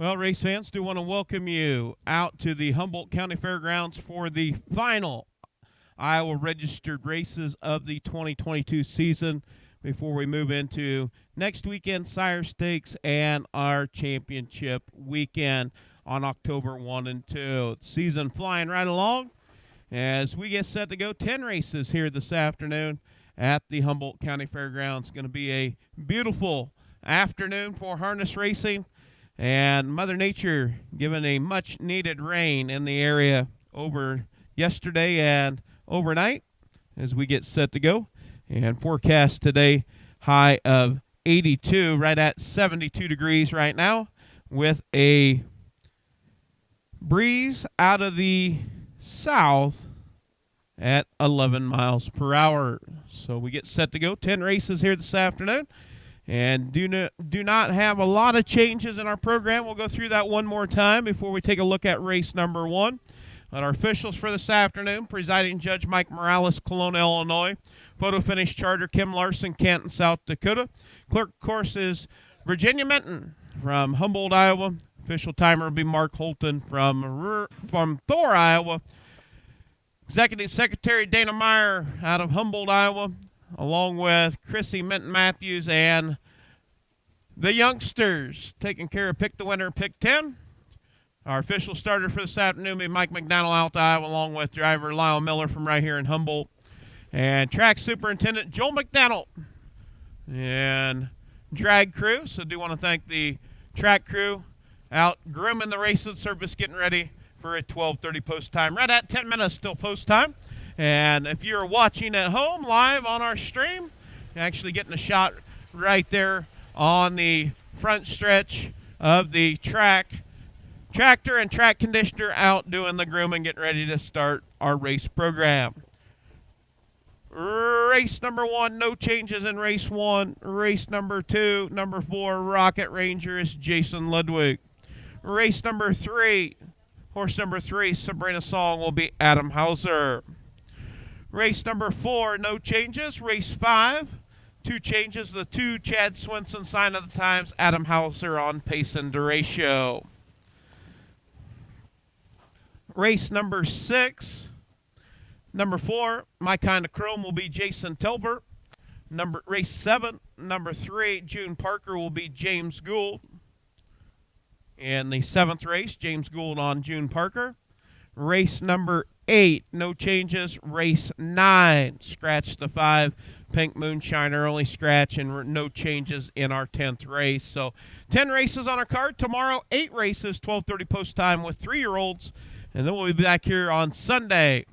Well, race fans, do want to welcome you out to the Humboldt County Fairgrounds for the final Iowa registered races of the 2022 season before we move into next weekend Sire Stakes and our championship weekend on October 1 and 2. Season flying right along as we get set to go 10 races here this afternoon at the Humboldt County Fairgrounds. It's going to be a beautiful afternoon for harness racing, and Mother Nature giving a much needed rain in the area over yesterday and overnight as we get set to go. And forecast today, high of 82, right at 72 degrees right now, with a breeze out of the south at 11 miles per hour. So we get set to go 10 races here this afternoon, and do not have a lot of changes in our program. We'll go through that one more time before we take a look at race number 1. And our officials for this afternoon: presiding judge Mike Morales, Kelowna, Illinois; photo finish charter Kim Larson, Canton, South Dakota; clerk, of course, is Virginia Minton from Humboldt, Iowa; official timer will be Mark Holton from Thor, Iowa; executive secretary Dana Meyer out of Humboldt, Iowa, along with Chrissy Minton Matthews and the youngsters taking care of Pick the Winner, Pick 10. Our official starter for this afternoon will be Mike McDonald out to Iowa, along with driver Lyle Miller from right here in Humboldt, and track superintendent Joel McDonald and drag crew. So I do want to thank the track crew out grooming the races, service getting ready for a 12:30 post time. Right at 10 minutes still post time. And if you're watching at home live on our stream, you're actually getting a shot right there on the front stretch of the tractor and track conditioner out doing the grooming, getting ready to start our race program. Race number 1, no changes in race 1. Race number 2, number 4, Rocket Ranger is Jason Ludwig. Race number 3, horse number 3, Sabrina Song, will be Adam Hauser. Race number 4, no changes. Race 5, 2 changes. The 2, Chad Swinson, Sign of the Times, Adam Hauser on pace and derecho. Race number 6, number 4, My Kind of Chrome, will be Jason Telbert. Race 7, number 3, June Parker, will be James Gould. In the 7th race, James Gould on June Parker. Race number 8, no changes. Race 9, scratch the 5, Pink Moonshine, early scratch, and no changes in our 10th race. So 10 races on our card. Tomorrow, 8 races, 12:30 post time with 3-year-olds. And then we'll be back here on Sunday,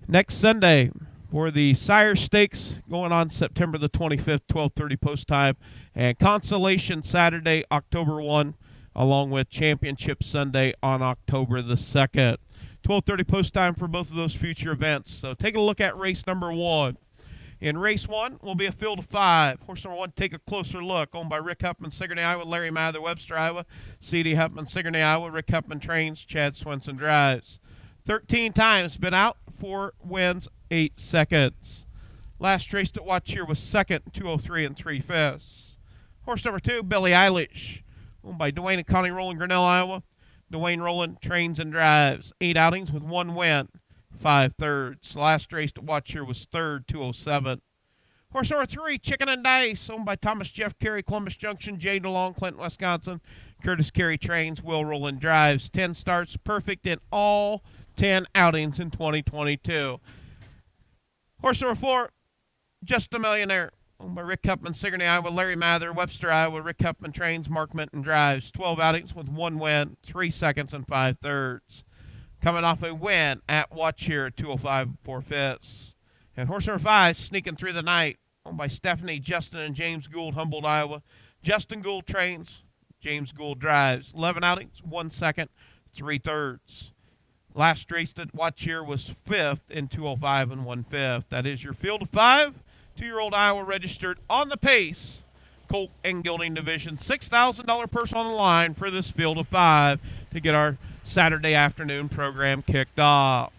next Sunday, for the Sire Stakes going on September the 25th, 12:30 post time, and Consolation Saturday, October 1, along with Championship Sunday on October the 2nd. 12:30 post time for both of those future events. So take a look at race number 1. In race 1 will be a field of 5. Horse number 1, Take a Closer Look, owned by Rick Huffman, Sigourney, Iowa; Larry Mather, Webster, Iowa; C.D. Huffman, Sigourney, Iowa; Rick Huffman trains, Chad Swinson drives. 13 times been out, 4 wins, 8 seconds. Last race to watch here was 2nd, 203 and 3/5. Horse number 2, Billie Eilish, owned by Dwayne and Connie Rowland, Grinnell, Iowa; Dwayne Rowland trains and drives. 8 outings with 1 win, 5/3. Last race to watch here was 3rd, 207. Horse number 3, Chicken and Dice, owned by Thomas Jeff Carey, Columbus Junction; Jay DeLong, Clinton, Wisconsin; Curtis Carey trains, Will Rowland drives. 10 starts, perfect in all 10 outings in 2022. Horse number 4, Just a Millionaire, owned by Rick Huffman, Sigourney, Iowa; Larry Mather, Webster, Iowa; Rick Huffman trains, Mark Minton drives. 12 outings with 1 win, 3 seconds and 5/3. Coming off a win at Watch Here, 205 4/5. And horse number 5, Sneaking Through the Night, owned by Stephanie, Justin, and James Gould, Humboldt, Iowa; Justin Gould trains, James Gould drives. 11 outings, 1 second, 3/3. Last race to watch here was 5th in 205 and 1/5. That is your field of 5. 2-year-old Iowa registered on the pace, Colt and Gelding division. $6,000 purse on the line for this field of 5 to get our Saturday afternoon program kicked off.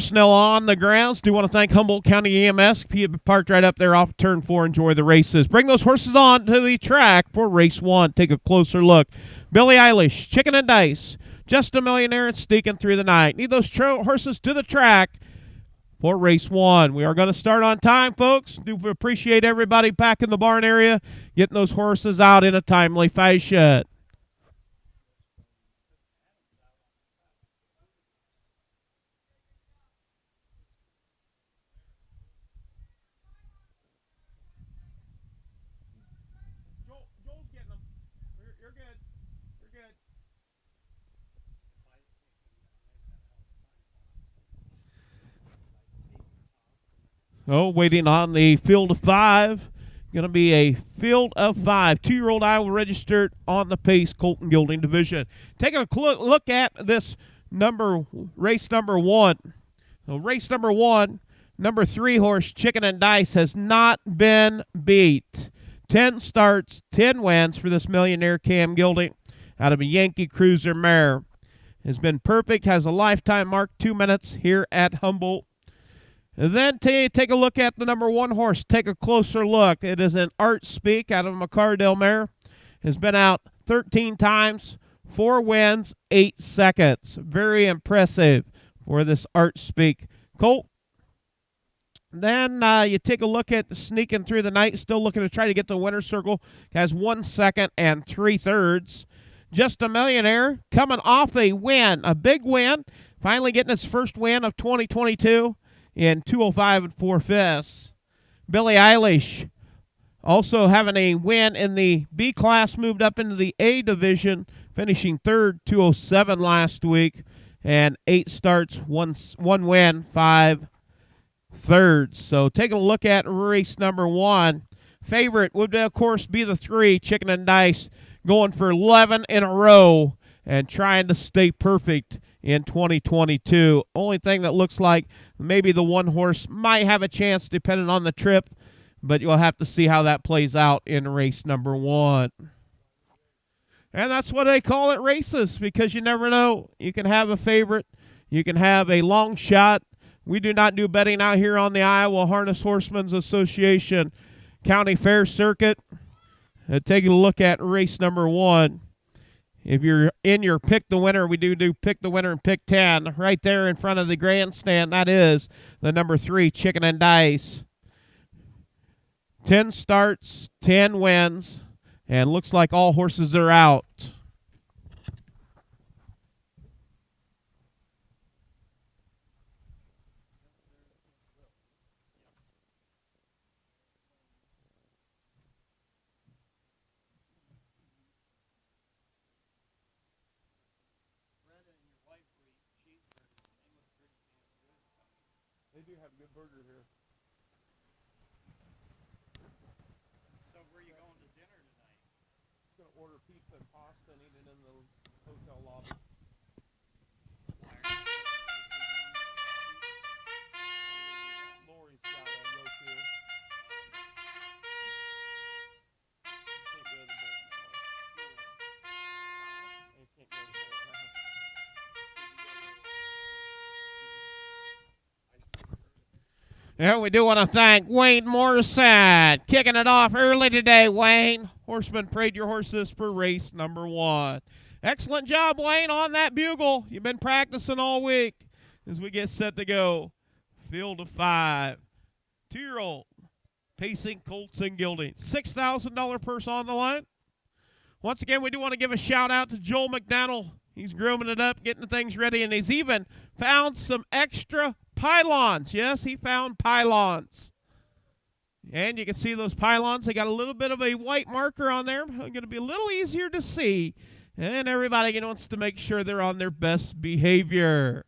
Personnel on the grounds. Do want to thank Humboldt County EMS. Parked right up there off turn 4. Enjoy the races. Bring those horses on to the track for race 1. Take a closer look. Billie Eilish, Chicken and Dice, Just a Millionaire, and Sneaking Through the Night. Need those horses to the track for race 1. We are going to start on time, folks. Do appreciate everybody back in the barn area getting those horses out in a timely fashion. Joel's getting them. You're good. You're good. Oh, waiting on the field of 5. Going to be a field of 5. 2-year-old Iowa registered on the pace Colton Gilding division. Taking a look at this race number 1. So race number 1, number 3 horse Chicken and Dice has not been beat. 10 starts, 10 wins for this millionaire Cam Gilding out of a Yankee Cruiser mare. Has been perfect, has a lifetime mark, 2 minutes here at Humboldt. And then take a look at the number 1 horse. Take a closer look. It is an Art Speak out of McCardell mare. Has been out 13 times, 4 wins, 8 seconds. Very impressive for this Art Speak colt. Then you take a look at Sneaking Through the Night. Still looking to try to get the winner's circle. Has 1 second and 3/3. Just a Millionaire coming off a win, a big win. Finally getting his first win of 2022 in 2:05 and 4/5. Billie Eilish also having a win in the B class, moved up into the A division, finishing 3rd, 2:07 last week, and 8 starts, 1 win, 5 thirds. So taking a look at race number 1. Favorite would, of course, be the 3, Chicken and Dice, going for 11 in a row and trying to stay perfect in 2022. Only thing that looks like maybe the 1 horse might have a chance depending on the trip, but you'll have to see how that plays out in race number 1. And that's what they call it, races, because you never know. You can have a favorite. You can have a long shot. We do not do betting out here on the Iowa Harness Horsemen's Association County Fair Circuit. Taking a look at race number 1. If you're in your pick the winner, we do pick the winner and pick 10. Right there in front of the grandstand, that is the number 3, Chicken and Dice. 10 starts, 10 wins, and looks like all horses are out. They do have a good burger here. So where are you going to dinner tonight? Just going to order pizza and pasta and eat it in the hotel lobby. Lori's got a roast here. Can't go to the bowl now. You can't go to the bowl now. Yeah, we do want to thank Wayne Morrison, kicking it off early today, Wayne. Horseman, prayed your horses for race number 1. Excellent job, Wayne, on that bugle. You've been practicing all week as we get set to go. Field of 5. 2-year-old, pacing Colts and Gilding. $6,000 purse on the line. Once again, we do want to give a shout-out to Joel McDonnell. He's grooming it up, getting things ready, and he's even found some extra pylons. Yes, he found pylons. And you can see those pylons. They got a little bit of a white marker on there. Going to be a little easier to see. And everybody wants to make sure they're on their best behavior.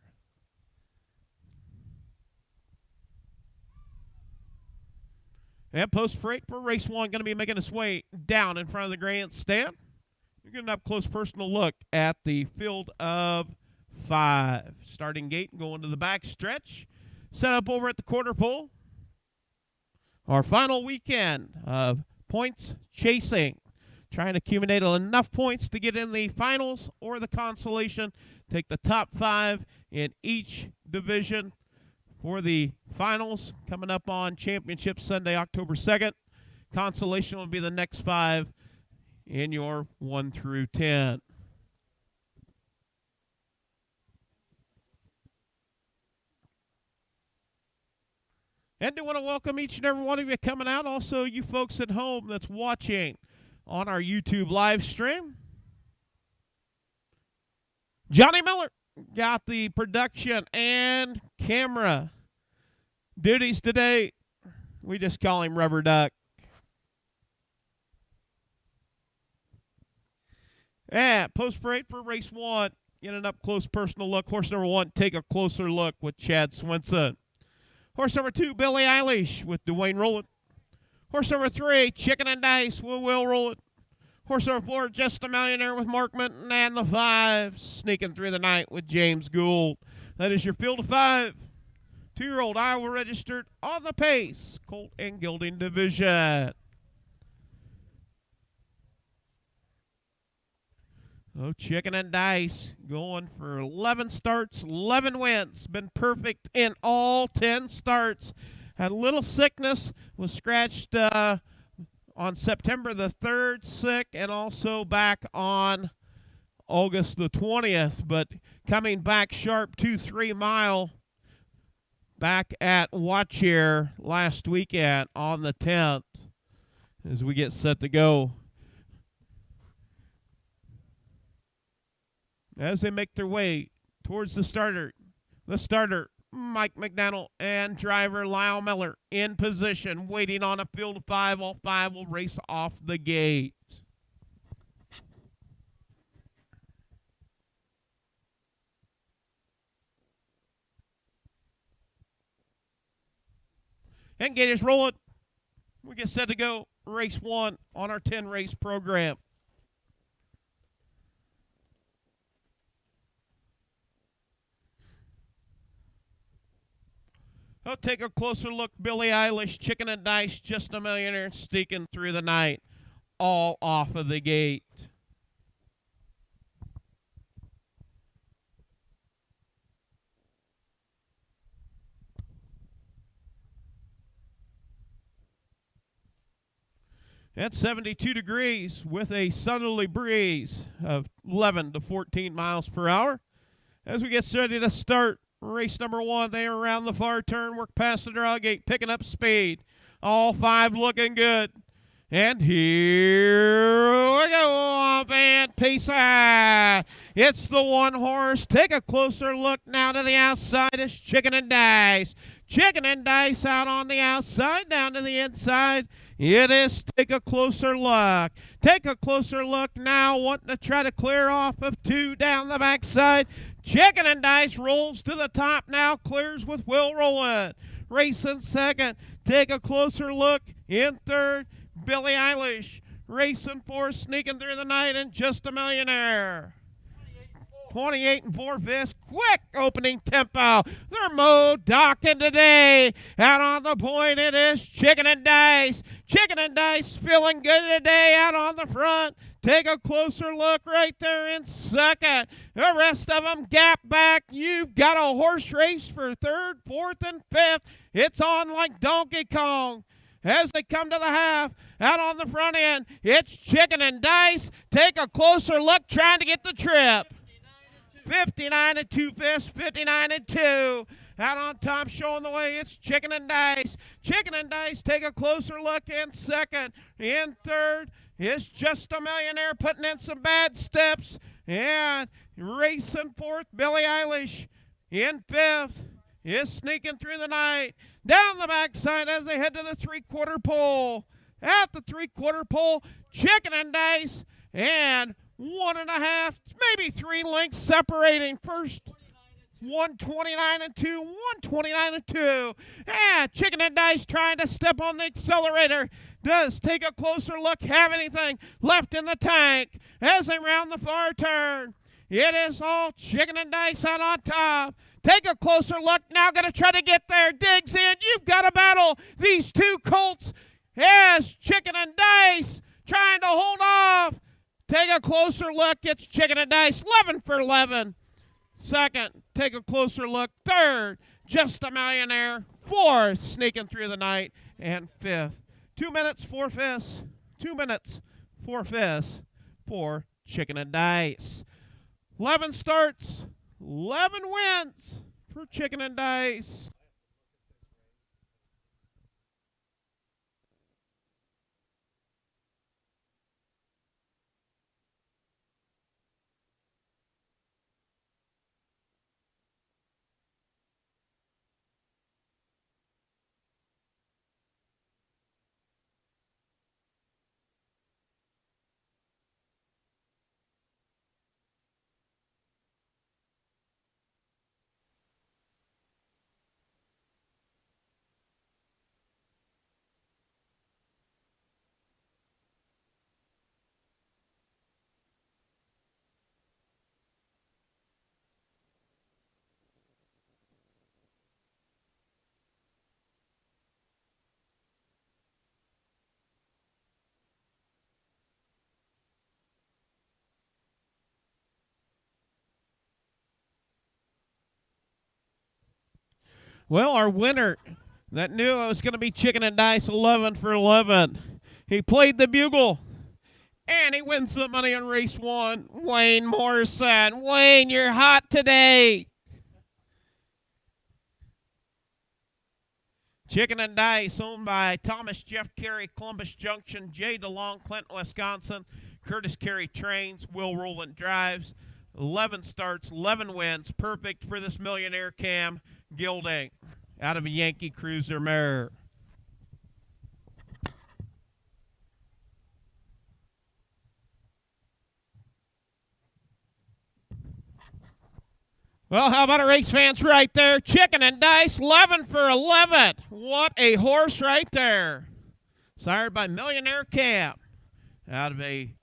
And post parade for race 1 going to be making its way down in front of the grandstand. You're getting up close personal look at the field of 5. Starting gate, going to the back stretch. Set up over at the quarter pole. Our final weekend of points chasing. Trying to accumulate enough points to get in the finals or the consolation. Take the top 5 in each division for the finals coming up on Championship Sunday, October 2nd. Consolation will be the next 5 in your 1 through 10. And do want to welcome each and every one of you coming out. Also, you folks at home that's watching on our YouTube live stream. Johnny Miller got the production and camera duties today. We just call him Rubber Duck. And post-parade for race 1. Get an up-close personal look. Horse number 1, Take a Closer Look with Chad Swinson. Horse number 2, Billie Eilish with Dwayne Rowland. Horse number 3, Chicken and Dice with Will Rowland. Horse number 4, Just a Millionaire with Mark Minton. And the 5, Sneaking Through the Night with James Gould. That is your field of 5. 2-year-old Iowa registered on the pace, Colt and Gelding division. Oh, Chicken and Dice going for 11 starts, 11 wins. Been perfect in all 10 starts. Had a little sickness, was scratched on September the 3rd, sick, and also back on August the 20th. But coming back sharp 2-3 mile back at Watcher last weekend on the 10th as we get set to go. As they make their way towards the starter, Mike McDaniel, and driver Lyle Miller in position, waiting on a field of 5. All 5 will race off the gate. And gate is rolling. We get set to go. Race 1 on our 10-race program. Oh, take a closer look. Billie Eilish, Chicken and Dice, Just a Millionaire, Sneaking Through the Night. All off of the gate. At 72 degrees with a southerly breeze of 11 to 14 miles per hour. As we get ready to start race number 1, they are around the far turn, work past the draw gate, picking up speed. All 5 looking good. And here we go, off and pace out. It's the 1 horse. Take a closer look now to the outside. It's Chicken and Dice. Chicken and Dice out on the outside, down to the inside. It is Take a Closer Look. Take a closer look now, wanting to try to clear off of 2 down the backside. Chicken and Dice rolls to the top now, clears with Will Rowland. Racing second. Take a closer look in third. Billie Eilish. Racing fourth, Sneaking Through the Night, and Just a Millionaire. 28 and 4/5, quick opening tempo. They're mowed, docking today. Out on the point, it is Chicken and Dice. Chicken and Dice feeling good today out on the front. Take a closer look right there in second. The rest of them gap back. You've got a horse race for third, fourth, and fifth. It's on like Donkey Kong. As they come to the half, out on the front end, it's Chicken and Dice. Take a closer look, trying to get the trip. 59 and 2/5, 59 and 2. Out on top, showing the way, it's Chicken and Dice. Chicken and Dice, take a closer look in second. In third is Just a Millionaire, putting in some bad steps. And racing fourth, Billie Eilish. In fifth is Sneaking Through the Night. Down the backside as they head to the 3/4 pole. At the 3/4 pole, Chicken and Dice. And 1.5, maybe 3 lengths separating first. 129 and 2, 129 and 2. And Chicken and Dice trying to step on the accelerator. Does take a closer look, have anything left in the tank as they round the far turn. It is all Chicken and Dice out on top. Take a closer look, now going to try to get there. Digs in, you've got to battle these 2 colts as Chicken and Dice trying to hold off. Take a closer look. It's Chicken and Dice, 11 for 11. Second, take a closer look. Third, Just a Millionaire. Fourth, sneaking through the night. And fifth. 2 minutes, 4 fifths. 2 minutes, 4 fifths for Chicken and Dice. 11 starts, 11 wins for Chicken and Dice. Well, our winner that knew it was going to be Chicken and Dice 11 for 11. He played the bugle, and he wins the money on race 1. Wayne Morrison. Wayne, you're hot today. Chicken and Dice, owned by Thomas Jeff Carey, Columbus Junction, Jay DeLong, Clinton, Wisconsin, Curtis Carey Trains, Will Rowland Drives. 11 starts, 11 wins. Perfect for this millionaire Cam Gilding out of a Yankee Cruiser mare. Well, how about a race fans right there? Chicken and Dice, 11 for 11. What a horse right there. Sired by Millionaire Cam out of a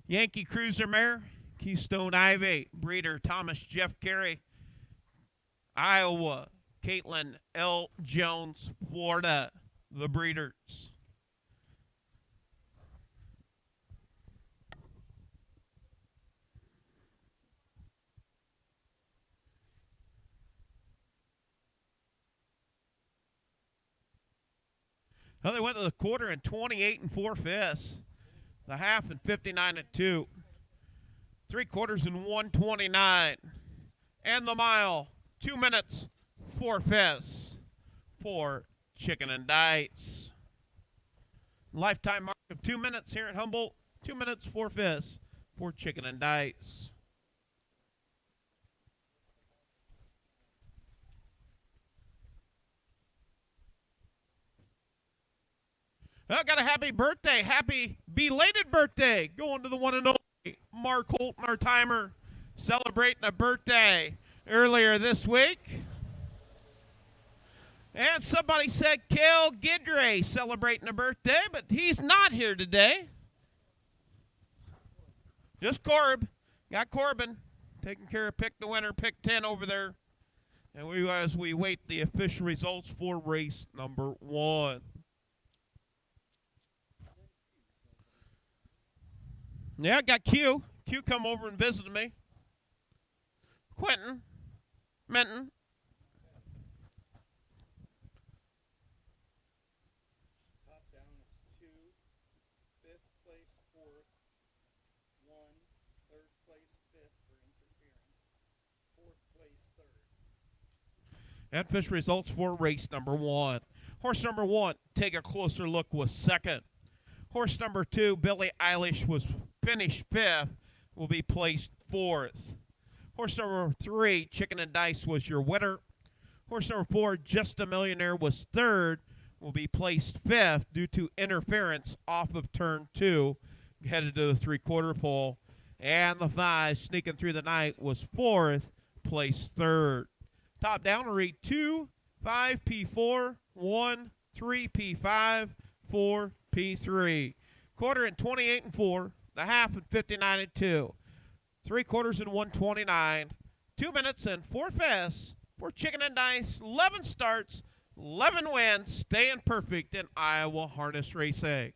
Yankee Cruiser mare. Keystone Ivy, breeder Thomas Jeff Carey, Iowa, Caitlin L. Jones, Florida, the breeders. Well, they went to the quarter in 28 and 4 fifths, the half in 59 and 2. 3 quarters in 129. And the mile, 2 minutes, 4 fifths for Chicken and Dice. Lifetime mark of 2 minutes here at Humboldt. 2 minutes, 4 fifths for Chicken and Dice. Well, got a happy birthday. Happy belated birthday. Going to the one and only Mark Holton, our timer, celebrating a birthday earlier this week. And somebody said Cale Gidray celebrating a birthday, but he's not here today. Just Corb. Got Corbin taking care of pick the winner, pick 10 over there. And as we wait the official results for race number 1. Yeah, I got Q. Q come over and visited me. Quentin. Menton. Top down is 2, 5th place 4th, 1, 3rd place 5th for interference, 4th place 3rd. And official results for race number 1. Horse number 1, take a closer look, was second. Horse number 2, Billie Eilish, was finished 5th, will be placed 4th. Horse number 3, Chicken and Dice, was your winner. Horse number 4, Just a Millionaire, was 3rd, will be placed 5th due to interference off of turn 2, headed to the 3/4 pole. And the 5, sneaking through the night, was 4th, placed 3rd. Top down will read 2, 5, P4, 1, 3, P5, 4, P3. Quarter in 28 and 4. The half in 59 and 2. 3 quarters in 129. 2 minutes and 4 fifths for Chicken and Dice. 11 starts, 11 wins, staying perfect in Iowa harness racing.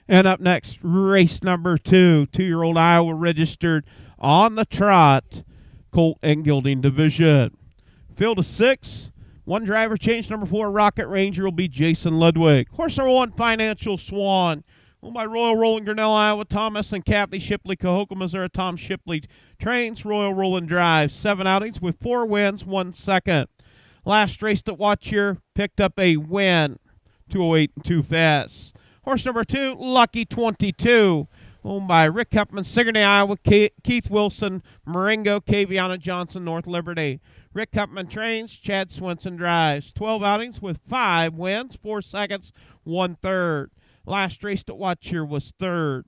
And up next, race number 2, 2-year-old Iowa registered on the trot, Colt and Gelding Division. Field of 6, one driver change. Number 4, Rocket Ranger will be Jason Ludwig. Horse number 1, Financial Swan, owned by Royal Rolling Grinnell, Iowa. Thomas and Kathy Shipley, Cahokia, Missouri. Tom Shipley trains. Royal Rolling drives. 7 outings with 4 wins, 1 second. Last race to watch here, picked up a win, 208 and 2 fast. Horse number 2, Lucky 22, owned by Rick Huffman, Sigourney, Iowa. Keith Wilson, Marengo, Kaviana Johnson, North Liberty. Rick Huffman trains. Chad Swenson drives. 12 outings with 5 wins, 4 seconds, 1 third. Last race to watch here was 3rd.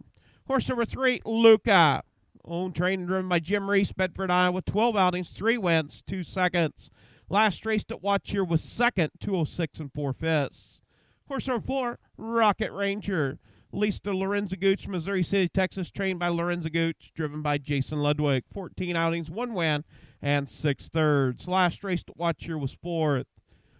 Horse number 3, Luca, owned, trained, and driven by Jim Reese, Bedford, Iowa. 12 outings, 3 wins, 2 seconds. Last race to watch here was 2nd, 206 and 4 fifths. Horse number 4, Rocket Ranger, leased to Lorenzo Gooch, Missouri City, Texas, trained by Lorenzo Gooch, driven by Jason Ludwig. 14 outings, 1 win, and 6 thirds. Last race to watch here was 4th.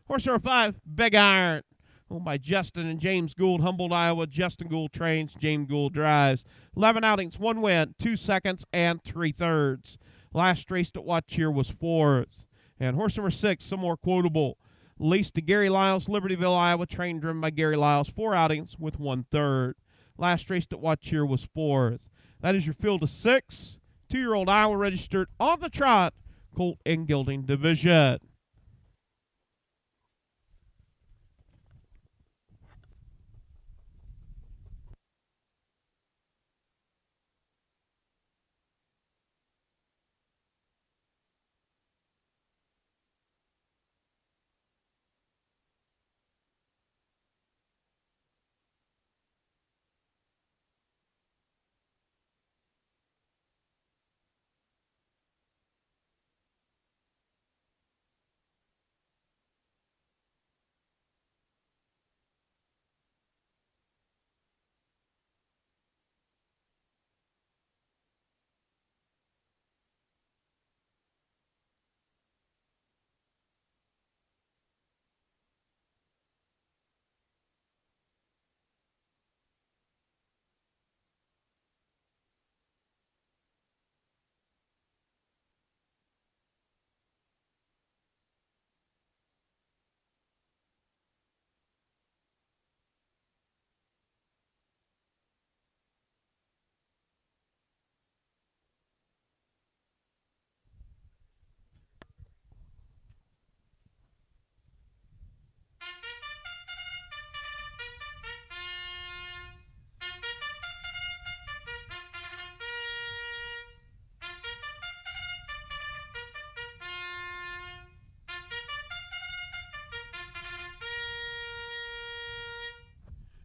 Horse number 5, Big Iron, owned by Justin and James Gould, Humboldt, Iowa. Justin Gould trains, James Gould drives. 11 outings, 1 win, 2 seconds, and 3 thirds. Last race to watch here was 4th. And horse number 6, some more quotable, leased to Gary Lyles, Libertyville, Iowa, trained, driven by Gary Lyles. 4 outings with 1 third. Last race to watch here was 4th. That is your field of 6. 2-year-old Iowa registered on the trot, Colt and Gelding Division.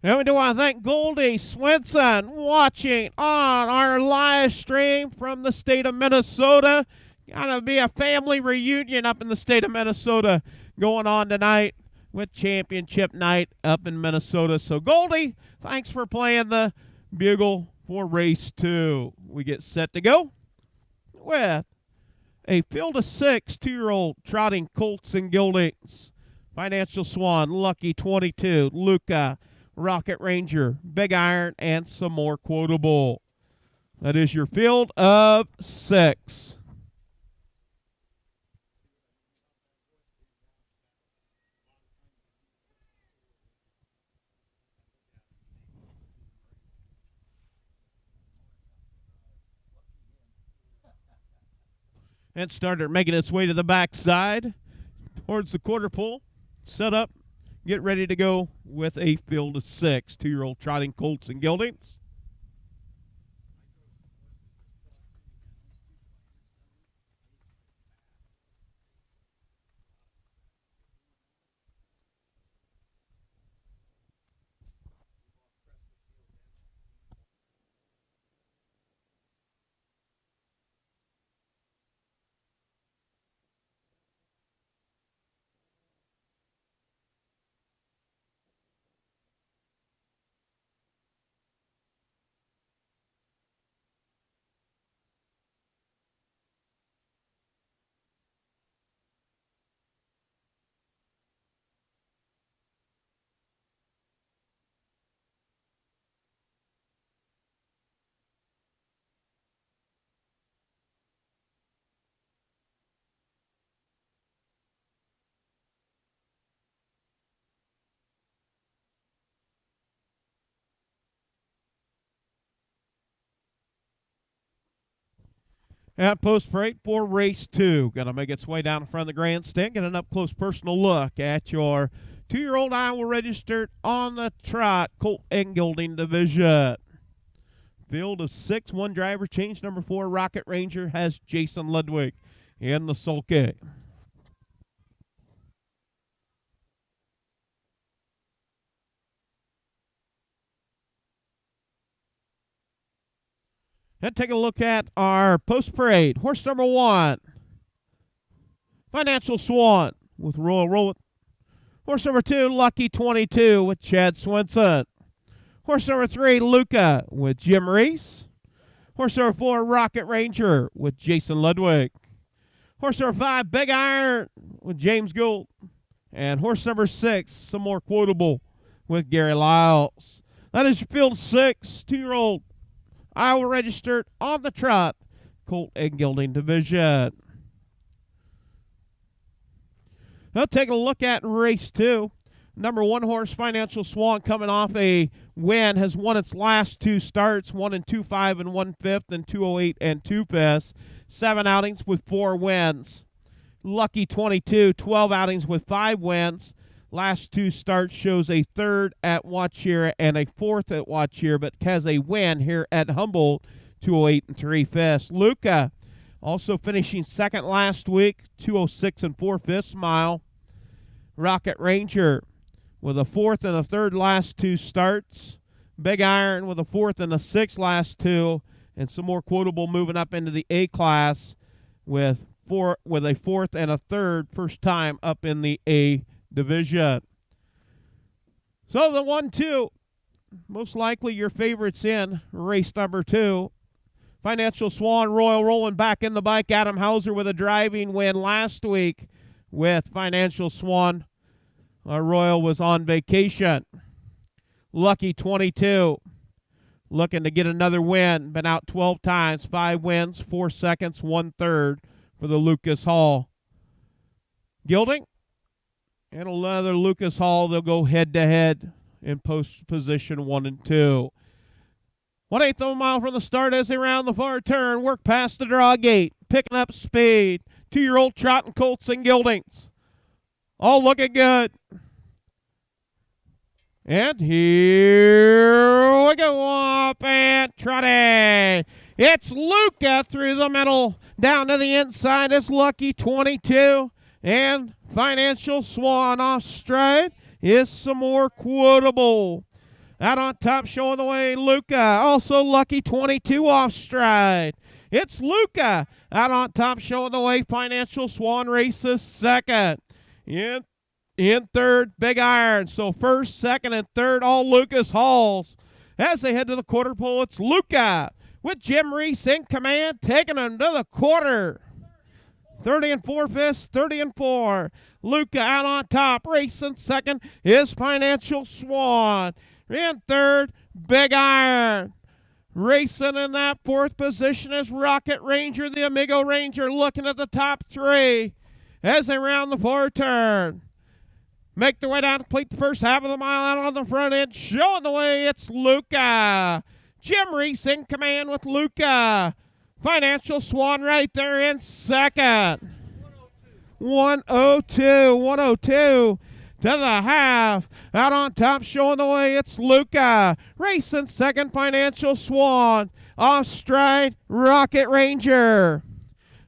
And we do want to thank Goldie Swenson watching on our live stream from the state of Minnesota. Gonna be a family reunion up in the state of Minnesota going on tonight with championship night up in Minnesota. So Goldie, thanks for playing the bugle for race 2. We get set to go with a field of 6, 2-year-old trotting colts and geldings. Financial Swan, Lucky 22, Luca, Rocket Ranger, Big Iron, and some more quotable. That is your field of 6. And starter making its way to the backside towards the quarter pole. Set up, get ready to go with a field of 6, 2-year-old trotting colts and geldings. At post parade for race 2. Going to make its way down in front of the grandstand. Get an up-close personal look at your 2-year-old Iowa registered on the Trot Colt and Gelding division. Field of 6, 1 driver change. Number 4, Rocket Ranger, has Jason Ludwig in the sulky. And take a look at our post-parade. Horse number 1, Financial Swan with Royal Roll. Horse number 2, Lucky 22 with Chad Swenson. Horse number 3, Luca with Jim Reese. Horse number 4, Rocket Ranger with Jason Ludwig. Horse number 5, Big Iron with James Gould. And horse number 6, some more quotable with Gary Lyles. That is your field 6, 2-year-old Iowa registered on the Trot Colt and Gelding division. Now take a look at race 2. Number 1 horse, Financial Swan, coming off a win, has won its last 2 starts, 1 and 2.5 and 1/5, and 208 and 2 7 outings with 4 wins. Lucky 22, 12 outings with 5 wins. Last 2 starts shows a 3rd at Watch-Here and a 4th at Watch-Here, but has a win here at Humboldt, 208 and 3/5. Luca also finishing 2nd last week, 206 and 4/5 mile. Rocket Ranger with a 4th and a 3rd last 2 starts. Big Iron with a 4th and a 6th last 2, and some more quotable moving up into the A class with a 4th and a 3rd, first time up in the A division. So the 1-2, most likely your favorites in race number 2. Financial Swan, Royal rolling back in the bike. Adam Hauser with a driving win last week with Financial Swan. Royal was on vacation. Lucky 22, looking to get another win. Been out 12 times, 5 wins, 4 seconds, 1/3 for the Lucas Hall. Gelding and another Lucas Hall. They'll go head-to-head in post position 1 and 2. 1/8 of a mile from the start as they round the far turn. Work past the draw gate. Picking up speed. 2-year-old Trotting Colts and Geldings. All looking good. And here we go up and trotting. It's Luca through the middle. Down to the inside is Lucky 22. And Financial Swan off stride is some more quotable. Out on top showing the way, Luca. Also Lucky 22 off stride. It's Luca out on top showing the way. Financial Swan races 2nd. In 3rd, Big Iron. So 1st, 2nd, and 3rd, all Lucas Halls. As they head to the quarter pole, it's Luca with Jim Reese in command, taking them to the quarter. 30 and 4/5, 30 and 4. Luca out on top. Racing 2nd is Financial Swan. In 3rd, Big Iron. Racing in that 4th position is Rocket Ranger, the Amigo Ranger, looking at the top 3 as they round the far turn. Make their way down to complete the first half of the mile out on the front end. Showing the way, it's Luca. Jim Reese in command with Luca. Financial Swan right there in 2nd. 102 to the half. Out on top showing the way, it's Luca. Racing 2nd, Financial Swan. Off stride, Rocket Ranger.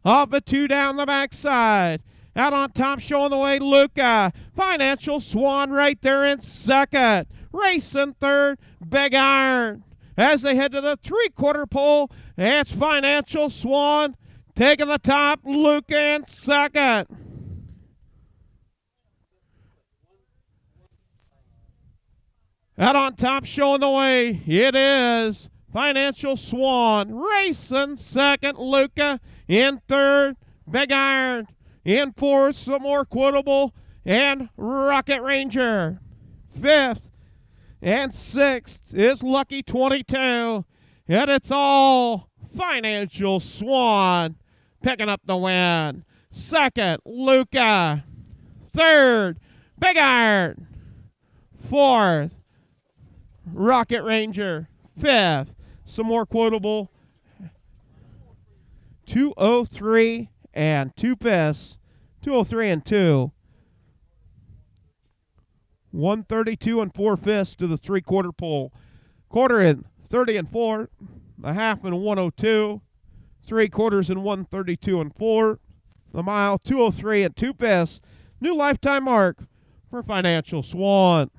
Off a 2 down the backside. Out on top showing the way, Luca. Financial Swan right there in 2nd. Racing 3rd, Big Iron. As they head to the 3/4 pole, it's Financial Swan taking the top, Luca in 2nd. Out on top showing the way, it is Financial Swan. Racing 2nd, Luca in 3rd, Big Iron. In 4th, some more quotable, and Rocket Ranger. 5th and 6th is Lucky 22. And it's all Financial Swan picking up the win. 2nd, Luca. 3rd, Big Iron. 4th, Rocket Ranger. 5th, some more quotable. 203 and 2 piss. 203 and 2. 132 and 4 fifths to the 3/4 pole. Quarter in 30 and 4. A half in 102. 3/4 in 132 and 4. The mile 203 and 2 piss. New lifetime mark for Financial Swan.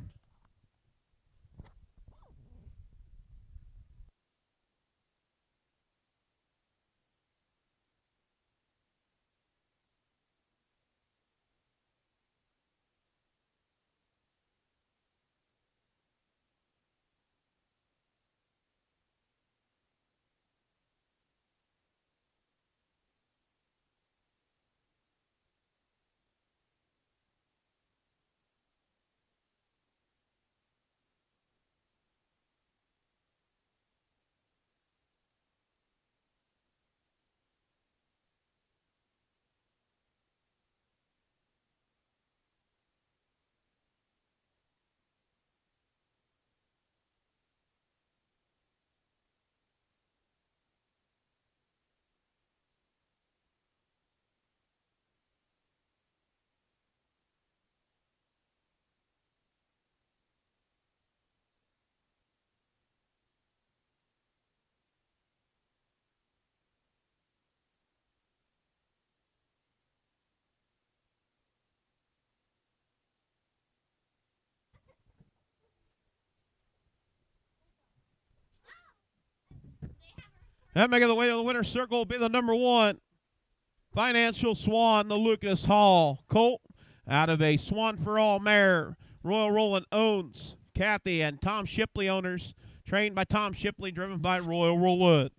That making the way to the winner's circle will be the number 1. Financial Swan, the Lucas Hall colt, out of a Swan for All mare. Royal Roland owns Kathy and Tom Shipley owners, trained by Tom Shipley, driven by Royal Roland.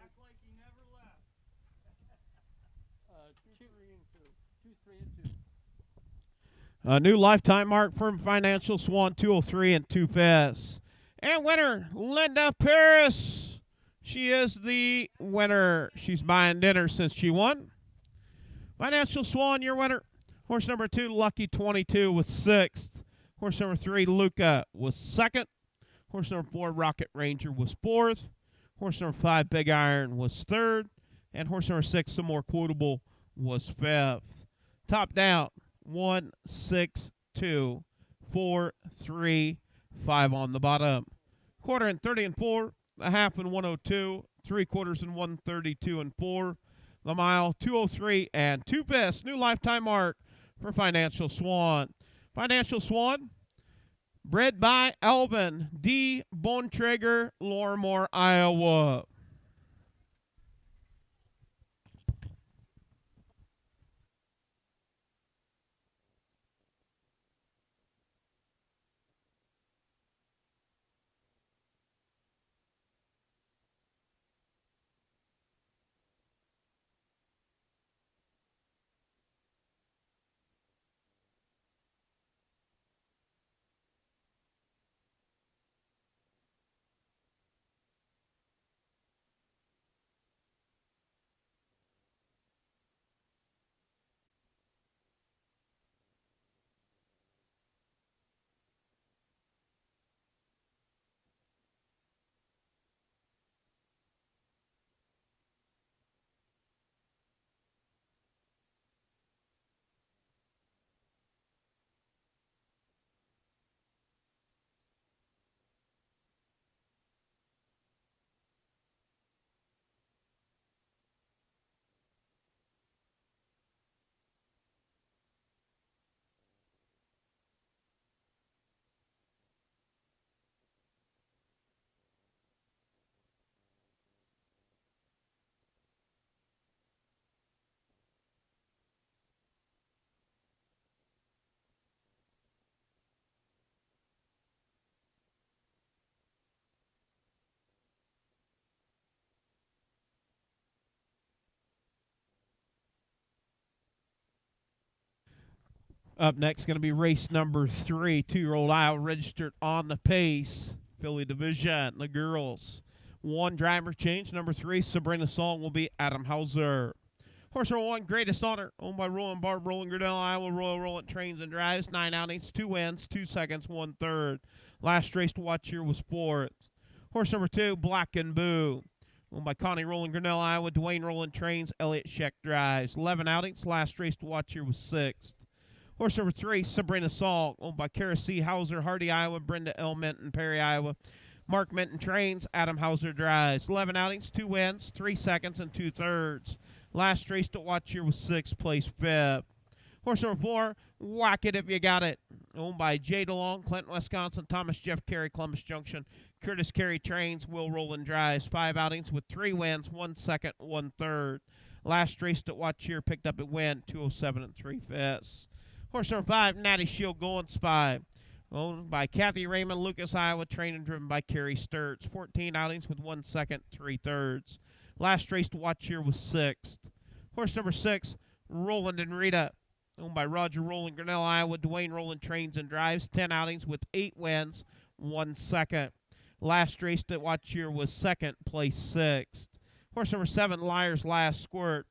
Act like he never left. 2, 3, and 2. A new lifetime mark from Financial Swan, 203 and 2 fifths. And winner, Linda Paris. She is the winner. She's buying dinner since she won. Financial Swan, your winner. Horse number 2, Lucky 22, was 6th. Horse number 3, Luca, was 2nd. Horse number 4, Rocket Ranger, was 4th. Horse number 5, Big Iron, was 3rd. And horse number 6, Some More Quotable, was 5th. Top down, 1, 6, 2, 4, 3, 5 on the bottom. Quarter in 30 and 4. A half in 102. 3/4 in 132 and 4. The mile 203 and 2 fifths. New lifetime mark for Financial Swan. Financial Swan, bred by Elvin D. Bontrager, Lorimore, Iowa. Up next, going to be race number 3. 2-year-old Iowa registered on the pace. Philly division, the girls. 1 driver change. Number 3, Sabrina Song, will be Adam Hauser. Horse number 1, Greatest Honor, owned by Roland Barb, Roland Grinnell, Iowa, Royal Roland Trains and Drives. 9 outings, 2 wins, 2 seconds, 1/3. Last race to watch here was 4th. Horse number 2, Black and Boo, owned by Connie Roland Grinnell, Iowa, Dwayne Roland Trains, Elliott Scheck Drives. 11 outings, last race to watch here was 6th. Horse number 3, Sabrina Song, owned by Kara C. Hauser, Hardy, Iowa, Brenda L. Minton, Perry, Iowa, Mark Minton Trains, Adam Hauser Drives. 11 outings, 2 wins, 3 seconds, and 2/3. Last race to watch here was 6th, place 5th. Horse number 4, Whack It If You Got It, owned by Jay DeLong, Clinton, Wisconsin, Thomas Jeff Carey, Columbus Junction, Curtis Carey Trains, Will Roland Drives. 5 outings with 3 wins, 1 second, 1/3. Last race to watch here picked up a win, 207 3/5. Horse number 5, Natty Shield Going Spy, owned by Kathy Raymond, Lucas, Iowa, trained and driven by Kerry Sturts. 14 outings with 1 second, 3/3. Last race to watch here was 6th. Horse number 6, Roland and Rita, owned by Roger Roland, Grinnell, Iowa, Dwayne Roland Trains and Drives. 10 outings with 8 wins, 1 second. Last race to watch here was 2nd, place 6th. Horse number 7, Liar's Last Squirt,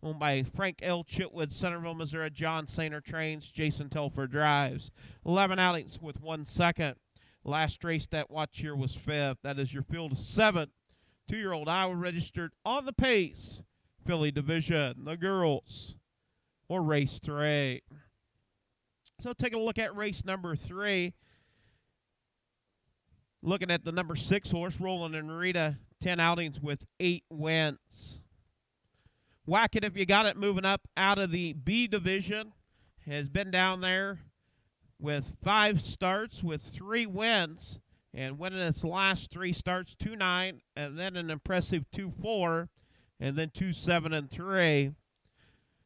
owned by Frank L. Chitwood, Centerville, Missouri, John Sainer Trains, Jason Telfer Drives. 11 outings with 1 second. Last race that watch here was 5th. That is your field of 7 2-year-old Iowa registered on the pace filly division, the girls, or race 3. So take a look at race number 3. Looking at the number 6 horse, Roland and Rita, 10 outings with 8 wins. Whack It If You Got It, moving up out of the B division, has been down there with 5 starts with 3 wins, and winning its last 3 starts, 2-9, and then an impressive 2-4, and then 2-7 3.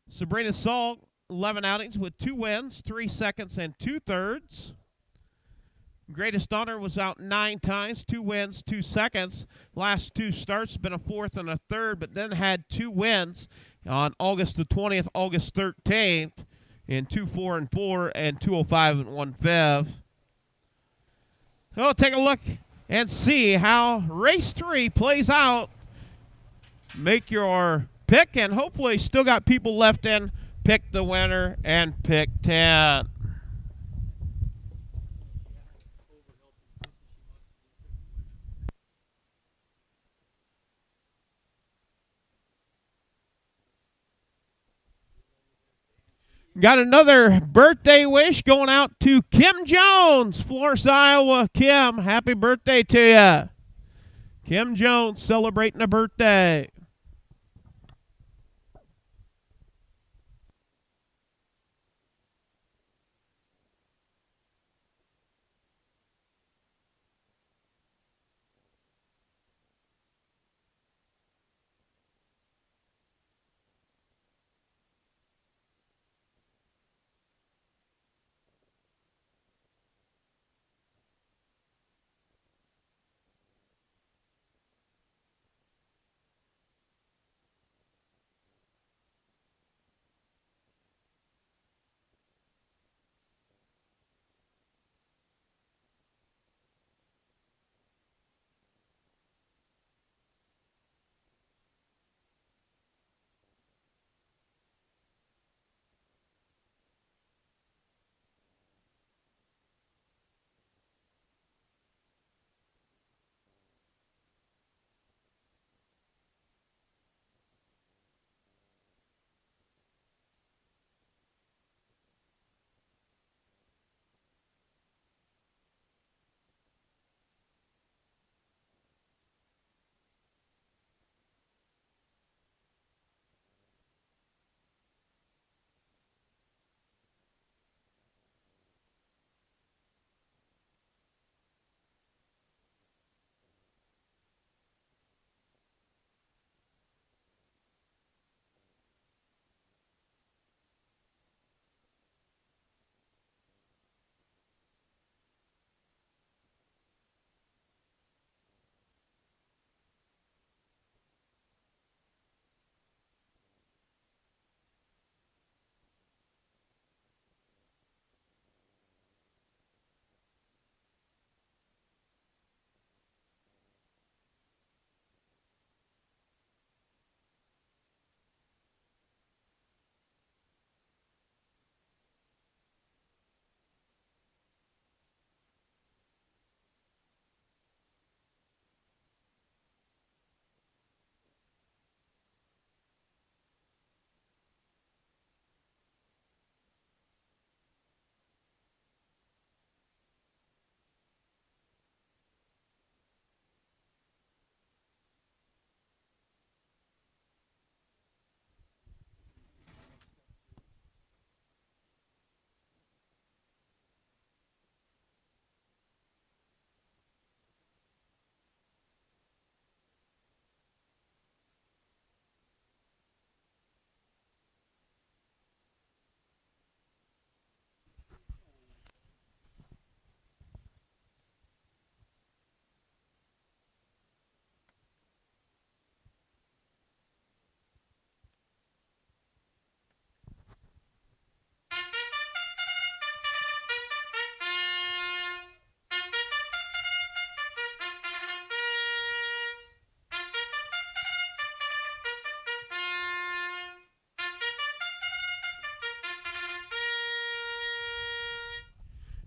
Sabrina Song, 11 outings with 2 wins, 3 seconds, and 2/3. Greatest Honor was out 9 times, 2 wins, 2 seconds. Last 2 starts, been a 4th and a 3rd, but then had 2 wins on August the 20th, August 13th, in 2-4 4 and 205 1/5. So take a look and see how race 3 plays out. Make your pick, and hopefully still got people left in. Pick the winner and pick 10. Got another birthday wish going out to Kim Jones, Florence, Iowa. Kim, happy birthday to you. Kim Jones celebrating a birthday.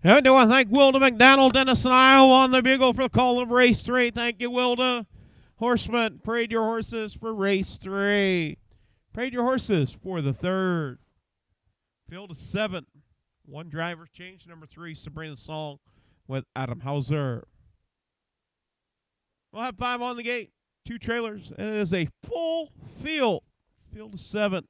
And do I thank Wilda McDonald, Dennis, and Iowa on the bugle for the call of race 3. Thank you, Wilda. Horseman, parade your horses for race 3. Parade your horses for the 3rd. Field of 7. 1 driver change. Number 3, Sabrina Song with Adam Hauser. We'll have 5 on the gate. 2 trailers. And it is a full field. Field of 7.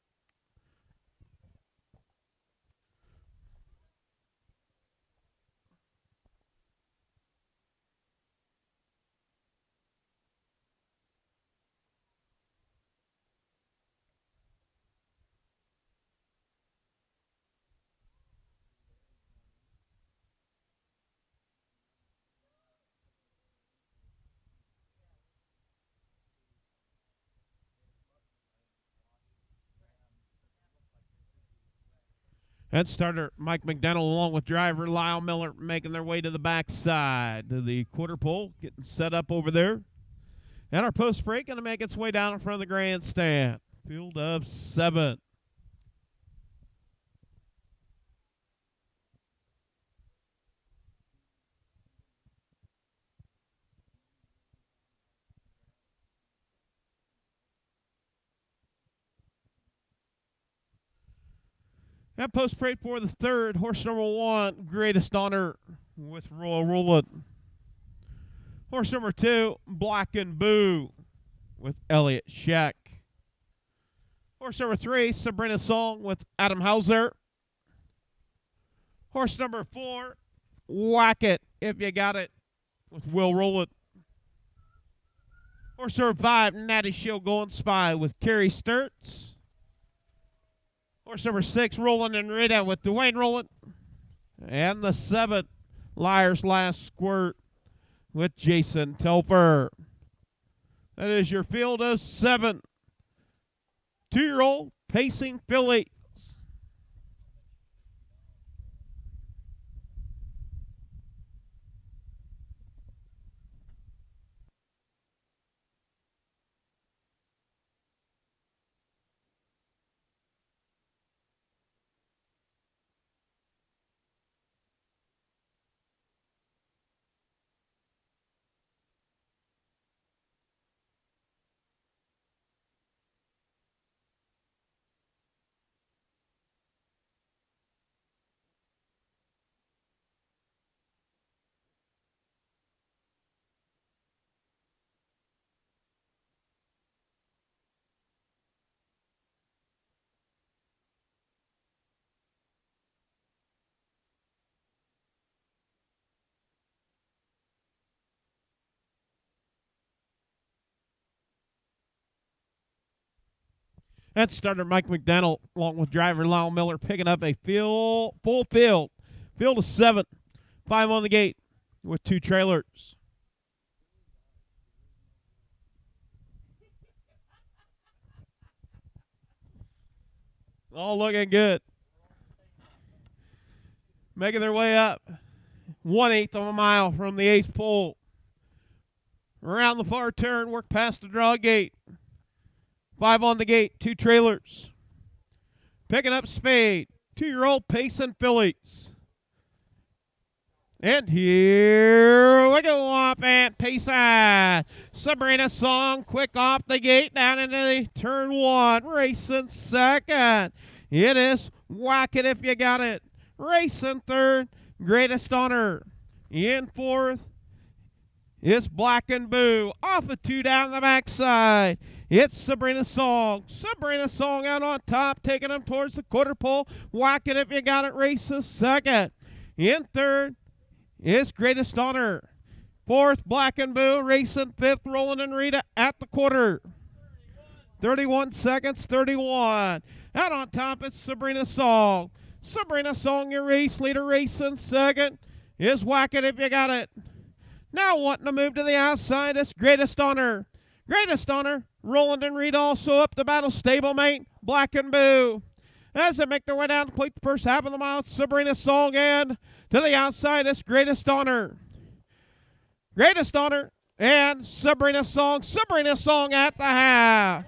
Head starter Mike McDonald along with driver Lyle Miller making their way to the backside to the quarter pole, getting set up over there. And our post break going to make its way down in front of the grandstand. Field of 7. That post parade for the 3rd, horse number 1, Greatest Honor with Royal Roland. Horse number 2, Black and Boo with Elliott Scheck. Horse number 3, Sabrina Song with Adam Hauser. Horse number 4, Whack It If You Got It with Will Roland. Horse number 5, Natty Shield Going Spy with Kerry Sturts. Horse number 6, Roland and Rita with Dwayne Roland. And the 7th, Liar's Last Squirt with Jason Telfer. That is your field of 7. 2-year-old pacing fillies. That starter Mike McDonald, along with driver Lyle Miller, picking up a full field. Field of 7. 5 on the gate with 2 trailers. All looking good. Making their way up. 1/8 of a mile from the 8th pole. Around the far turn, work past the draw gate. 5 on the gate, 2 trailers. Picking up Spade, 2-year-old pacing fillies. And here we go up at Payson. Sabrina Song quick off the gate down into the turn 1. Racing 2nd. It is Whack It If You Got It. Racing 3rd, Greatest Honor. In 4th is Black and Boo. Off of 2 down the backside. It's Sabrina Song. Sabrina Song out on top, taking them towards the quarter pole. Whack It If You Got It. Races 2nd. In 3rd is Greatest Honor. 4th, Black and Boo. Racing 5th, Roland and Rita at the quarter. 31 seconds, 31. Out on top, it's Sabrina Song. Sabrina Song, your race leader, racing 2nd is Whack It If You Got It. Now wanting to move to the outside, it's Greatest Honor. Greatest Honor, Roland and Reed also up the battle stablemate, Black and Boo. As they make their way down to complete the first half of the mile, Sabrina Song and to the outside, it's Greatest Honor. Greatest Honor and Sabrina Song. Sabrina Song at the half.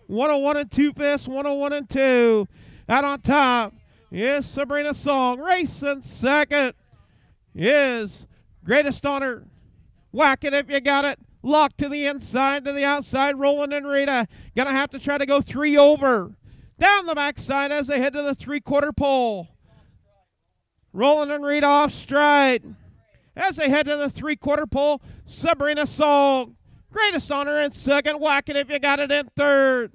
101 and 2 fifths, 101 and 2. Out on top is Sabrina Song. Racing second is Greatest Honor. Whack it if you got it. Lock to the inside, to the outside. Roland and Rita gonna have to try to go 3 over. Down the backside as they head to the 3/4 pole. Roland and Rita off stride. As they head to the 3/4 pole, Sabrina Song. Greatest Honor in second. Whack it if you got it in third.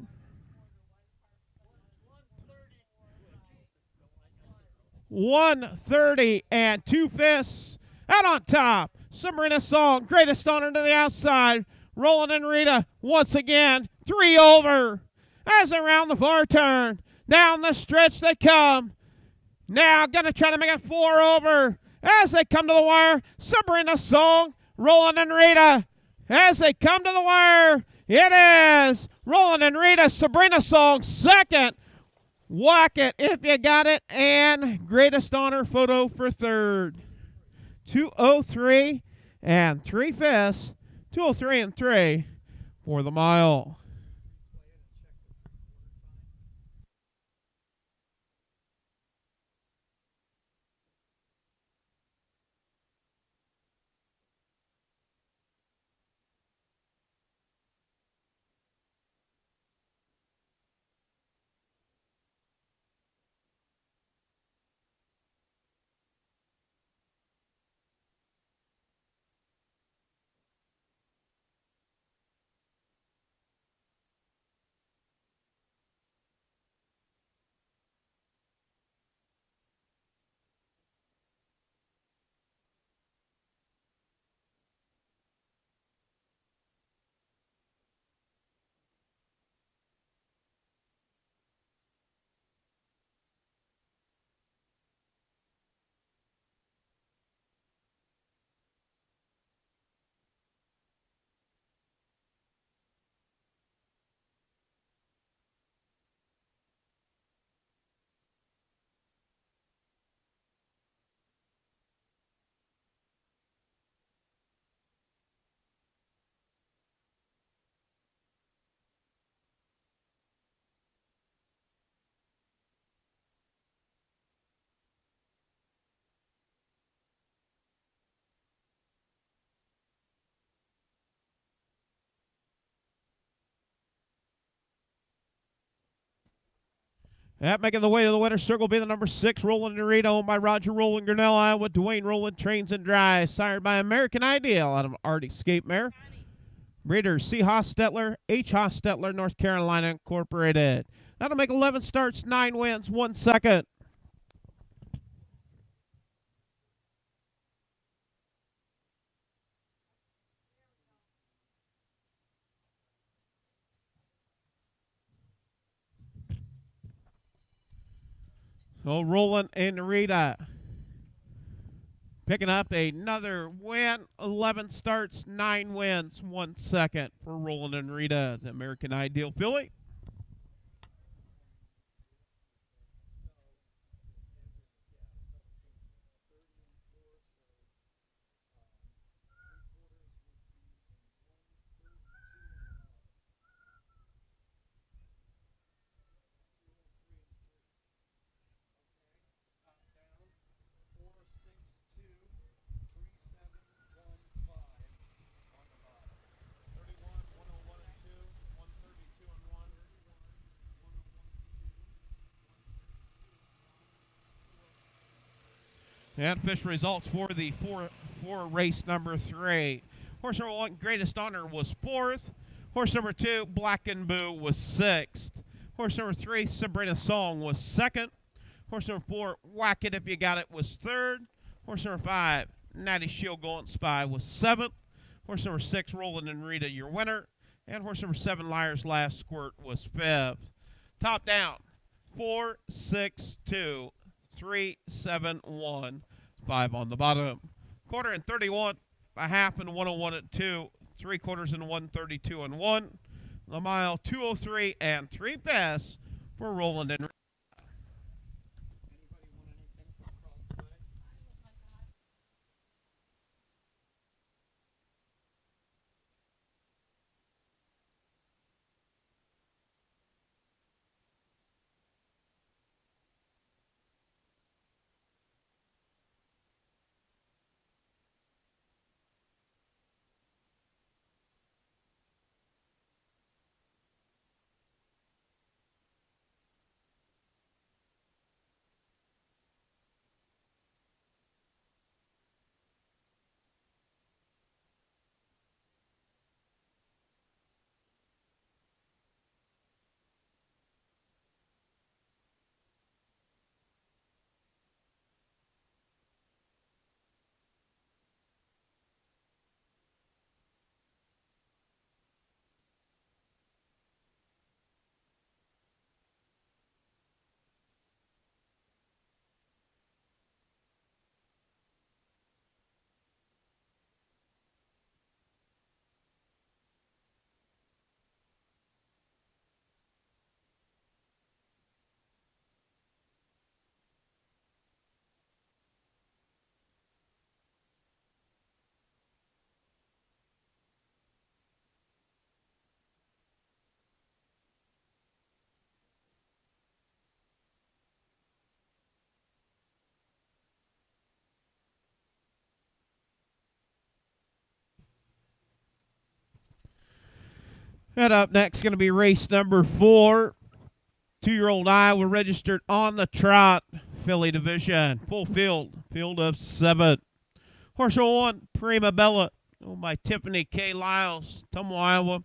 130 and 2 fists. Out on top, Sabrina Song. Greatest Honor to the outside. Roland and Rita once again 3 over. As they round the far turn, down the stretch they come. Now gonna try to make it 4 over. As they come to the wire, Sabrina Song, Roland and Rita. As they come to the wire, it is Roland and Rita, Sabrina Song second. Whack it if you got it, and Greatest Honor photo for third. 2:03 and 3 fists. 2:03 and 3 for the mile. That making the way to the winner's circle be the number 6, Roland Dorito, owned by Roger Roland, Grinnell, Iowa. Dwayne Roland trains and drives, sired by American Ideal out of Art Escape Mare. Breeder C. Hostetler, H. Hostetler, North Carolina Incorporated. That'll make 11 starts, 9 wins, 1 second. So Roland and Rita picking up another win. 11 starts, 9 wins, 1 second for Roland and Rita, the American Ideal filly. And official results for the for race number 3. Horse number 1, Greatest Honor, was 4th. Horse number 2, Black and Boo, was 6th. Horse number 3, Sabrina Song, was 2nd. Horse number 4, Whack It If You Got It, was 3rd. Horse number 5, Natty Shield Golden Spy, was 7th. Horse number 6, Roland and Rita, your winner. And horse number 7, Liar's Last Squirt, was 5th. Top down, 4, 6, 2, 3, 7, 1, 5 on the bottom. Quarter and 31, a half and 101 at 2, 3/4 and 132 and 1. The mile 2:03 and 3 fast for Roland and And up next going to be race number 4. 2-year-old Iowa registered on the Trot filly division. Full field of 7. Horse 1, Prima Bella, owned by Tiffany K. Lyles, Tumble, Iowa.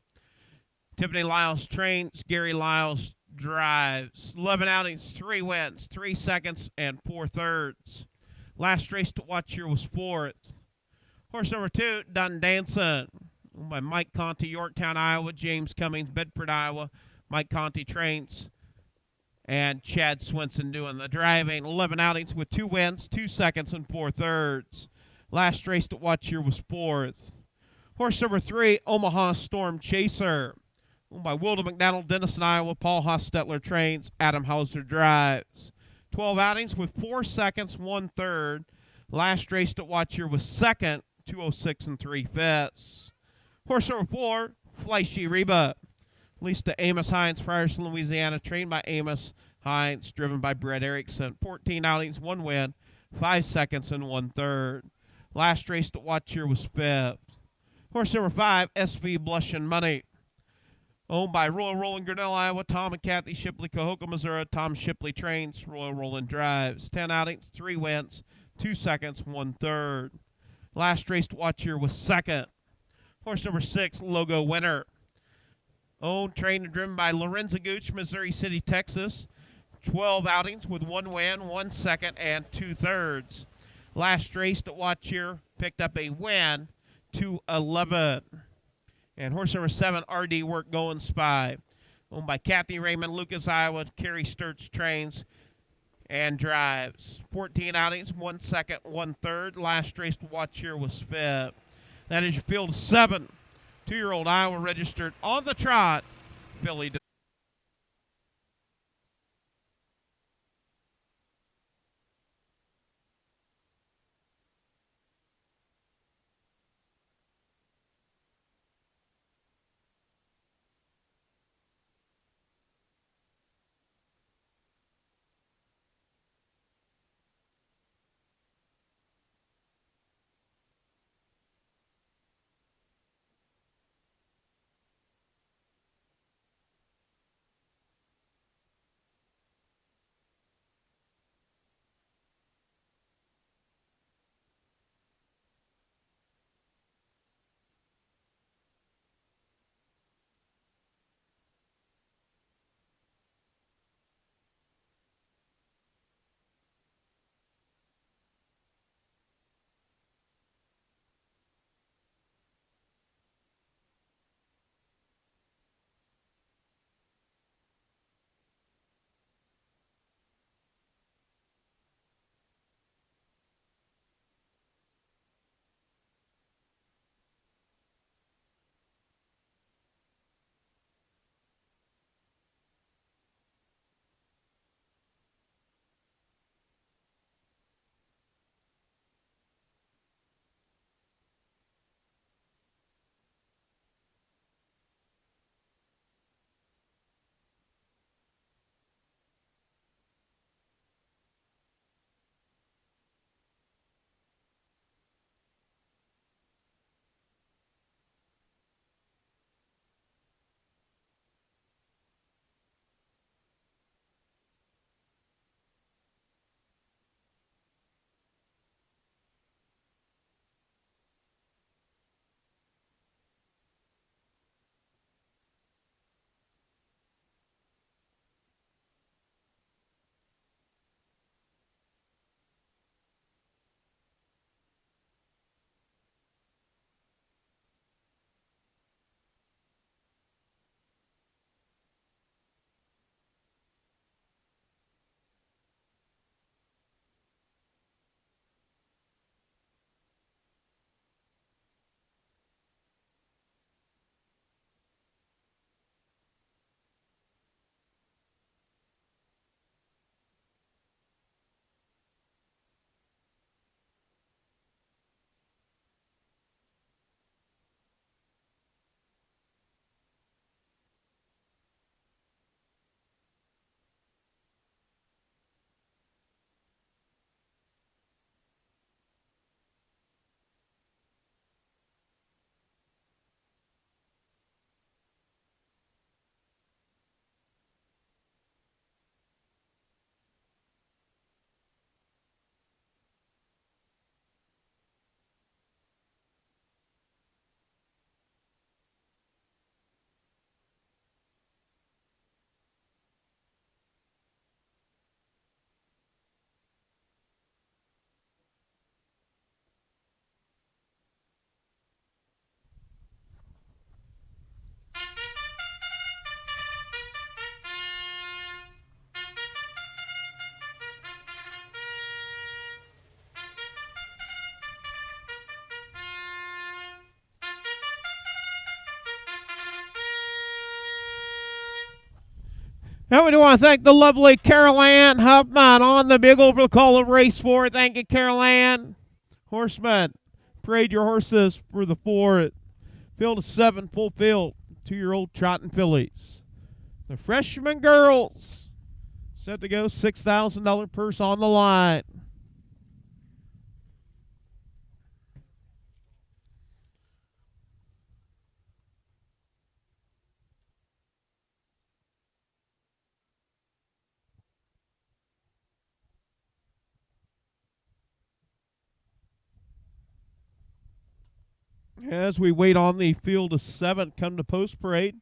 Tiffany Lyles trains, Gary Lyles drives. 11 outings, 3 wins, 3 seconds, and 4 thirds. Last race to watch here was 4th. Horse number 2, Done Dancing, owned by Mike Conti, Yorktown, Iowa. James Cummings, Bedford, Iowa. Mike Conti trains. And Chad Swinson doing the driving. 11 outings with 2 wins, 2 seconds, and 4 thirds. Last race to watch here was 4th. Horse number 3, Omaha Storm Chaser, owned by Wilda McDonald, Denison, Iowa. Paul Hostetler trains. Adam Hauser drives. 12 outings with 4 seconds, 1 third. Last race to watch here was 2nd, 2:06 and 3/5. Horse number 4, Fleishy Reba, leased to Amos Hines, Frierson, Louisiana, trained by Amos Hines, driven by Brett Erickson. 14 outings, 1 win, 5 seconds, and 1 third. Last race to watch here was 5th. Horse number 5, SV Blushing Money, owned by Royal Roland, Grinnell, Iowa. Tom and Kathy Shipley, Cahokia, Missouri. Tom Shipley trains. Royal Roland drives. 10 outings, 3 wins, 2 seconds, 1 third. Last race to watch here was 2nd. Horse number 6, Logo Winner, owned, trained, and driven by Lorenzo Gooch, Missouri City, Texas. 12 outings with 1 win, 1 second, and 2 thirds. Last race to watch here picked up a win, 2:11. And horse number 7, RD Work Going Spy, owned by Kathy Raymond, Lucas, Iowa. Carrie Sturts trains and drives. 14 outings, 1 second, 1 third. Last race to watch here was 5th. That is your field of 7. 2-year-old Iowa registered on the Trot filly. Now we do want to thank the lovely Carol Ann Huffman on the Bugle for the call of race 4. Thank you, Carol Ann. Horseman, parade your horses for the 4. Field of 7, full field, 2-year-old trotting fillies. The freshman girls set to go, $6,000 purse on the line. As we wait on the field of 7, come to post parade.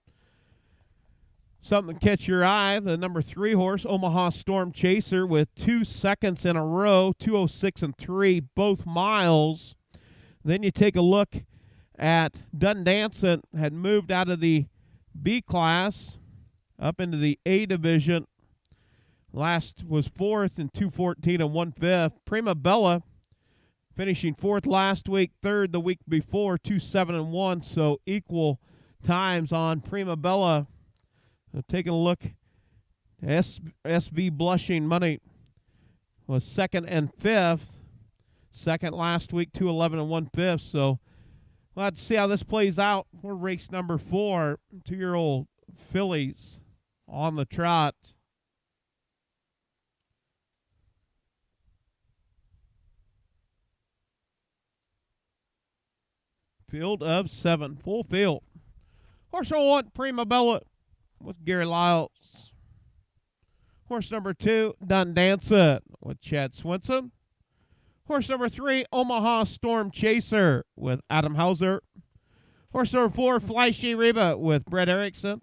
Something to catch your eye, the number 3 horse, Omaha Storm Chaser, with 2 seconds in a row, 2:06 and 3, both miles. Then you take a look at Dun Dancin, had moved out of the B class up into the A division. Last was 4th in 2:14 and 1/5. Prima Bella finishing 4th last week, 3rd the week before, 2:07 and 1, so equal times on Prima Bella. Taking a look, SB Blushing Money was 2nd and 5th. 2nd last week, 2:11 and 1/5. So we'll have to see how this plays out for race number 4. 2-year-old fillies on the trot. Field of 7, full field. Horse number 1, Prima Bella with Gary Lyles. Horse number 2, Dun Dancin with Chad Swinson. Horse number 3, Omaha Storm Chaser with Adam Hauser. Horse number 4, Flashy Reba with Brett Erickson.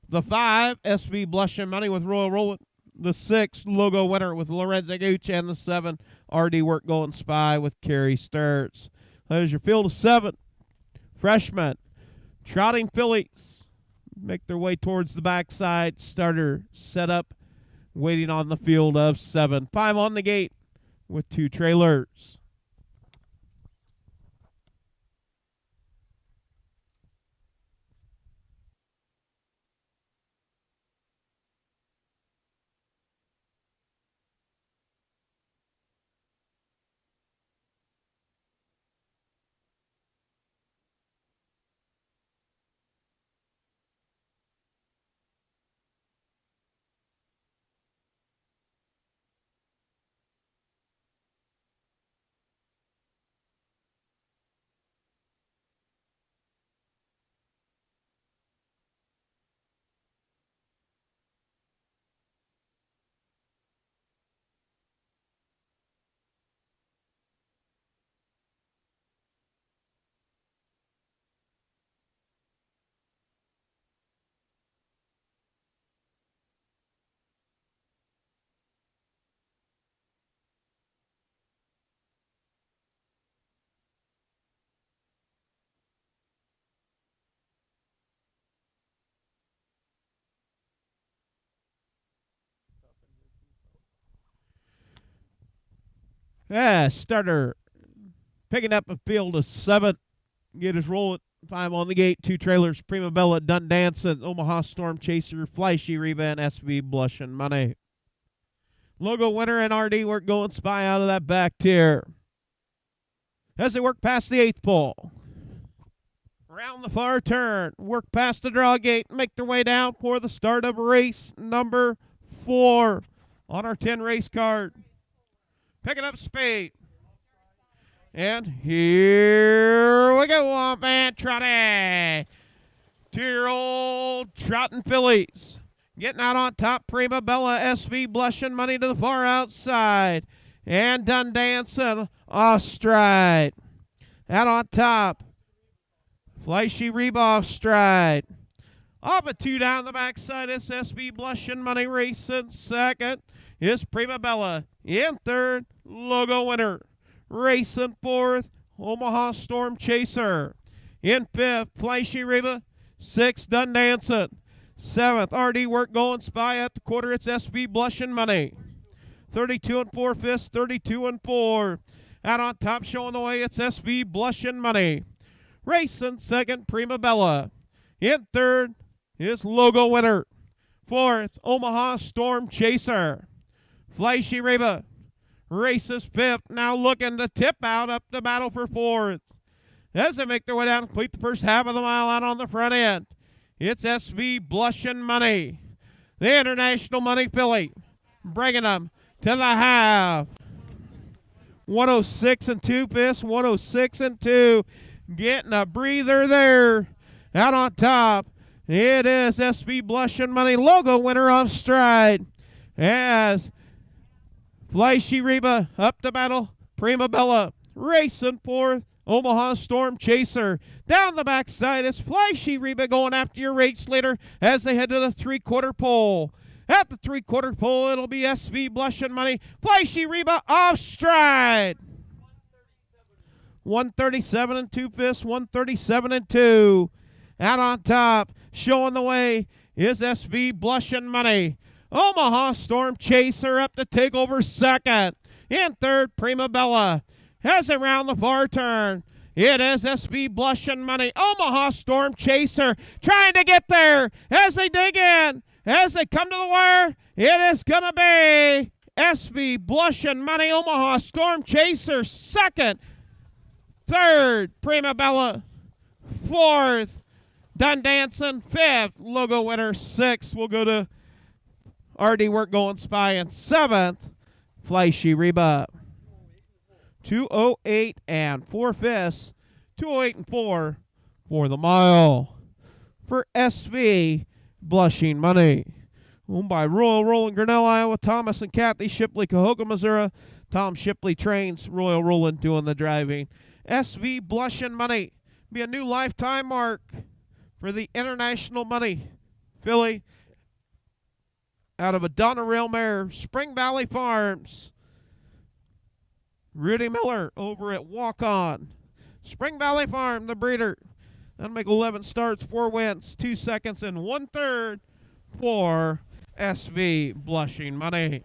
The 5, SB Blushing Money with Royal Roland. The 6, Logo Winner with Lorenzo Gooch. And the 7, RD Work Golden Spy with Kerry Sturz. There's your field of 7. Freshmen, trotting fillies, make their way towards the backside. Starter set up, waiting on the field of 7. 5 on the gate with 2 trailers. Yeah, starter picking up a field of 7. Get his roll at 5 on the gate. 2 trailers, Prima Bella, Dun Dancin, Omaha Storm Chaser, Flashy Reba, and SB Blushing Money. Logo Winner and RD Work Golden Spy out of that back tier. As they work past the 8th pole. Around the far turn, work past the draw gate, make their way down for the start of race number 4 on our 10 race card. Picking up speed. And here we go, Wombat Trotty. 2-year-old trotting fillies. Getting out on top, Prima Bella, SV Blushing Money to the far outside. And Dun Dancin off stride. Out on top, Flashy Reba off stride. Off a 2 down the backside, it's SV Blushing Money racing second. Is Prima Bella in 3rd, Logo Winner. Racing 4th, Omaha Storm Chaser. In 5th, Flashy Reba. 6th, Dun Dancin. 7th, RD Work Golden Spy. At the quarter, it's SB Blushing Money. 32 and 4 fifths, 32 and 4. Out on top, showing the way, it's SB Blushing Money. Racing 2nd, Prima Bella. In 3rd is Logo Winner. fourth. Omaha Storm Chaser. Flashy Reba races fifth. Now looking to tip out up the battle for fourth. As they make their way down, complete the first half of the mile out on the front end. It's SV Blushing Money, the International Money filly, bringing them to the half. 106 and 2/5, 106 and 2. Getting a breather there. Out on top, it is SV Blushing Money, logo winner off stride. As Flashy Reba up to battle, Prima Bella racing fourth. Omaha Storm Chaser. Down the backside is Flashy Reba going after your race leader as they head to the three-quarter pole. At the three-quarter pole, it'll be SV Blushing Money. Flashy Reba off stride. 137 and 2/5, 137 and 2. Out on top, showing the way is SV Blushing Money. Omaha Storm Chaser up to take over second. In third, Prima Bella. As they round the far turn, it is SV Blushing Money. Omaha Storm Chaser trying to get there as they dig in. As they come to the wire, it is going to be SV Blushing Money. Omaha Storm Chaser second. Third, Prima Bella. Fourth, Done Dancing. Fifth, logo winner. Sixth, we'll go to RD Work Going Spy. And seventh, Flashy Reba. 2:08 and 4/5, 2:08 and 4 for the mile. For SV Blushing Money. Owned by Royal Roland, Grinnell, Iowa, Thomas and Kathy Shipley, Cahoga, Missouri. Tom Shipley trains, Royal Roland doing the driving. SV Blushing Money be a new lifetime mark for the International Money filly out of a Donna Rail mare, Spring Valley Farms. Rudy Miller over at Walk On. Spring Valley Farm, the breeder. That'll make 11 starts, 4 wins, 2 seconds, and 1/3 for SV Blushing Money.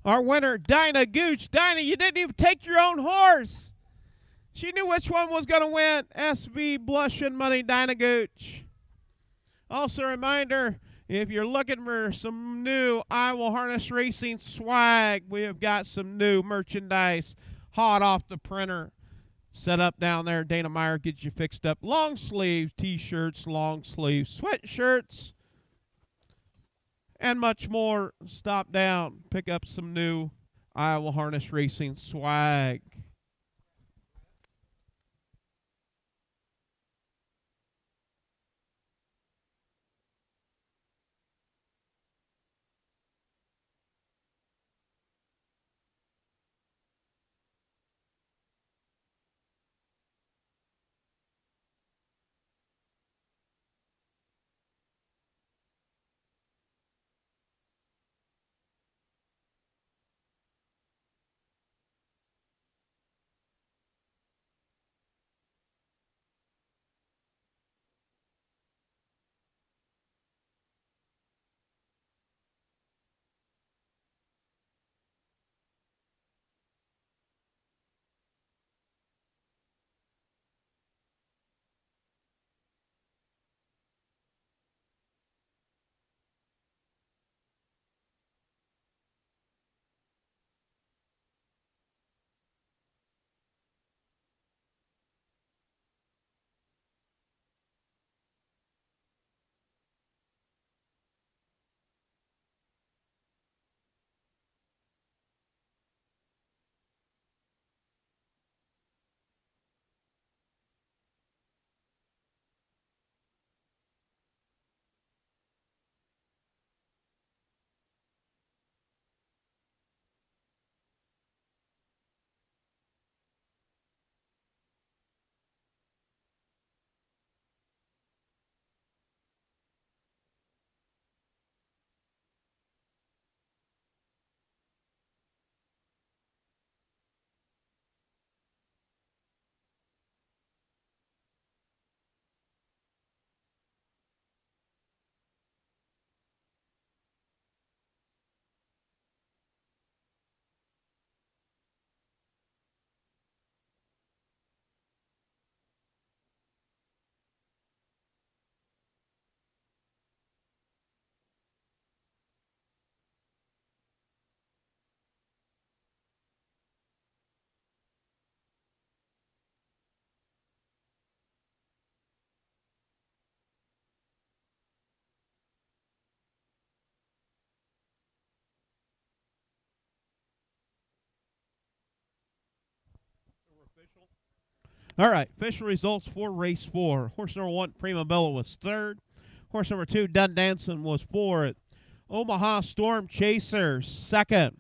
Our winner, Dinah Gooch. Dinah, you didn't even take your own horse. She knew which one was going to win. SV Blushing Money, Dinah Gooch. Also a reminder, if you're looking for some new Iowa Harness Racing swag, we have got some new merchandise hot off the printer. Set up down there. Dana Meyer gets you fixed up. Long sleeve t-shirts, long sleeve sweatshirts, and much more. Stop down, pick up some new Iowa Harness Racing swag. All right, official results for race 4. Horse number 1, Prima Bella, was 3rd. Horse number 2, Dun Danson, was 4th. Omaha Storm Chaser, 2nd.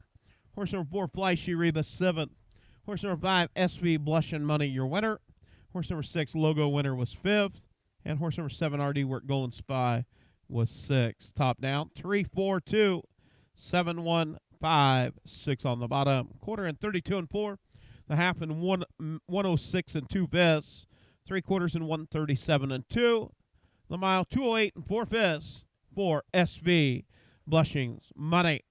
Horse number 4, Flashy Reba, 7th. Horse number 5, SV Blushing Money, your winner. Horse number 6, Logo Winner, was 5th. And horse number 7, RD Work Golden Spy, was 6th. Top down, 3, 4, 2, 7, 1, 5, 6 on the bottom. Quarter and 32 and 4. The half in 106 and 2/5. 3/4 in 137 and 2. The mile 208 and 4/5 for SV Blushings Money.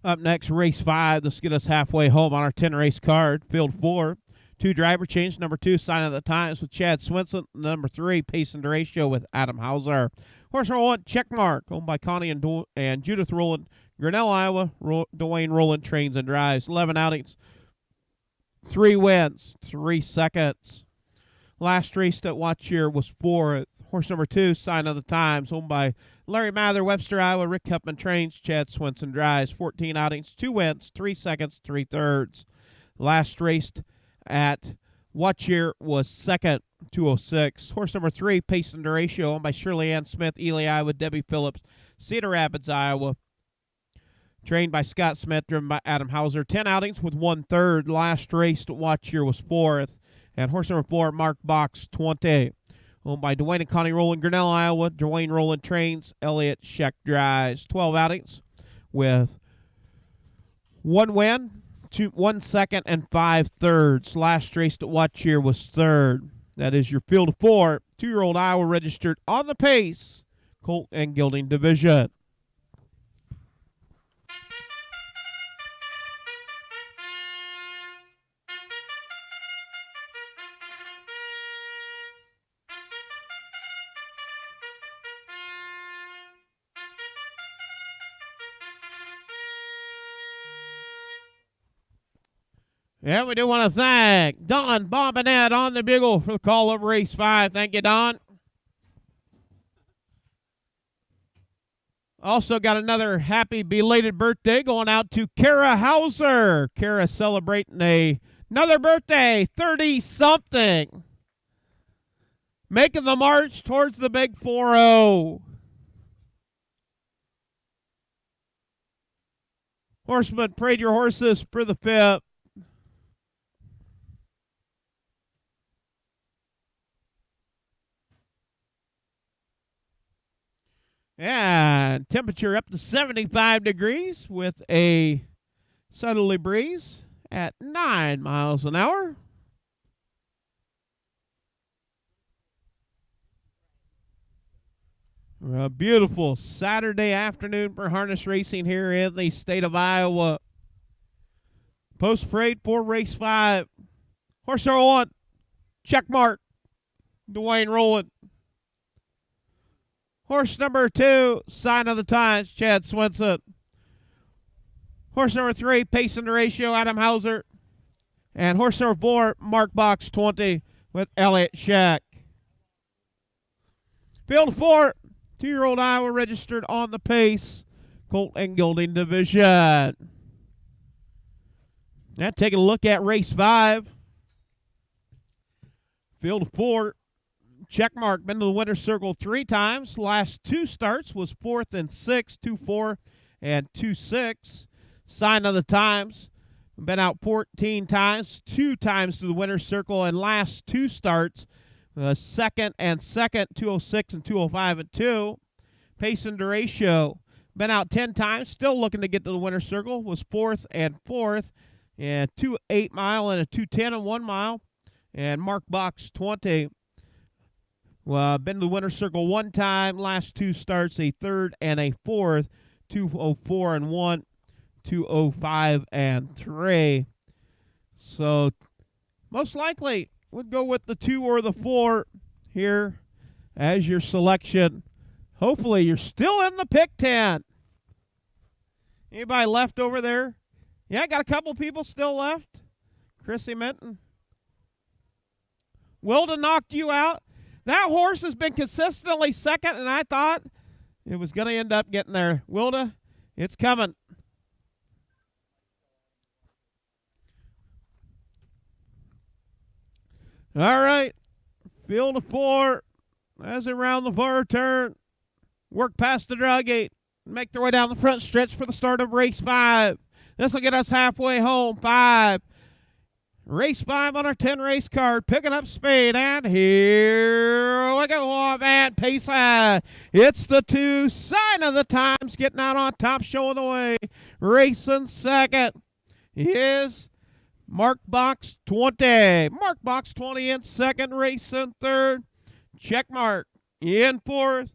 Up next, race 5. Let's get us halfway home on our 10-race card. Field 4. 2 driver change. Number 2, Sign of the Times with Chad Swinson. Number 3, Pace and Ratio with Adam Hauser. Horse number 1, Checkmark, owned by Connie and Judith Rowland. Grinnell, Iowa. Dwayne Rowland trains and drives. 11 outings. 3 wins. 3 seconds. Last race at Watch Year was 4th. Horse number 2, Sign of the Times, owned by Larry Mather, Webster, Iowa. Rick Hepman trains. Chad Swinson drives. 14 outings, 2 wins, 3 seconds, 3/3. Last race at Watch Year was 2nd, 206. Horse number 3, Pace and Ratio, owned by Shirley Ann Smith, Ely, Iowa. Debbie Phillips, Cedar Rapids, Iowa. Trained by Scott Smith, driven by Adam Hauser. 10 outings with 1/3. Last race to Watch Year was 4th. And horse number 4, Mark Box 20. Owned by Dwayne and Connie Rowland, Grinnell, Iowa. Dwayne Rowland trains. Elliott Scheck drives. 12 outings with 1 win, 1 second, and 5/3. Last race to Watch Here was 3rd. That is your field of 4. 2-year-old Iowa registered on the Pace, Colt and Gelding division. Yeah, we do want to thank Don Bombinette on the bugle for the call of race 5. Thank you, Don. Also got another happy belated birthday going out to Kara Hauser. Kara celebrating another birthday, 30-something. Making the march towards the big 4-0. Horseman, parade your horses for the 5th. And temperature up to 75 degrees with a southerly breeze at 9 miles an hour. A beautiful Saturday afternoon for harness racing here in the state of Iowa. Post freight for race 5. Horse number 1, check mark, Dwayne Rowland. Horse number 2, Sign of the Times, Chad Swenson. Horse number 3, Pace and Ratio, Adam Hauser. And horse number 4, Mark Box 20 with Elliott Shack. Field 4, 2-year-old Iowa registered on the Pace, Colt and Gelding division. Now taking a look at race 5. Field 4, check mark, been to the winner's circle 3 times. Last 2 starts was 4th and 6th, 2-4 and 2-6. Sign of the Times, been out 14 times, 2 times to the winner's circle, and last 2 starts, 2nd and 2nd, 206 and 205 and 2. Pace and Ratio, been out 10 times, still looking to get to the winner's circle, was 4th and 4th, and 2 8-mile and a 210 and 1 mile. And Mark Box 20, been to the winner's circle 1 time, last 2 starts, a 3rd and a 4th, 204 and 1, 205 and 3. So most likely would go with the 2 or the 4 here as your selection. Hopefully you're still in the pick 10. Anybody left over there? Yeah, I got a couple people still left. Chrissy Minton. Wilda knocked you out. That horse has been consistently second, and I thought it was going to end up getting there. Wilda, it's coming. All right, field of 4 as they round the far turn. Work past the draw gate. Make their way down the front stretch for the start of race 5. This will get us halfway home. 5. Race 5 on our 10 race card. Picking up speed. And here we go. Oh, man, pace high. It's the 2. Sign of the Times getting out on top, showing the way. Racing second is Mark Box 20. Mark Box 20 in second. Racing third. Check mark in 4th.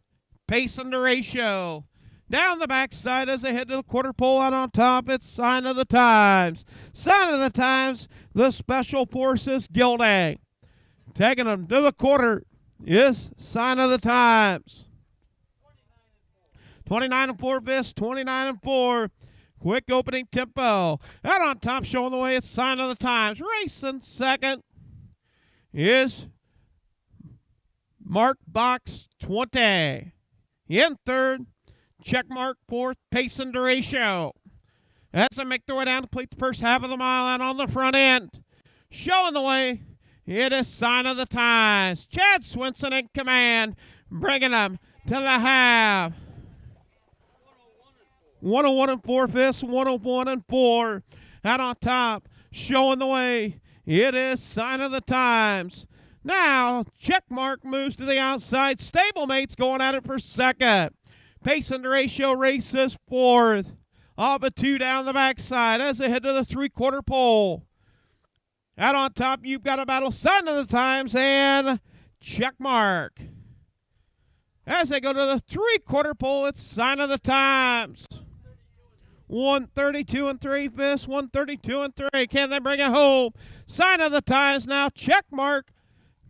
Pace and the Ratio. Down the backside as they head to the quarter pole out on top, it's Sign of the Times. Sign of the Times, the Special Forces Gelding. Taking them to the quarter is Sign of the Times. 29 and 4 Vis, 29 and 4. Quick opening tempo. Out on top, showing the way, it's Sign of the Times. Racing second is Mark Box 20. In third, check mark 4th, Pace and Ratio. As they make their way down to complete the first half of the mile out on the front end. Showing the way, it is Sign of the Times. Chad Swenson in command, bringing them to the half. 101 and 4 fifths, 101 and 4. Out on top, showing the way, it is Sign of the Times. Now, check mark moves to the outside. Stablemates going at it for second. Pace and Ratio races 4th. All but 2 down the backside as they head to the 3/4 pole. Out on top, you've got a battle Sign of the Times and check mark. As they go to the 3/4 pole, it's Sign of the Times. 132 and 3 fifths, 132 and 3. Can they bring it home? Sign of the Times now, check mark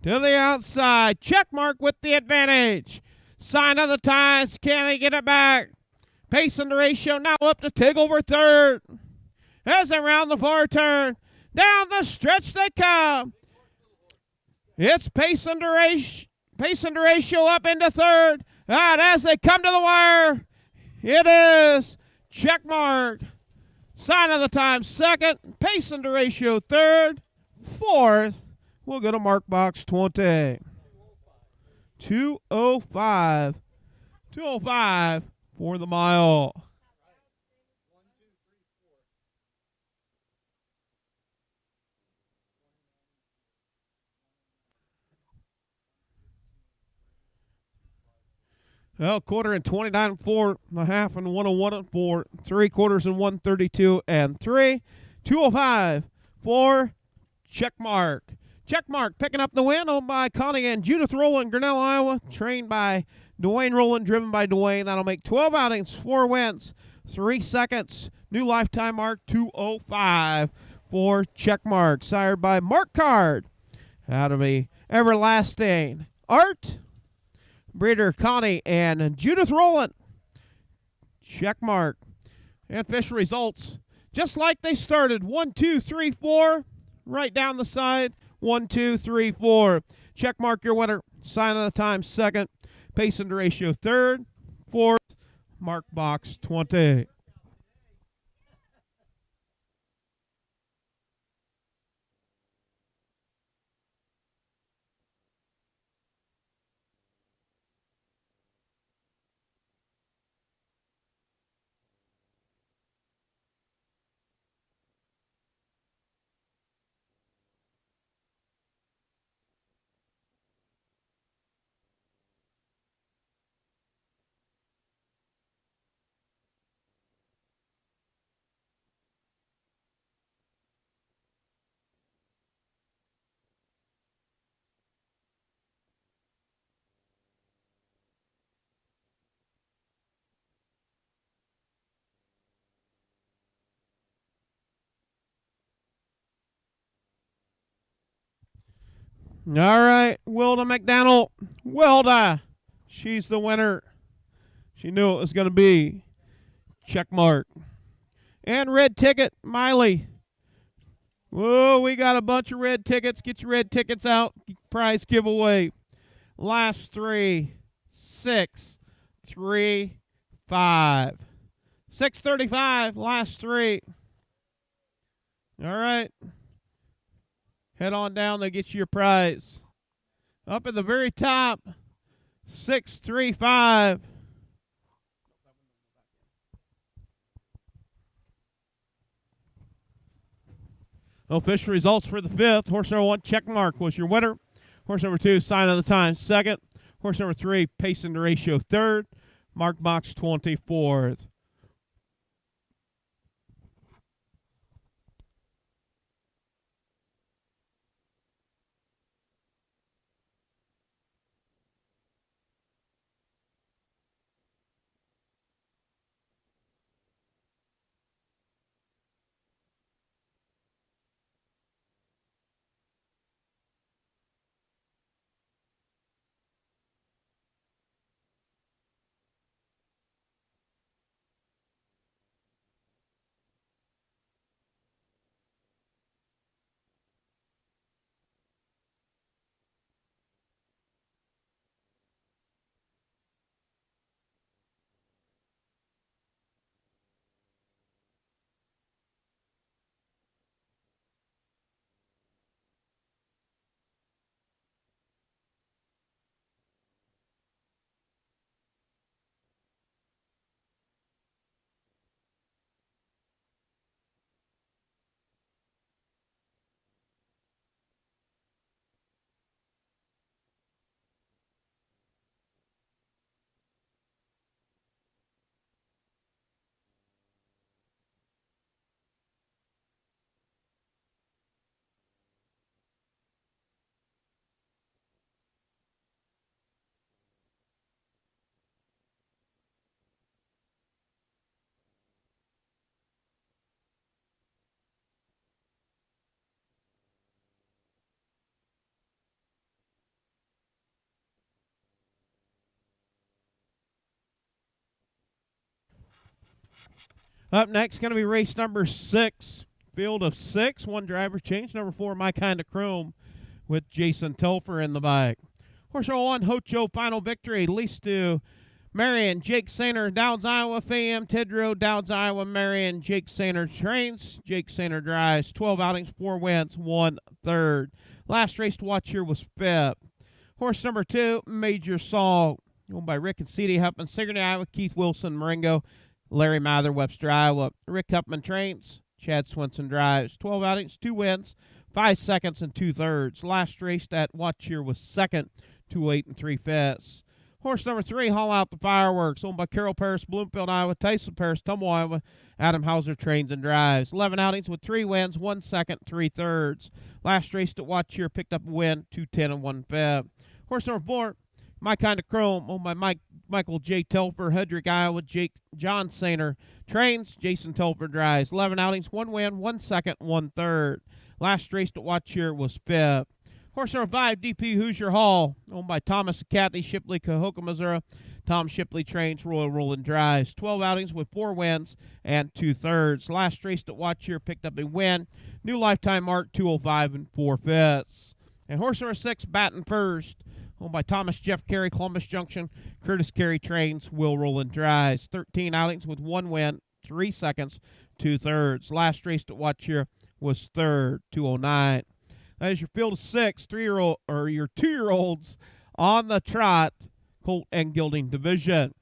to the outside. Check mark with the advantage. Sign of the Times, can he get it back? Pace and Ratio now up to take over third. As they round the far turn, down the stretch they come. It's Pace and Ratio up into third. And as they come to the wire, it is check mark. Sign of the Times second. Pace and Ratio third. 4th, we'll go to Mark Box 20. 205. 205 for the mile. Well, quarter and 29 and 4, a half and 101 and 4, 3/4 and 132 and 3. 205 for check mark. Check mark picking up the win, owned by Connie and Judith Rowland, Grinnell, Iowa. Trained by Dwayne Rowland, driven by Dwayne. That'll make 12 outings, 4 wins, 3 seconds. New lifetime mark 205 4, Checkmark, sired by Mark Card. Out of a Everlasting Art, breeder Connie and Judith Rowland. Checkmark. And official results, just like they started. 1, 2, 3, 4. Right down the side. 1, 2, 3, 4. Checkmark your winner. Sign of the time second. Pace and ratio third. Fourth. Mark box 20. All right, Wilda McDonald. Wilda. She's the winner. She knew it was going to be. Checkmark. And red ticket, Miley. Whoa, we got a bunch of red tickets. Get your red tickets out. Prize giveaway. Last 3, 6, 3, 5. 6:35, last 3. All right. Head on down, they get you your prize. Up at the very top, 635. Official results for the 5th. Horse number 1, Checkmark, was your winner. Horse number 2, Sign of the Time, second. Horse number 3, Pace and Ratio, third. Mark box 24th. Up next, going to be race number 6. Field of 6. 1 driver change. Number 4, My Kind of Chrome, with Jason Telfer in the back. Horse number 1, Hocho, final victory. Leased to Marion, Jake Sainer, Dowds, Iowa, FAM, Tedrow, Dowds, Iowa, Marion, Jake Sainer trains. Jake Sainer drives. 12 outings, 4 wins, 1 third. Last race to watch here was 5th. Horse number 2, Major Saul, owned by Rick and C.D. Huffman, Sigourney, Iowa, Keith Wilson, Marengo, Larry Mather, Webster, Iowa. Rick Huffman trains. Chad Swinson drives. 12 outings, 2 wins, 5 seconds, and 2 thirds. Last race at watch here was 2nd, 2 8 and 3 fifths. Horse number 3, Haul Out the Fireworks, owned by Carol Paris, Bloomfield, Iowa, Tyson Paris, Tumble, Iowa. Adam Hauser trains and drives. 11 outings with 3 wins, 1 second, 3 thirds. Last race to watch here picked up a win, 2 10 and 1 fifth. Horse number 4, My Kind of Chrome owned by Michael J. Telfer, Hedrick, Iowa. John Sainer trains. Jason Telfer drives. 11 outings, 1 win, 1 second, 1 third. Last race to watch here was 5th. Horse number 5, DP Hoosier Hall, owned by Thomas and Kathy Shipley, Cahokia, Missouri. Tom Shipley trains. Royal Roland drives. 12 outings with 4 wins and 2 thirds. Last race to watch here picked up a win. New lifetime mark, 205 and 4/5. And horse number 6, Baton First, owned by Thomas Jeff Carey, Columbus Junction. Curtis Carey trains. Will Roland drives. 13 outings with 1 win, 3 seconds, 2 thirds. Last race to watch here was 3rd, 209. That is your field of 6, 3-year-old or your 2-year-olds on the Trot, Colt and Gelding division.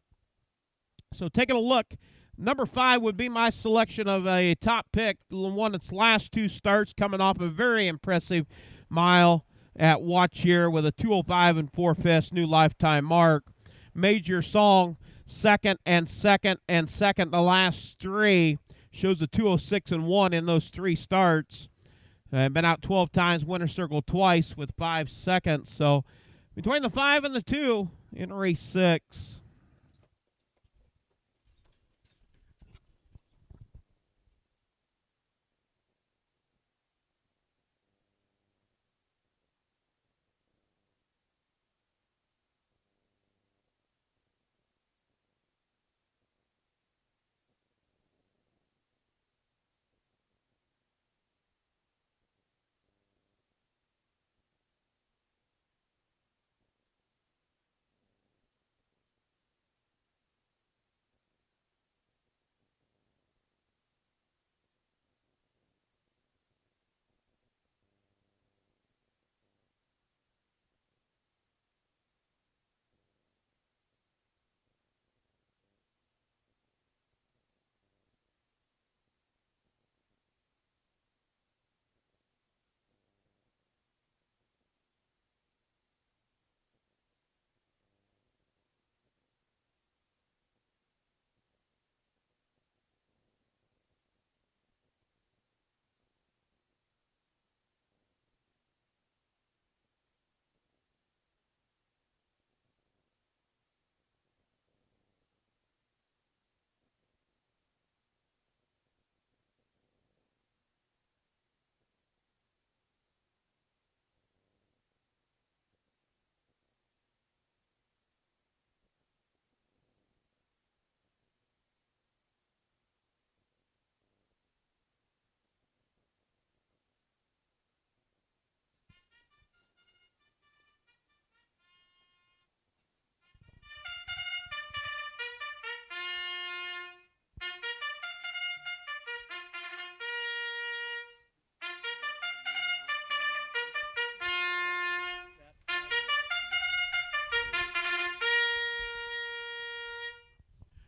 So taking a look, number 5 would be my selection of a top pick, the one that's last 2 starts, coming off a very impressive mile at watch here with a 205 and 4/5 new lifetime mark. Major Song, second and second and second. The last 3 shows a 206 and 1 in those 3 starts. Been out 12 times, winner circle twice with 5 seconds. So between the 5 and the 2 in race 6.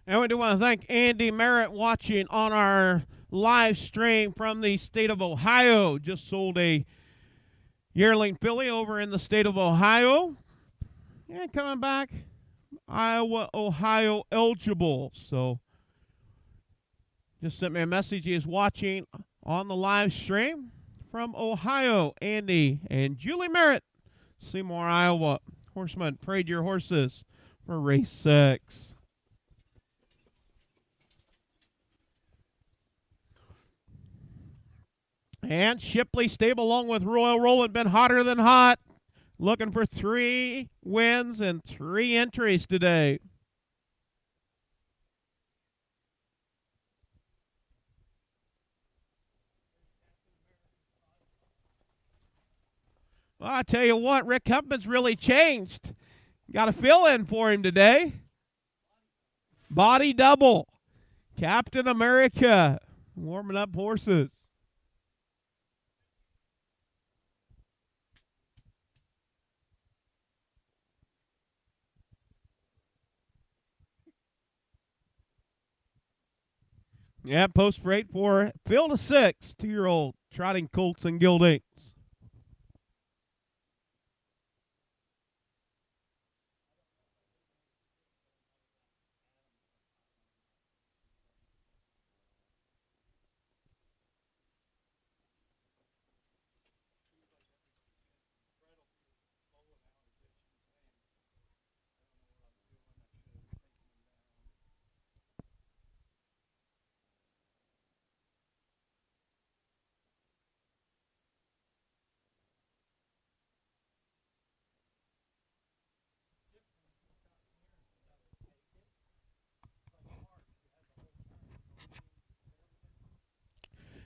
And we do want to thank Andy Merritt watching on our live stream from the state of Ohio. Just sold a yearling filly over in the state of Ohio. And coming back, Iowa, Ohio eligible. So just sent me a message. He is watching on the live stream from Ohio. Andy and Julie Merritt, Seymour, Iowa. Horseman, parade your horses for race 6. And Shipley stable along with Royal Roland, been hotter than hot. Looking for 3 wins and 3 entries today. Well, I tell you what, Rick Humpman's really changed. Got a fill-in for him today. Body double. Captain America warming up horses. Yeah, post rate for field of 6, 2-year-old trotting colts and geldings.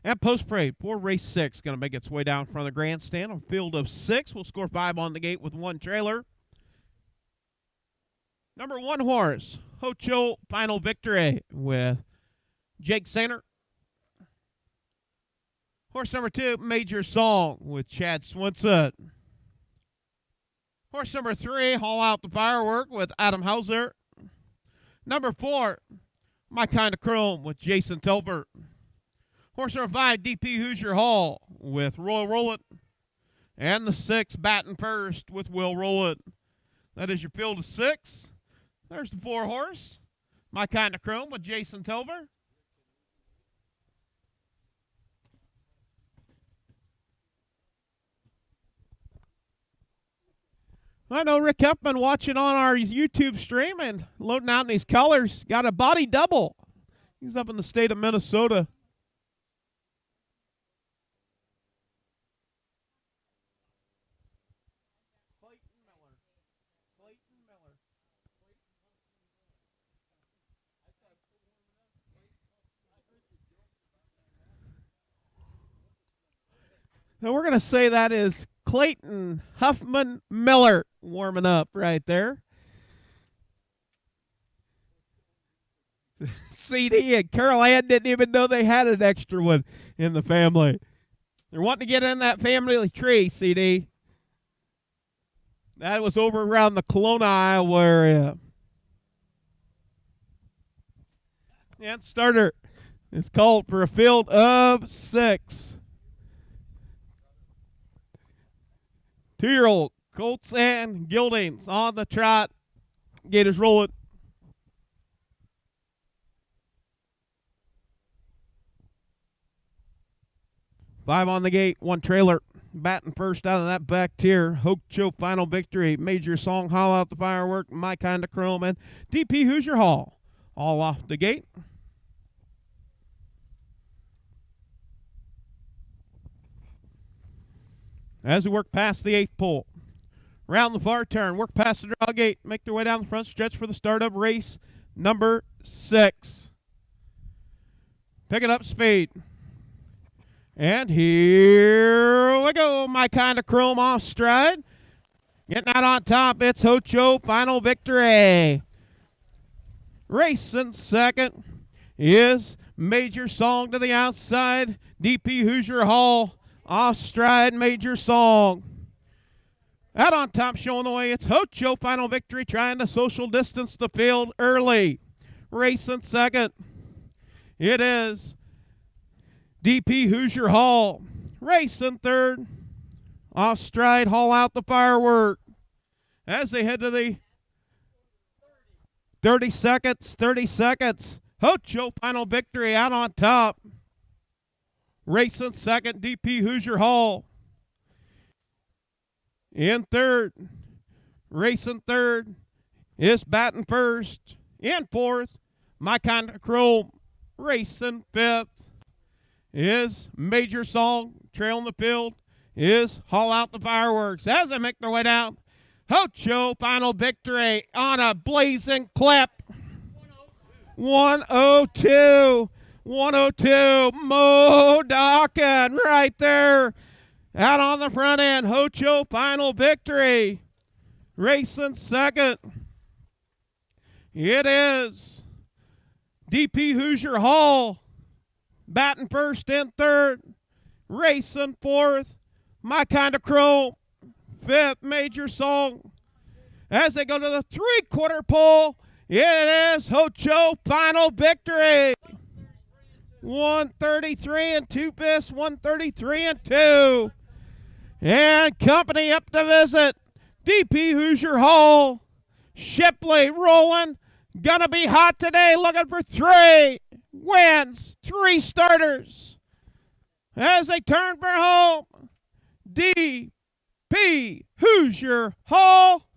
And post parade for race 6, going to make its way down in front of the grandstand. A field of 6. We'll score 5 on the gate with 1 trailer. Number 1 horse, Hocho Final Victory with Jake Sainer. Horse number 2, Major Song with Chad Swinson. Horse number 3, Haul Out the Firework with Adam Hauser. Number 4, My Kind of Chrome with Jason Telbert. Horse number 5, DP Hoosier Hall with Royal Rowland. And the 6, Batting First with Will Rowland. That is your field of 6. There's the 4 horse, My Kind of Chrome with Jason Telbert. I know Rick Hepman watching on our YouTube stream and loading out in these colors. Got a body double. He's up in the state of Minnesota. So we're going to say that is Clayton Huffman Miller warming up right there. CD and Carol Ann didn't even know they had an extra one in the family. They're wanting to get in that family tree, CD. That was over around the Kelowna, Iowa area. And starter is called for a field of 6. 2-year-old Colts and Gildings on the trot. Gators rolling. Five on the gate, 1 trailer. Batting first out of that back tier. Hocho Final Victory. Major Song, Haul Out the Firework. My Kind of Chrome. And DP Hoosier Hall. All off the gate. As we work past the 8th pole, round the far turn, work past the draw gate, make their way down the front stretch for the start of race number 6. Picking up speed. And here we go. My Kind of Chrome off stride. Getting out on top, it's Hocho Final Victory. Racing second is Major Song to the outside. DP Hoosier Hall. Off stride, Major Song. Out on top, showing the way, it's Hocho Final Victory, trying to social distance the field early. Racing second, it is DP Hoosier Hall. Racing third, off stride, Haul Out the Firework. As they head to the 30 seconds, Hocho Final Victory out on top. Racing second, DP Hoosier Hall. In third, racing third, is Batting First. In fourth, My Kind of Chrome. Racing fifth is Major Song. Trailing the field is Haul Out the Fireworks. As they make their way down, Hocho Final Victory on a blazing clip. 102. 102, Mo Dawkin right there. Out on the front end, Hocho Final Victory. Racing second, it is DP Hoosier Hall. Batting first and third. Racing fourth, My Kind of Chrome. Fifth, Major Song. As they go to the 3/4 pole, it is Hocho Final Victory. 133 and 2 biss, 133 and 2. And company up to visit. DP Hoosier Hall. Shipley rolling. Gonna be hot today. Looking for 3 wins. 3 starters. As they turn for home. DP Hoosier Hall.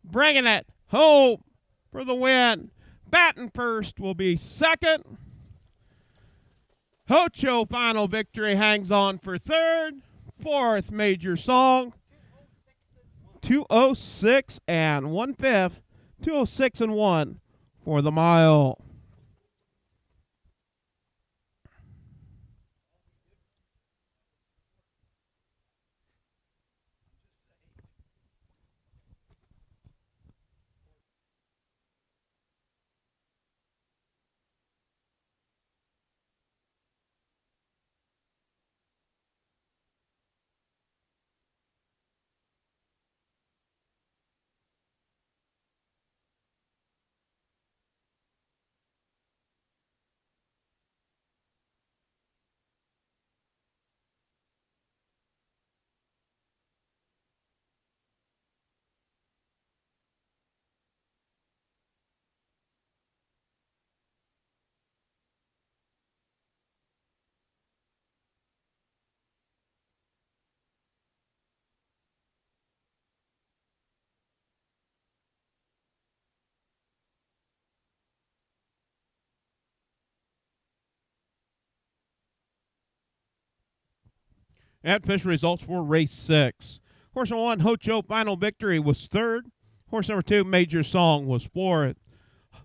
Bringing it home for the win. Batting first will be second. Hocho Final Victory hangs on for third. Fourth, Major Song. 206 and 1/5. 206 and 1 for the mile. At official results for race 6. Horse number 1, Hocho Final Victory, was 3rd. Horse number 2, Major Song, was 4th.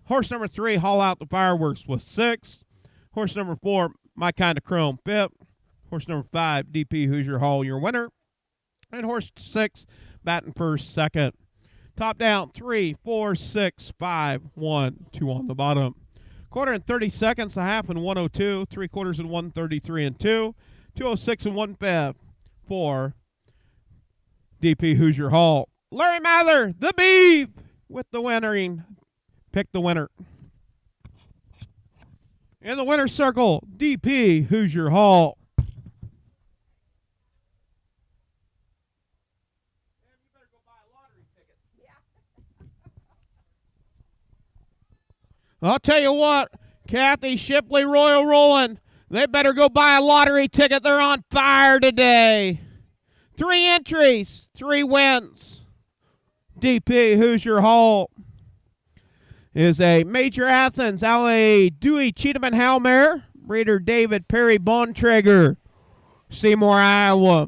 Horse number 3, Haul Out the Fireworks, was 6th. Horse number 4, My Kind of Chrome, 5th. Horse number 5, DP Hoosier Hall, your winner. And horse 6, Baton First, 2nd. Top down, 3, 4, 6, 5, 1, 2 on the bottom. Quarter and 30 seconds, a half and 102, 3/4 and 133 and 2, 206 and 1/5 for DP Hoosier Hall. Larry Mather, the Beef, with the winnering. Pick the winner. In the winner's circle, DP Hoosier Hall. I'll tell you what, Kathy, Shipley, Royal Roland, they better go buy a lottery ticket. They're on fire today. 3 entries, 3 wins. DP Hoosier Hall is a Major Athens, Alley Dewey Cheatham and Halmare, breeder David Perry Bontrager, Seymour, Iowa.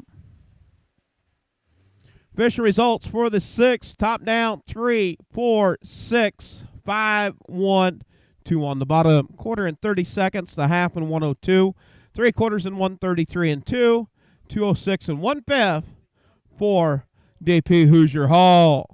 Official results for the 6, top down, 3, 4, 6, 5, 1, 2 on the bottom. Quarter and 30 seconds, the half and 102, 3/4 and 133 and 2, 206 and 1/5 for DP Hoosier Hall.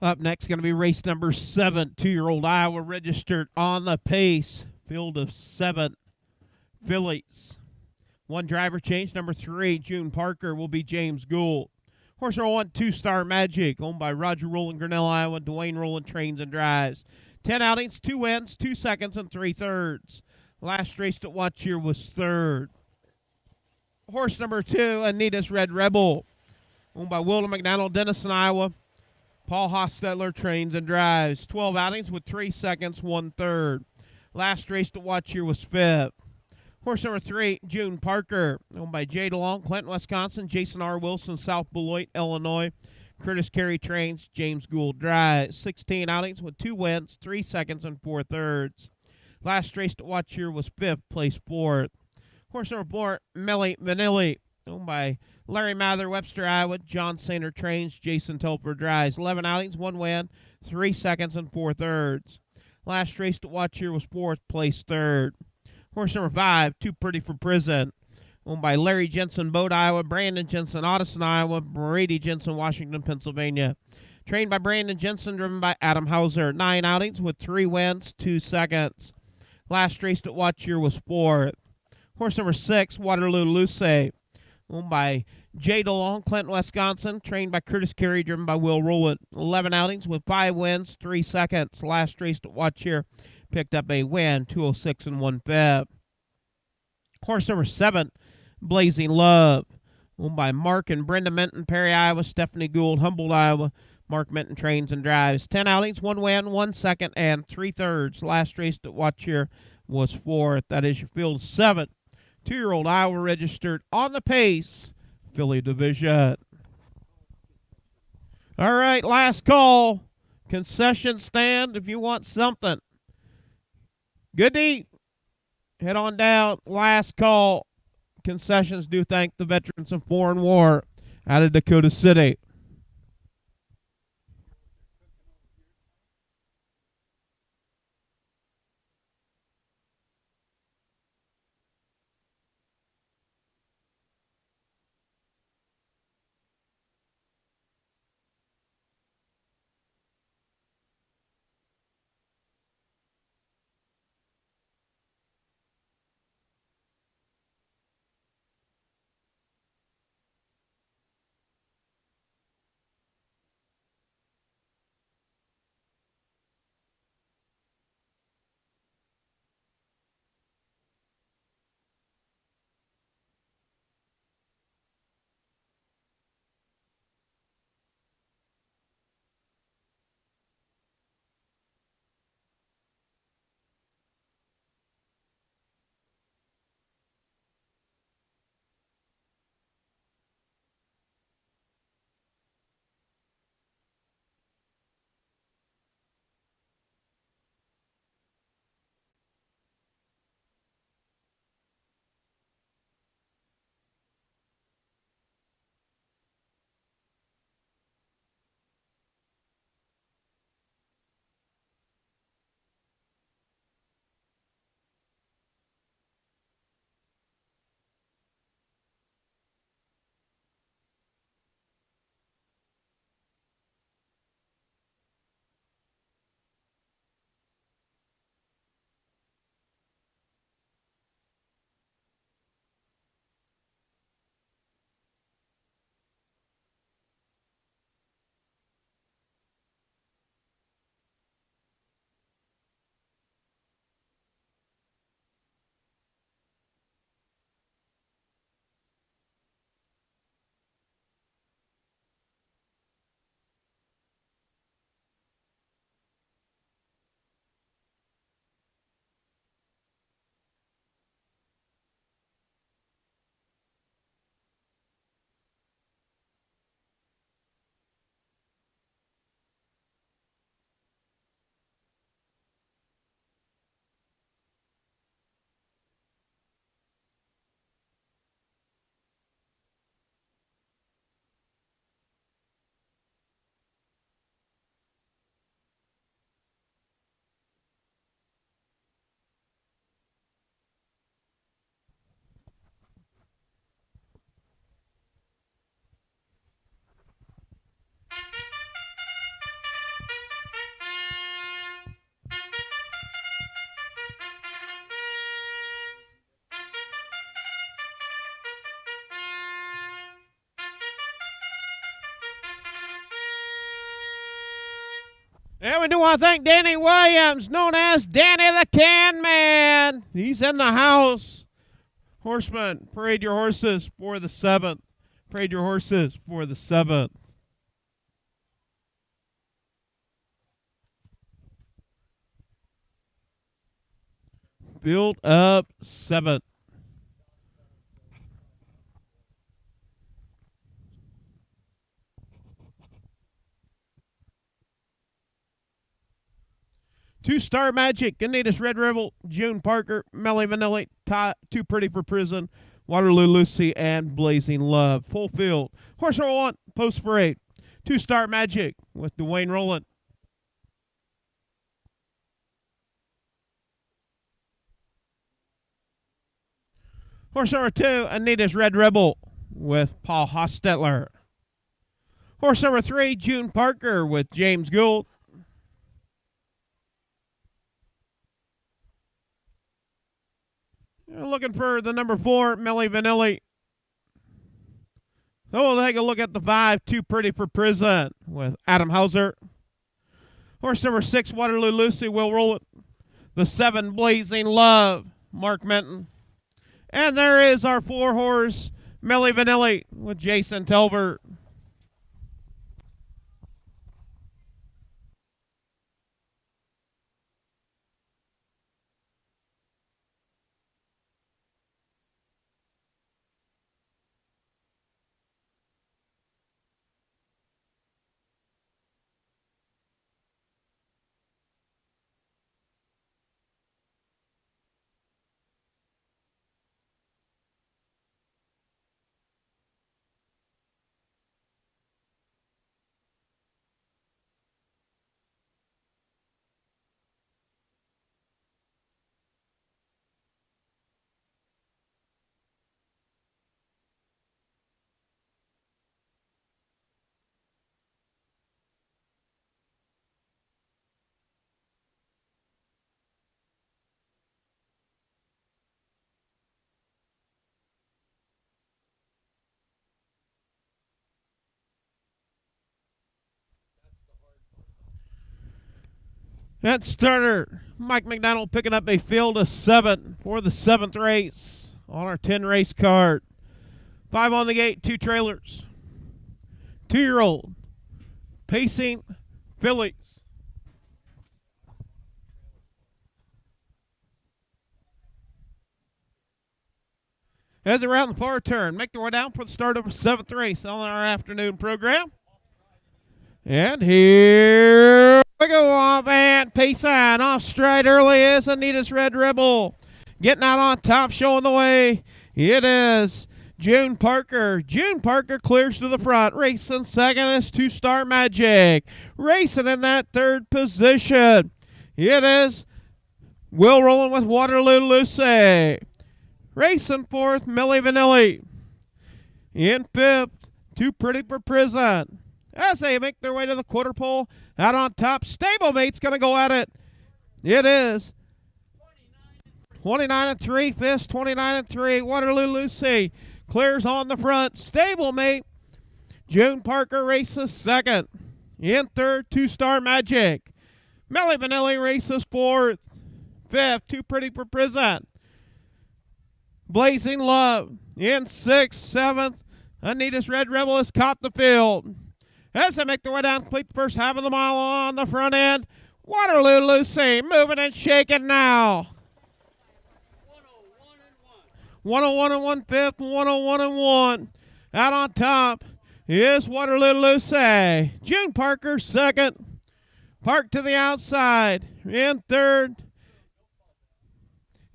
Up next, going to be race number 7, 2-year-old Iowa registered on the pace. Field of 7 fillies. 1 driver change. Number 3, June Parker, will be James Gould. Horse number 1, 2-Star Magic, owned by Roger Rowland, Grinnell, Iowa. Dwayne Rowland trains and drives. 10 outings, 2 wins, 2 seconds, and 3/3. Last race to watch here was 3rd. Horse number 2, Anita's Red Rebel, owned by Wilder McDonald, Denison, Iowa. Paul Hostetler trains and drives. 12 outings with 3 seconds, 1/3. Last race to watch here was 5th. Horse number 3, June Parker, owned by Jay DeLong, Clinton, Wisconsin. Jason R. Wilson, South Beloit, Illinois. Curtis Carey trains, James Gould drives. 16 outings with 2 wins, 3 seconds, and 4/3. Last race to watch here was 5th, place 4th. Horse number 4, Millie Vanilli, owned by Larry Mather, Webster, Iowa. John Sainer trains, Jason Telfer drives. 11 outings, 1 win, 3 seconds, and 4/3. Last race to watch here was 4th, place 3rd. Horse number 5, Too Pretty for Prison, owned by Larry Jensen, Bode, Iowa. Brandon Jensen, Addison, Iowa. Brady Jensen, Washington, Pennsylvania. Trained by Brandon Jensen, driven by Adam Hauser. 9 outings with 3 wins, 2 seconds. Last race to watch here was 4th. Horse number 6, Waterloo Luce, owned by Jay DeLong, Clinton, Wisconsin. Trained by Curtis Carey, driven by Will Rowland. 11 outings with 5 wins, 3 seconds. Last race to watch here picked up a win, 206 and 1/5. Horse number 7, Blazing Love, owned by Mark and Brenda Minton, Perry, Iowa. Stephanie Gould, Humboldt, Iowa. Mark Minton trains and drives. 10 outings, 1 win, 1 second, and 3/3. Last race to watch here was 4th. That is your field of 7. 2-year-old Iowa registered on the pace, filly division. All right, last call. Concession stand if you want something good to eat. Head on down. Last call. Concessions do thank the veterans of foreign war out of Dakota City. And we do want to thank Danny Williams, known as Danny the Can Man. He's in the house. Horseman, parade your horses for the 7th. Parade your horses for the 7th. Field up 7th. Two-Star Magic, Anita's Red Rebel, June Parker, Melly Vanilli, Too Pretty for Prison, Waterloo Lucy, and Blazing Love. Full field. Horse number 1, Post Parade. Two-Star Magic with Dwayne Rowland. Horse number 2, Anita's Red Rebel with Paul Hostetler. Horse number 3, June Parker with James Gould. Looking for the number 4, Melly Vanilli. So we'll take a look at the 5, Too Pretty for Prison with Adam Hauser. Horse number 6, Waterloo Lucy, Will Rowland. The 7, Blazing Love, Mark Menton. And there is our 4-horse, Melly Vanilli with Jason Telbert. That starter, Mike McDonald, picking up a field of 7 for the 7th race on our 10 race card. 5 on the gate, 2 trailers. 2-year-old, Pacing Fillies. As around the far turn, make their way down for the start of the 7th race on our afternoon program. And here we go off and Pacing off stride early is Anita's Red Rebel. Getting out on top, showing the way. It is June Parker. June Parker clears to the front. Racing second is Two-Star Magic. Racing in that 3rd position. It is Will Rowland with Waterloo Lucy. Racing 4th, Melly Vanilli. In 5th, Too Pretty for Prison. As they make their way to the quarter pole, out on top, Stablemate's going to go at it. It is 29-3, Fist 29-3. Waterloo Lucy clears on the front. Stablemate, June Parker races 2nd. In 3rd, Two-Star Magic. Melly Vanilli races 4th. 5th, Too Pretty for Prison. Blazing Love in 6th, 7th. Anita's Red Rebel has caught the field. As they make their way down, complete the first half of the mile on the front end. Waterloo Lucy moving and shaking now. 101 and 1/5, 101 and 1. Out on top is Waterloo Lucy. June Parker 2nd. Park to the outside. In 3rd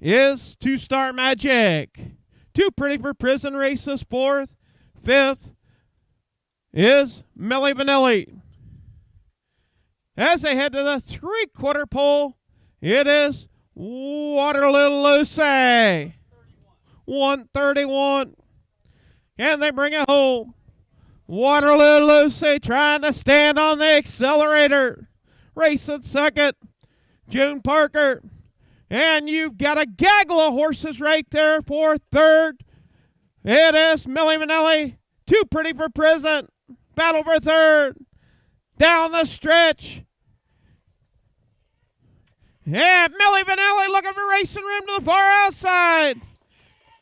is Two-Star Magic. Too Pretty for Prison races 4th. 5th is Melly Vanilli. As they head to the 3/4 pole, it is Waterloo Lucy. 131. And they bring it home. Waterloo Lucy trying to stand on the accelerator. Racing 2nd, June Parker. And you've got a gaggle of horses right there for 3rd. It is Melly Vanilli. Too Pretty for Prison. Battle for 3rd. Down the stretch. Yeah, Millie Vanelli looking for racing room to the far outside.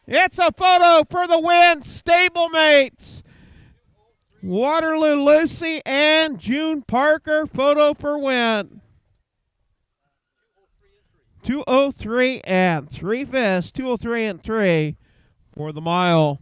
It's a photo for the win, stablemates. Waterloo Lucy and June Parker, photo for win. 2:03 and 3/5, 2:03 and 3 for the mile.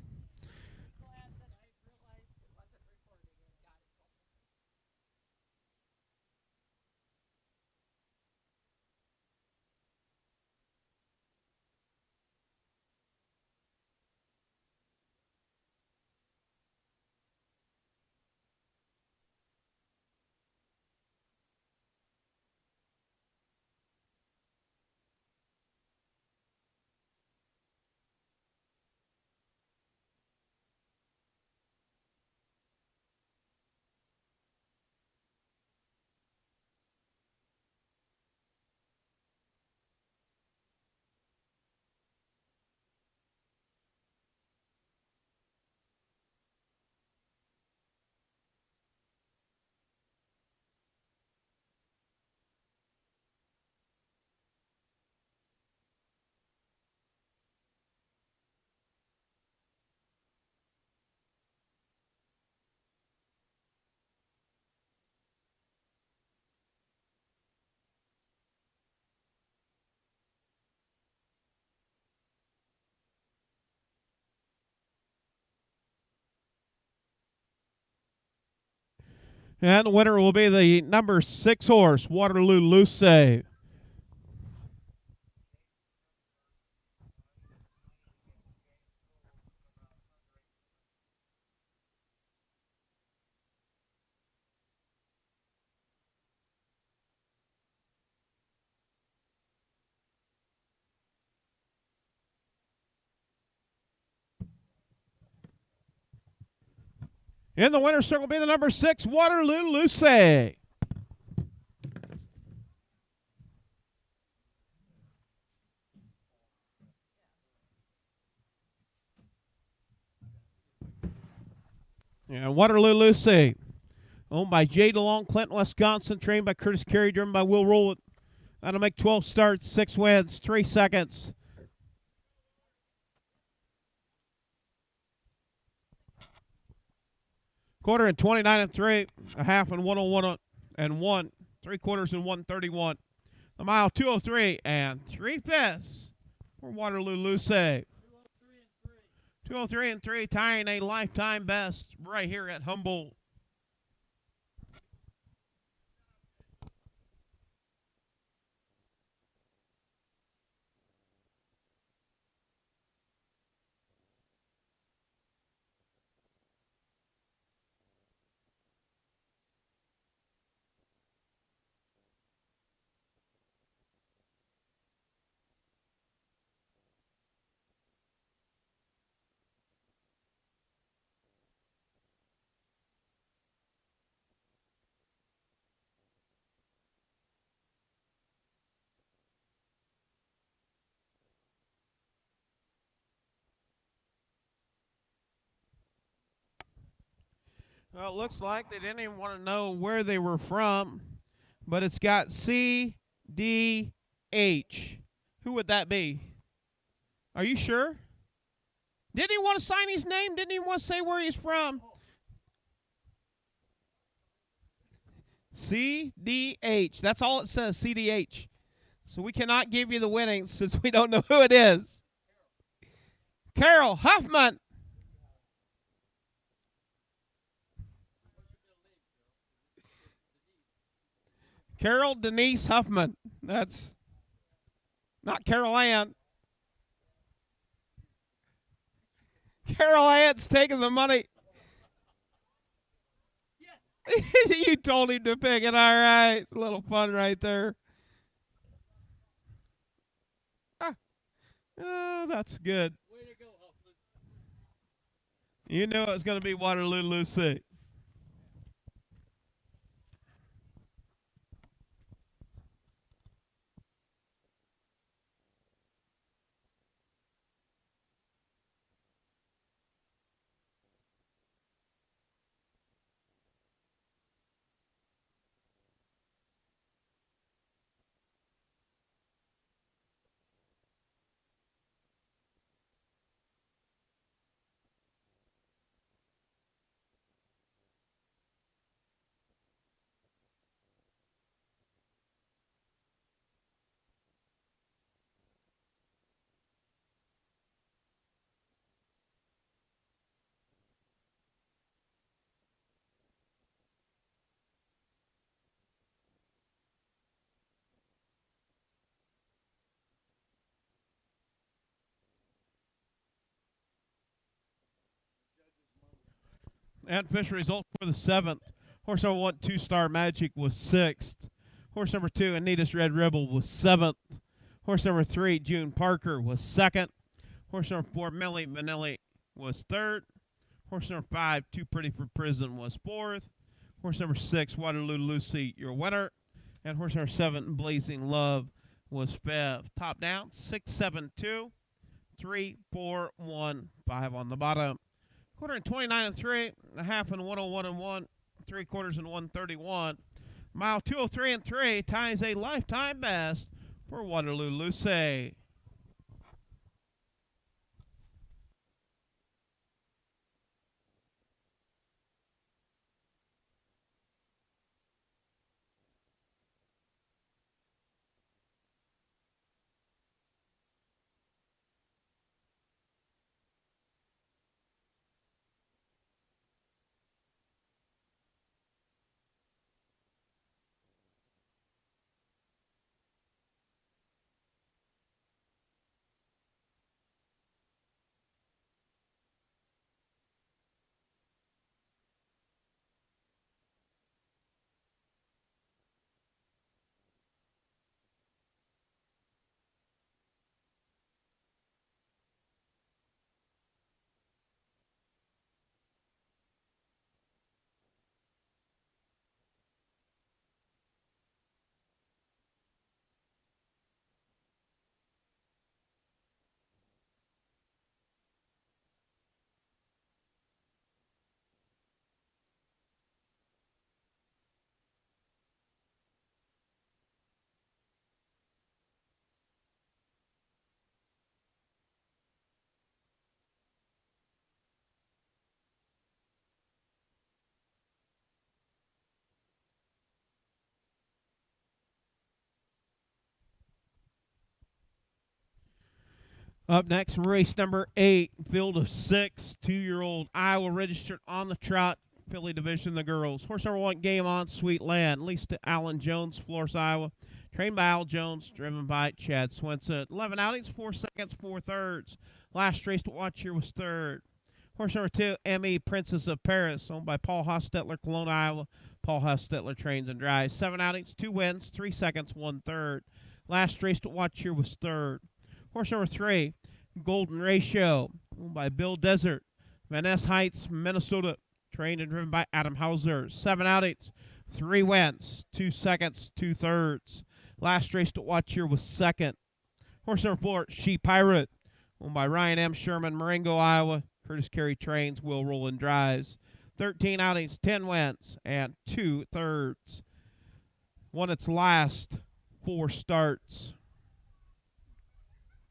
And the winner will be the number 6 horse, Waterloo Lucy. In the winner's circle will be the number 6, Waterloo Lucy. And Waterloo Lucy, owned by Jay DeLong, Clinton, Wisconsin, trained by Curtis Carey, driven by Will Rowland. That'll make 12 starts, 6 wins, 3 seconds. Quarter in 29 and 3, a half in 101 and 1, 3/4 in 131. A mile 2:03 and 3/5 for Waterloo Lucy. 2:03 and 3, tying a lifetime best right here at Humboldt. Well, it looks like they didn't even want to know where they were from, but it's got CDH. Who would that be? Are you sure? Didn't he want to sign his name? Didn't he want to say where he's from? CDH. That's all it says, CDH. So we cannot give you the winnings since we don't know who it is. Carol Huffman. Carol Denise Huffman. That's not Carol Ann. Carol Ann's taking the money. You told him to pick it. All right. A little fun right there. Oh, that's good. Way to go, Huffman. You knew it was going to be Waterloo Lucy. And official result for the 7th. Horse number 1, 2-Star Magic, was 6th. Horse number 2, Anita's Red Rebel, was 7th. Horse number 3, June Parker, was 2nd. Horse number 4, Millie Vanilli, was 3rd. Horse number 5, Too Pretty for Prison, was 4th. Horse number 6, Waterloo Lucy, your winner. And horse number 7, Blazing Love, was 5th. Top down, 6, 7, 2, 3, 4, 1, 5 on the bottom. Quarter and 29 and 3, a half and 101 and 1, 3/4 and 131. Mile 203 and 3 ties a lifetime best for Waterloo Lucy. Up next, race number 8, field of 6, 2-year-old Iowa registered on the Trot filly division, the girls. Horse number 1, Game On, Sweet Land, leased to Alan Jones, Florence, Iowa. Trained by Al Jones, driven by Chad Swinson. 11 outings, 4 seconds, 4 thirds. Last race to watch here was 3rd. Horse number 2, M.E. Princess of Paris, owned by Paul Hostetler, Cologne, Iowa. Paul Hostetler trains and drives. 7 outings, 2 wins, 3 seconds, 1 third. Last race to watch here was 3rd. Horse number 3, Golden Ratio, owned by Bill Desert, Van Ness Heights, Minnesota, trained and driven by Adam Hauser. 7 outings, 3 wins, 2 seconds, 2 thirds. Last race to watch here was 2nd. Horse number 4, She Pirate, owned by Ryan M. Sherman, Marengo, Iowa. Curtis Carey trains, Will Rowland drives. 13 outings, 10 wins, and 2 thirds. Won its last 4 starts.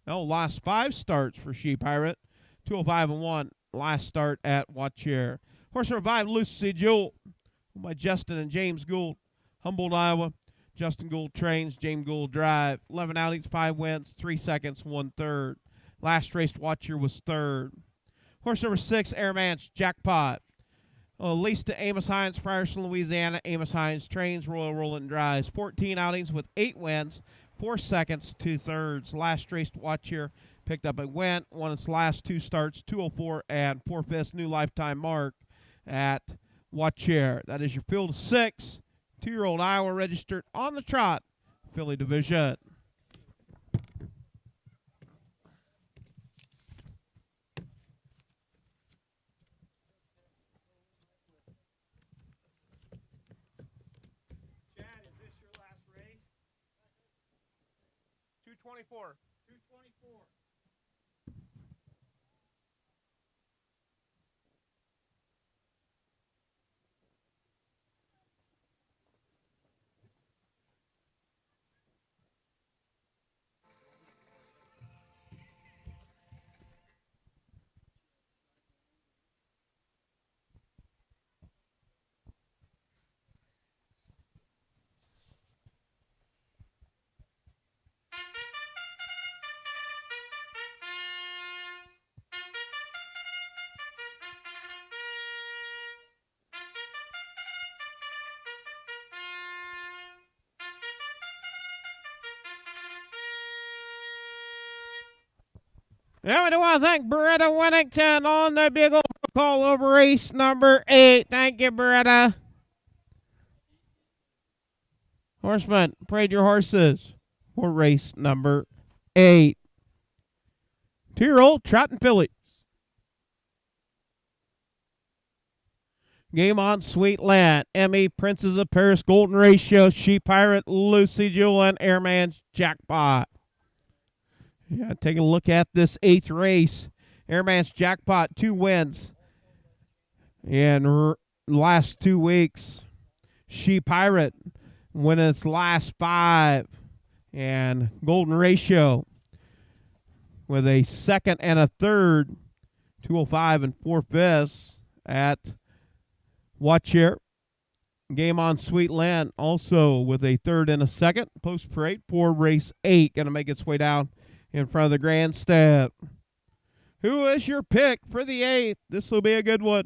No, last 5 starts for She Pirate. 205 and 1. Last start at Watcher. Horse number 5, Lucy Jewel, by Justin and James Gould, Humboldt, Iowa. Justin Gould trains, James Gould drive. 11 outings, 5 wins, 3 seconds, 1 third. Last race Watcher was 3rd. Horse number 6, Airman's Jackpot, leased to Amos Hines, Frierson, Louisiana. Amos Hines trains, Royal Roland drives. 14 outings with 8 wins, 4 seconds, 2 thirds. Last race to watch here, picked up a win, won its last 2 starts, 204 and 4/5 new lifetime mark at Watcher. That is your field of 6, 2-year-old Iowa registered on the Trot filly division. Chad, is this your last race? 224. 224. Yeah, we do want to thank Beretta Winnington on the big old call over race number 8. Thank you, Beretta. Horseman, parade your horses for race number 8. 2-year-old Trot and fillies. Game on Sweet Land. Emmy, Princess of Paris, Golden Ratio, She Pirate, Lucy Jewel, and Airman's Jackpot. Yeah, take a look at this 8th race. Airman's Jackpot, 2 wins in last 2 weeks. She Pirate win its last 5. And Golden Ratio with a 2nd and a 3rd, 205 and 4/5 at Watch Here. Game on Sweet Land also with a 3rd and a 2nd. Post parade for race 8. Going to make its way down in front of the grandstand. Who is your pick for the 8th? This will be a good one.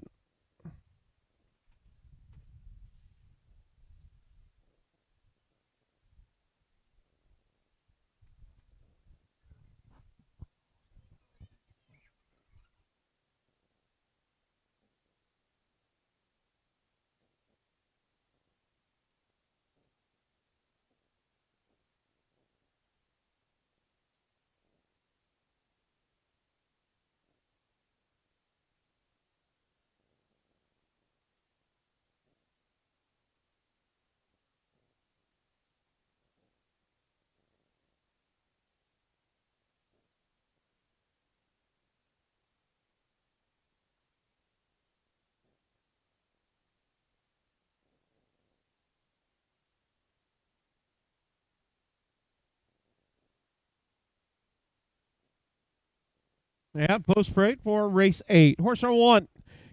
Yeah, post parade for race 8. Horse number 1,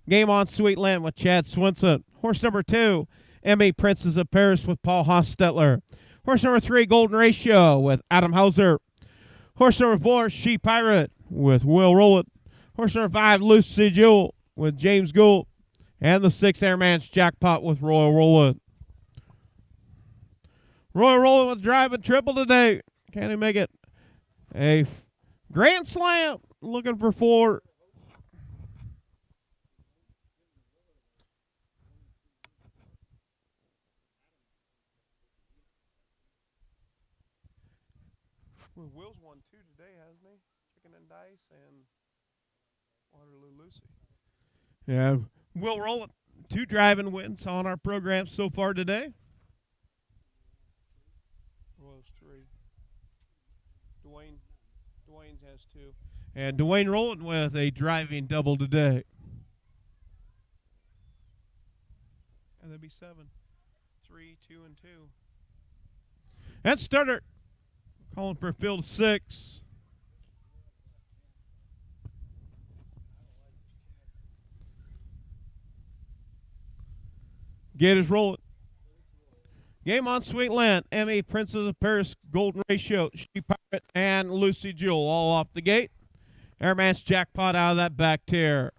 Game on Sweet Land with Chad Swinson. Horse number 2, Emmy, Princess of Paris with Paul Hostetler. Horse number 3, Golden Ratio with Adam Hauser. Horse number 4, She Pirate with Will Rowland. Horse number 5, Lucy Jewel with James Gould. And the 6th, Airman's Jackpot with Royal Rowland. Royal Rowland with drive and triple today. Can he make it a grand slam? Looking for 4. Well, Will's won 2 today, hasn't he? Chicken and Dice and Waterloo Lucy. Yeah, Will Rowland, 2 driving wins on our program so far today. Well, it's 3. Dwayne has 2. And Dwayne Rowland with a driving double today. And that'd be 7. 3, 2, and 2. And starter. Calling for a field of 6. Gate is rolling. Game on Sweet Land. Emmy, Princess of Paris, Golden Ratio, She Pirate, and Lucy Jewel all off the gate. Airman's Jackpot out of that back tier.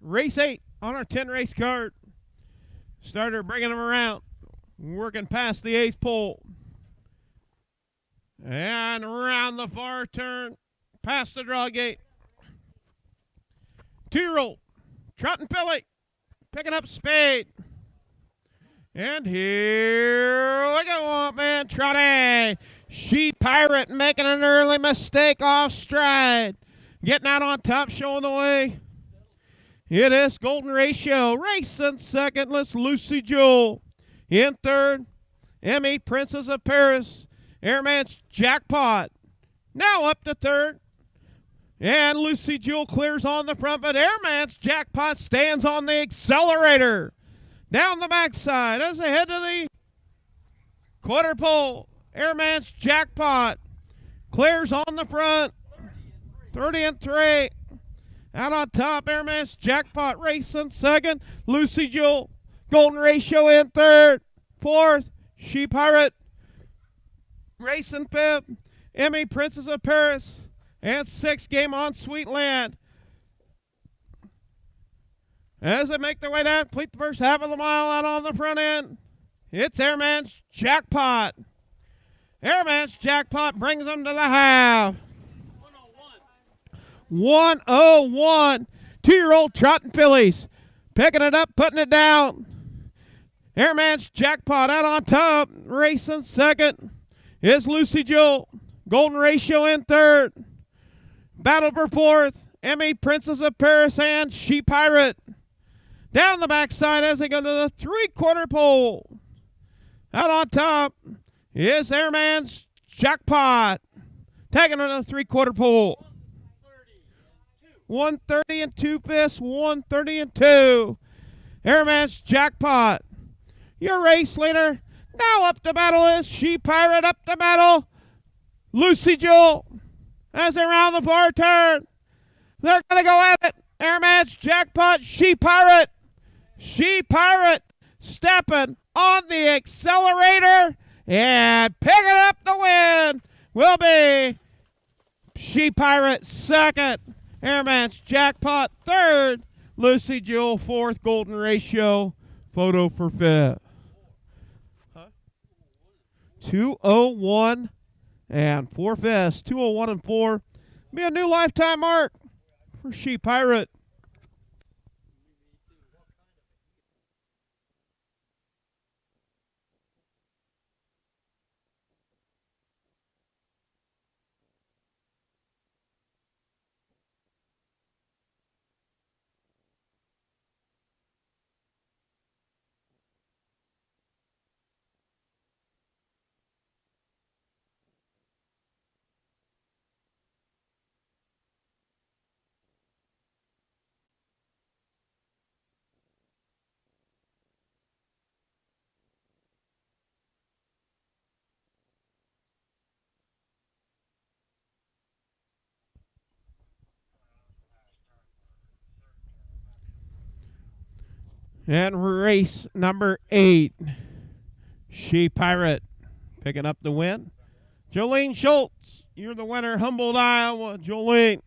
Race 8 on our 10 race card. Starter bringing them around. Working past the 8th pole. And around the far turn. Past the draw gate. 2-year-old. Trot and filly. Picking up speed. And here we go, man. Trotting. She Pirate making an early mistake off stride. Getting out on top, showing the way. It is Golden Ratio. Racing second. Let's Lucy Jewel. In third, Emmy, Princess of Paris. Airman's Jackpot. Now up to third. And Lucy Jewel clears on the front, but Airman's Jackpot stands on the accelerator. Down the backside as they head to the quarter pole. Airman's Jackpot clears on the front. 30 and 3. Out on top, Airman's Jackpot racing second. Lucy Jewel, Golden Ratio in third. Fourth, She Pirate racing fifth. Emmy, Princess of Paris. And 6th, Game on Sweet Land. As they make their way down, complete the first half of the mile out on the front end. It's Airman's Jackpot. Airman's Jackpot brings them to the half. 101. 2-year-old Trot and Fillies. Picking it up, putting it down. Airman's Jackpot out on top. Racing second is Lucy Jewel. Golden Ratio in third. Battle for fourth. Emmy, Princess of Paris, and She Pirate. Down the backside as they go to the 3/4 pole. Out on top is Airman's Jackpot. Tagging on the 3/4 pole. 130 and 2 fists. 130 and 2. Airman's Jackpot. Your race leader. Now up to battle is She Pirate. Up to battle Lucy Jewel. As they round the far turn. They're going to go at it. Airman's Jackpot. She Pirate. She Pirate stepping on the accelerator and picking up the win will be She Pirate second. Airman's Jackpot third. Lucy Jewel fourth. Golden Ratio photo for fifth. 201 and 4 fists. 201 and 4. Be a new lifetime mark for She Pirate. And race number 8, She Pirate picking up the win. Jolene Schultz, you're the winner. Humboldt, Iowa. Jolene.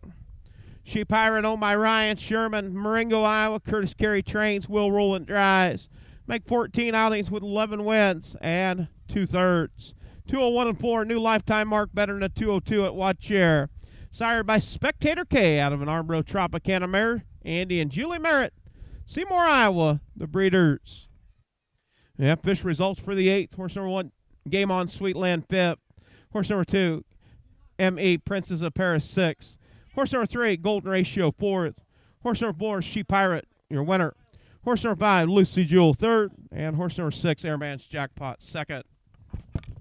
She Pirate owned by Ryan Sherman. Marengo, Iowa. Curtis Carey Trains. Will Roland Drives. Make 14 outings with 11 wins and 2/3. 201 and 4. New lifetime mark better than a 202 at Watcher. Sired by Spectator K out of an Arbro Tropicana mare. Andy and Julie Merritt. Seymour, Iowa, the breeders. We have fish results for the 8th. Horse number 1, Game On Sweetland 5th. Horse number 2, M.E. Princess of Paris 6th. Horse number 3, Golden Ratio 4th. Horse number 4, She Pirate, your winner. Horse number 5, Lucy Jewel 3rd. And horse number 6, Airman's Jackpot 2nd. Congratulations,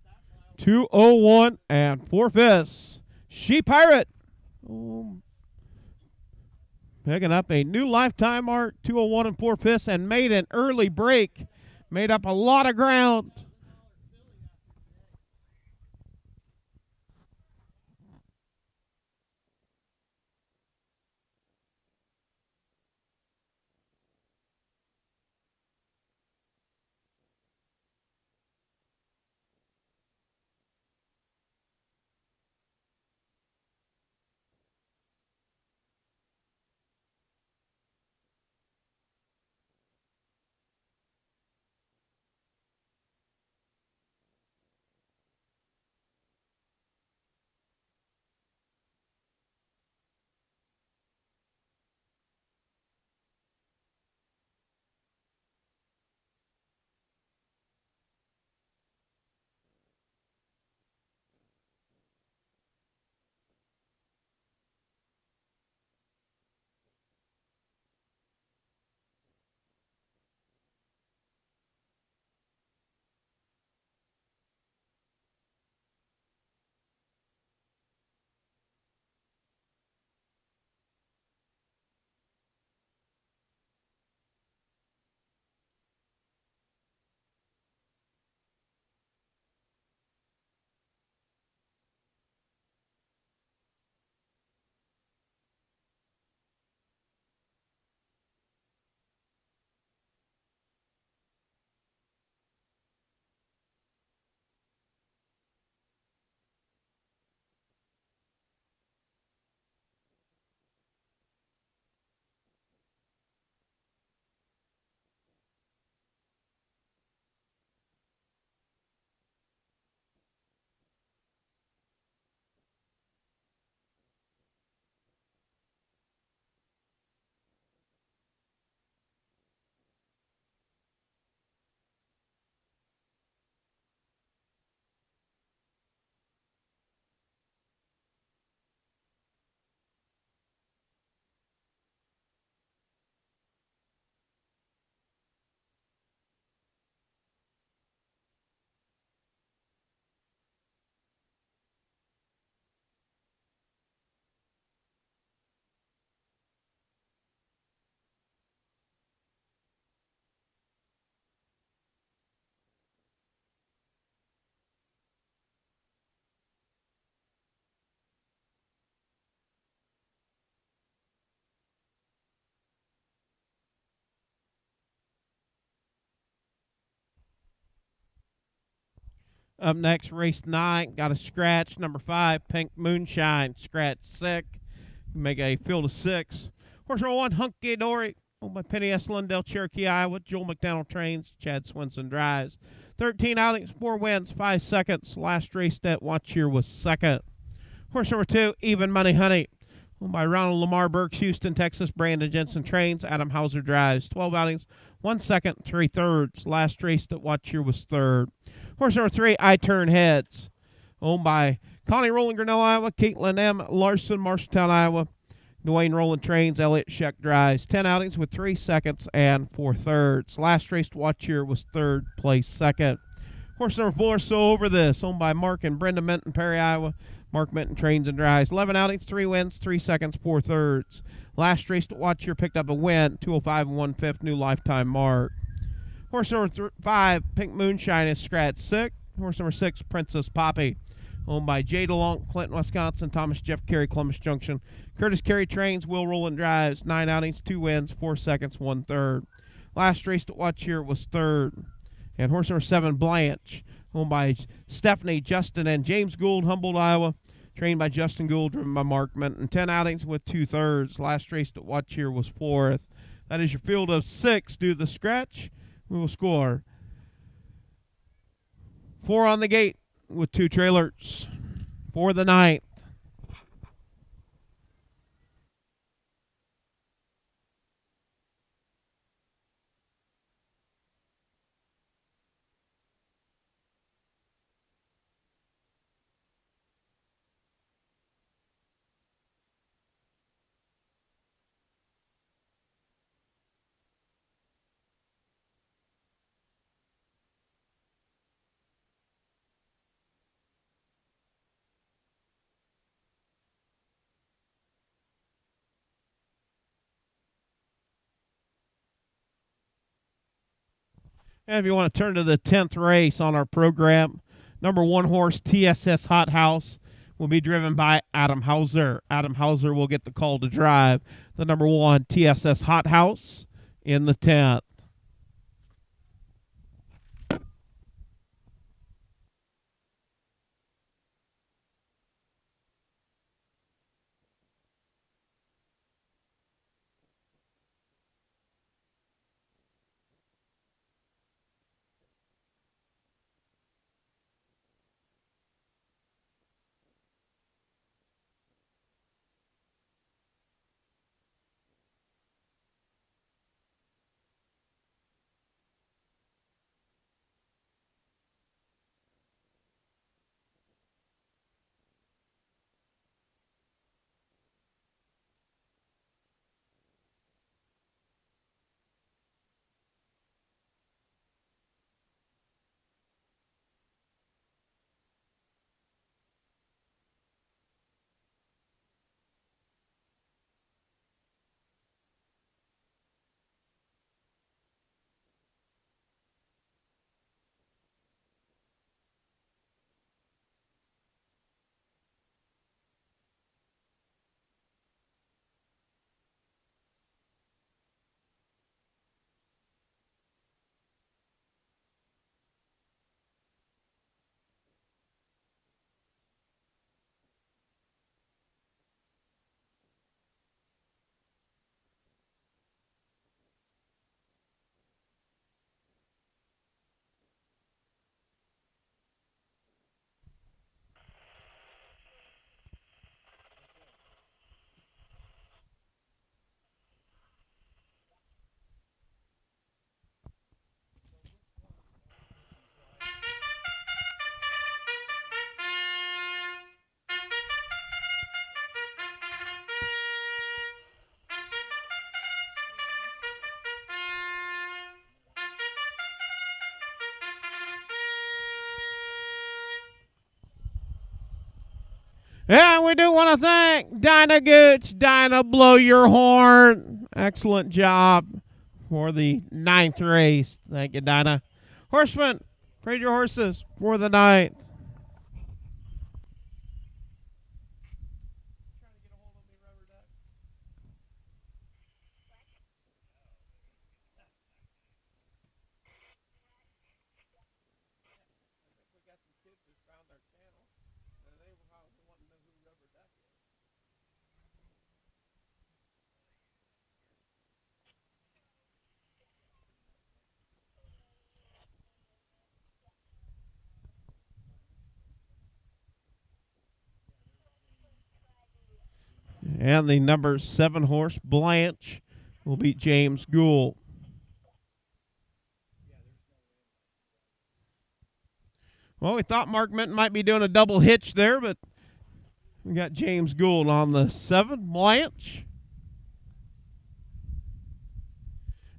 Ryan. 201 and 4 fists. She Pirate. Picking up a new lifetime mark, 201 and 4 fists, and made an early break. Made up a lot of ground. Up next, race 9. Got a scratch. Number 5, Pink Moonshine. Scratch sick. Make a field of 6. Horse number 1, Hunky Dory. Owned by Penny S. Lundell, Cherokee, Iowa. Joel McDonald trains. Chad Swinson drives. 13 outings, 4 wins, 5 seconds. Last race at Watch Here was second. Horse number 2, Even Money Honey. Owned by Ronald Lamar Burks, Houston, Texas. Brandon Jensen trains. Adam Hauser drives. 12 outings, 1 second, 3 thirds. Last race at Watch Here was third. Horse number 3, I Turn Heads. Owned by Connie Rowland, Grinnell, Iowa. Caitlin M. Larson, Marshalltown, Iowa. Dwayne Rowland trains. Elliott Sheck drives. 10 outings with 3 seconds and 4 thirds. Last race to Watch Here was third place second. Horse number 4, So Over This. Owned by Mark and Brenda Minton, Perry, Iowa. Mark Minton trains and drives. 11 outings, 3 wins, 3 seconds, 4 thirds. Last race to Watch Here picked up a win. 2:05 1/5, new lifetime mark. Horse number 5, Pink Moonshine, is scratch sick. Horse number 6, Princess Poppy. Owned by Jay DeLong, Clinton, Wisconsin. Thomas Jeff Carey, Columbus Junction. Curtis Carey trains. Will Rowland drives. 9 outings, 2 wins, 4 seconds, 1 third. Last race to Watch Here was third. And horse number 7, Blanche. Owned by Stephanie, Justin, and James Gould, Humboldt, Iowa. Trained by Justin Gould, driven by Mark Minton. 10 outings with 2 thirds. Last race to Watch Here was fourth. That is your field of 6. Do the scratch. We will score 4 on the gate with 2 trailers for the 9th. And if you want to turn to the 10th race on our program, number 1 horse, TSS Hot House, will be driven by Adam Hauser. Adam Hauser will get the call to drive the number 1 TSS Hot House in the 10th. And we do want to thank Dinah Gooch. Dinah, blow your horn. Excellent job for the 9th race. Thank you, Dinah. Horseman, trade your horses for the 9th. And the number 7 horse, Blanche, will beat James Gould. Well, we thought Mark Minton might be doing a double hitch there, but we got James Gould on the 7, Blanche.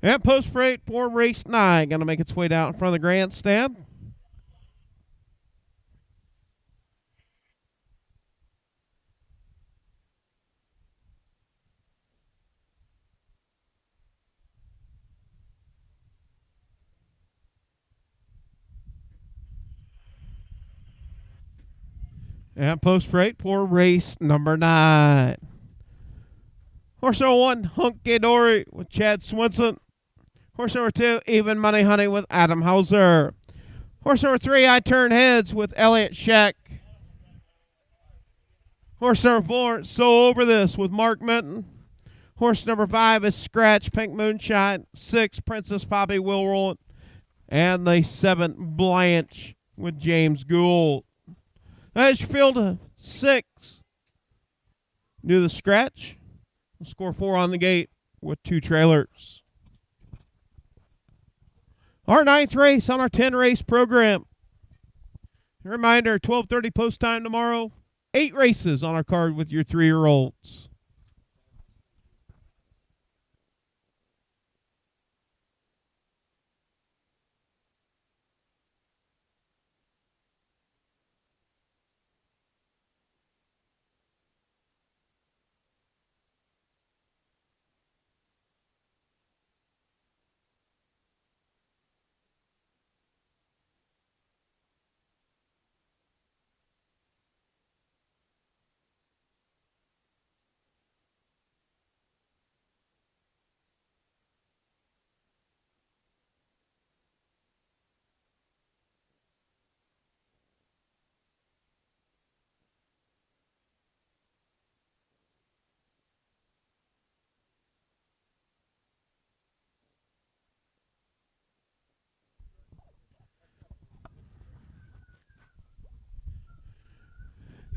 And post freight for race 9, going to make its way down in front of the grandstand. And post freight for race number 9. Horse number 1, Hunky Dory with Chad Swinson. Horse number 2, Even Money Honey with Adam Hauser. Horse number 3, I Turn Heads with Elliott Scheck. Horse number 4, So Over This with Mark Minton. Horse number 5 is Scratch Pink Moonshine. 6, Princess Poppy Will Roland. And the 7, Blanche with James Gould. That's your field of 6. Do the scratch. We'll score 4 on the gate with 2 trailers. Our 9th race on our 10-race program. A reminder, 12:30 post time tomorrow. 8 races on our card with your 3-year-olds.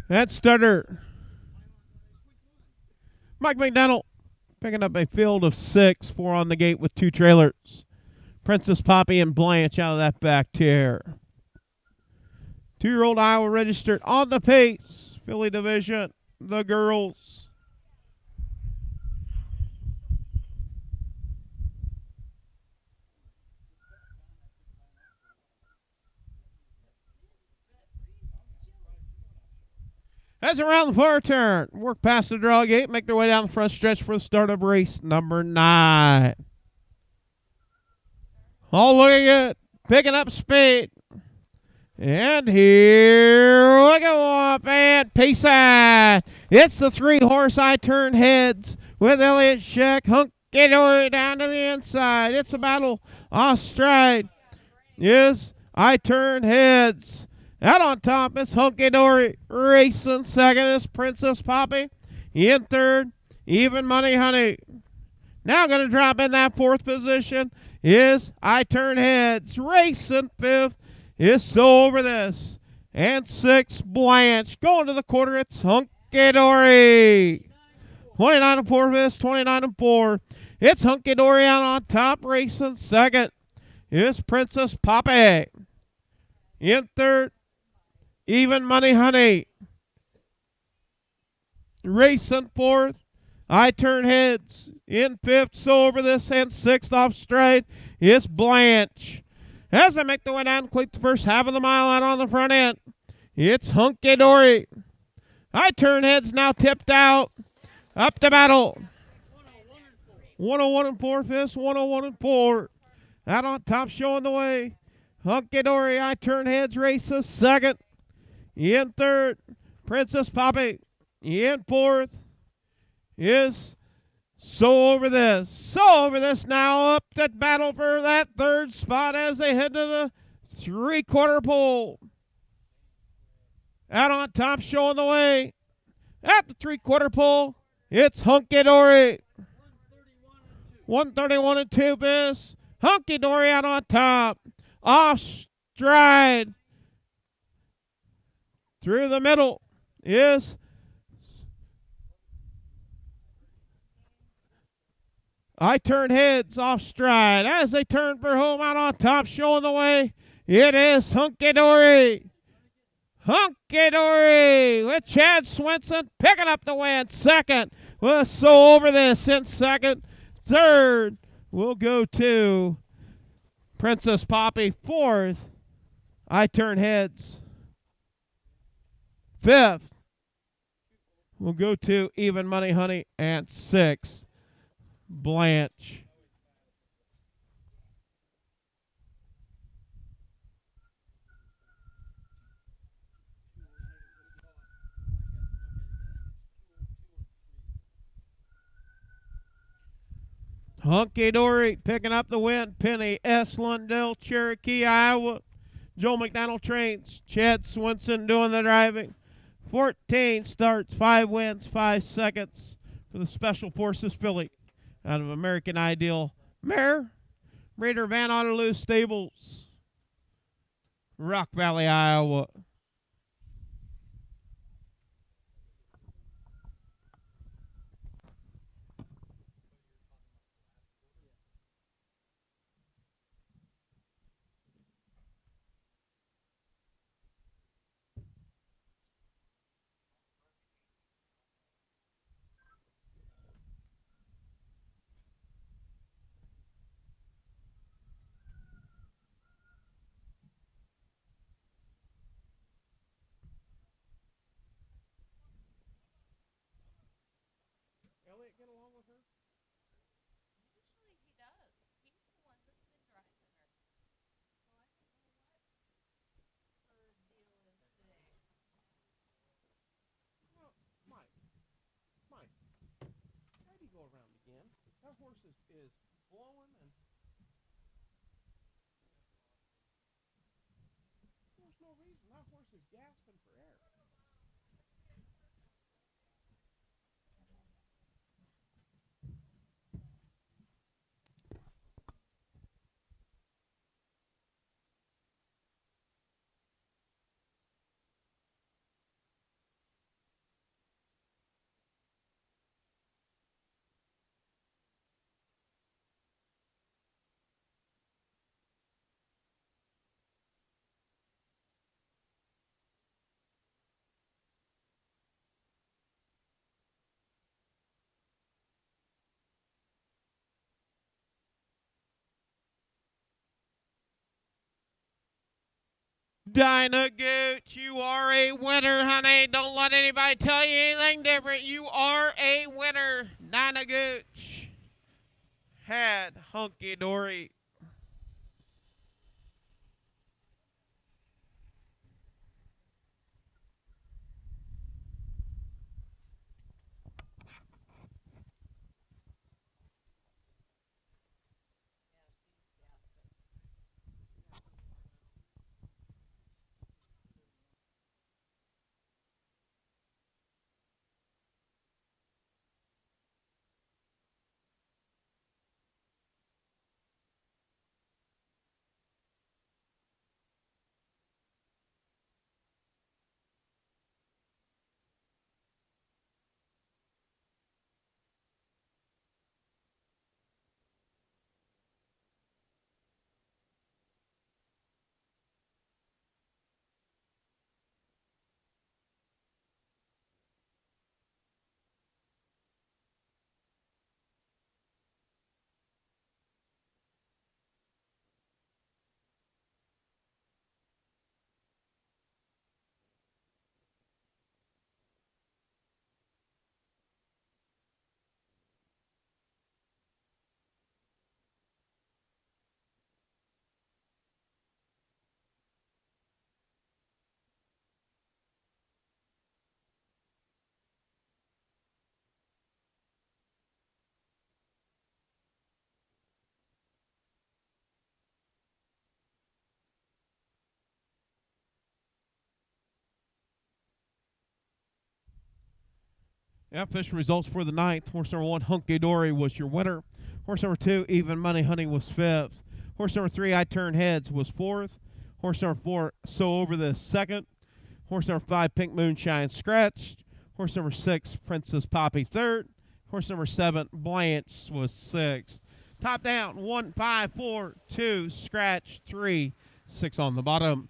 That starter, Mike McDonald, picking up a field of 6, 4 on the gate with 2 trailers. Princess Poppy and Blanche out of that back tier. 2-year-old Iowa registered on the pace. Philly division, the girls. As around the far turn, work past the draw gate, make their way down the front stretch for the start of race number 9. All looking good, picking up speed. And here we go up and pace on. It's the 3-horse I Turn Heads with Elliott Scheck. Hunky Dory down to the inside. It's a battle off stride. Yes, I Turn Heads. Out on top, it's Hunky Dory. Racing second is Princess Poppy. In third, Even Money Honey. Now going to drop in that 4th position is I Turn Heads. Racing 5th is So Over This. And 6th, Blanche. Going to the quarter, it's Hunky Dory. 29 and 4 this, 29 and 4. It's Hunky Dory out on top. Racing second is Princess Poppy. In third, Even Money Honey. Racing 4th, I Turn Heads. In 5th, So Over This. And 6th off straight is Blanche. As they make their way down, complete the first half of the mile out on the front end, it's Hunky Dory. I Turn Heads now tipped out. Up to battle. 101 and 4 fifths, 101 and 4. Out on top showing the way. Hunky Dory, I Turn Heads races second. In third, Princess Poppy. In 4th is So Over This. So Over This now up to battle for that 3rd spot as they head to the 3/4 pole. Out on top showing the way. At the 3/4 pole, it's Hunky Dory. 131 and 2 bis. Hunky Dory out on top. Off stride. Through the middle is I Turn Heads off stride. As they turn for home out on top, showing the way, it is Hunky Dory. Hunky Dory with Chad Swenson picking up the win. Second, we're so over this in second. Third, we'll go to Princess Poppy. Fourth, I Turn Heads. Fifth, we'll go to Even Money Honey. And sixth, Blanche. Hunky Dory picking up the win. Penny S. Lundell, Cherokee, Iowa. Joel McDonald trains. Chad Swenson doing the driving. 14 starts, 5 wins, 5 seconds for the Special Forces filly out of American Ideal Mare. Raider Van Otterloo Stables, Rock Valley, Iowa. Elliot get along with her? Usually he does. He's the one that's been driving her. So I don't know what her deal is today. Well, Mike, why'd he go around again? That horse is blowing and there's no reason. That horse is gasping for air. Dinah Gooch, you are a winner, honey. Don't let anybody tell you anything different. You are a winner. Dinah Gooch had Hunky Dory. Yeah, official results for the ninth. Horse number 1, Hunky Dory, was your winner. Horse number 2, Even Money Honey, was 5th. Horse number 3, I Turn Heads, was 4th. Horse number 4, So Over the 2nd. Horse number 5, Pink Moonshine, scratched. Horse number 6, Princess Poppy, 3rd. Horse number 7, Blanche, was 6th. Top down, 1, 5, 4, 2, scratch, 3, 6 on the bottom.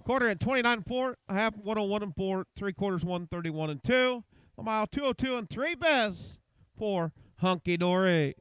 Quarter at 29.4, a half 101 and 4, 3/4 131 and 2, a mile 202 and 3 best for Hunky Dory.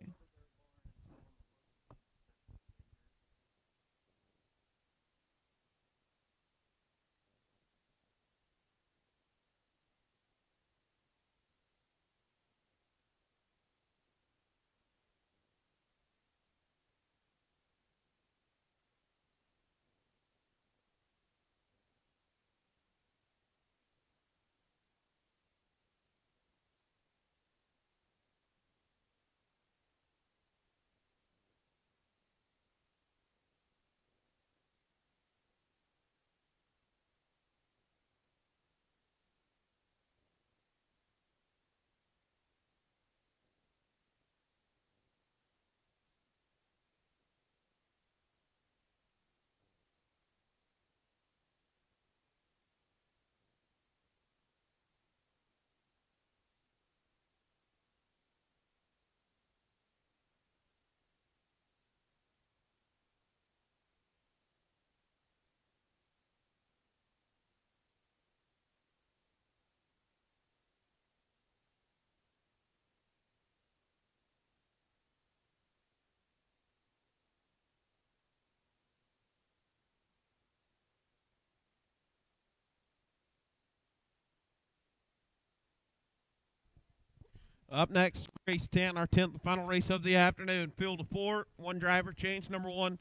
Up next, race 10, our 10th and final race of the afternoon. Field of 4, one driver change. Number 1,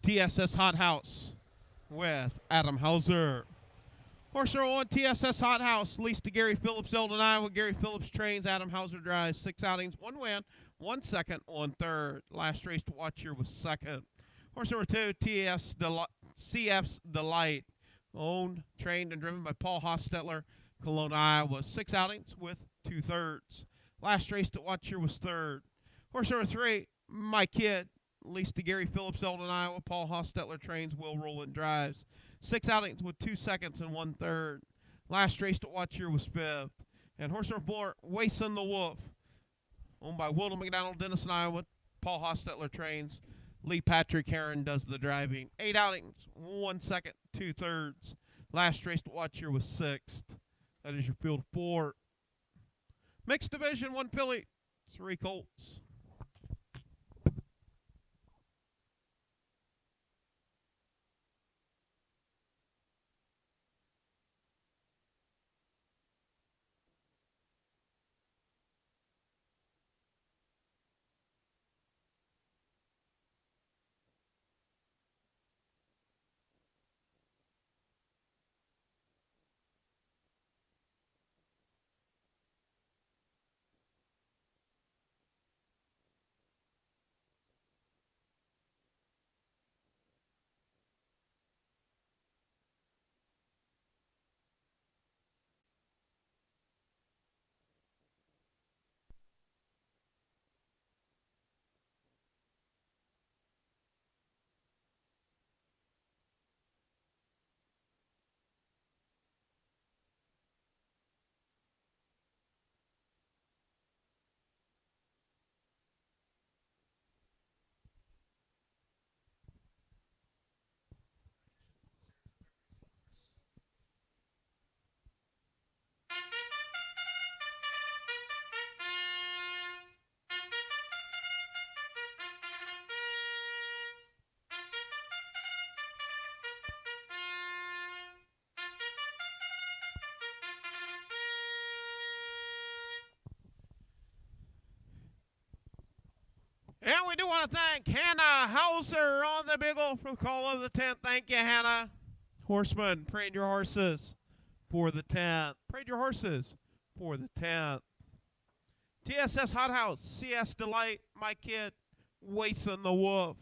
TSS Hot House with Adam Hauser. Horse number 1, TSS Hot House, leased to Gary Phillips, Eldon, Iowa. Gary Phillips trains, Adam Hauser drives. 6 outings, 1 win, 1 second, 1 third. Last race to watch here was 2nd. Horse number 2, CF's Delight, owned, trained, and driven by Paul Hostetler, Cologne, Iowa. 6 outings with 2 thirds. Last race to watch here was 3rd. Horse number 3, My Kid, leased to Gary Phillips, Eldon, Iowa. Paul Hostetler trains, Will Rowland drives. 6 outings with 2 seconds and 1 third. Last race to watch here was 5th. And horse number 4, Wason the Wolf, owned by Wilton McDonald, Denison, Iowa. Paul Hostetler trains. Lee Patrick Heron does the driving. 8 outings, 1 second, 2 thirds. Last race to watch here was 6th. That is your field of 4. Mixed division, 1 filly, 3 colts. And we do want to thank Hannah Hauser on the Beagle for the call of the 10th. Thank you, Hannah. Horseman, parade your horses for the 10th. Parade your horses for the 10th. TSS Hot House, CS Delight, My Kid, Wason the Wolf.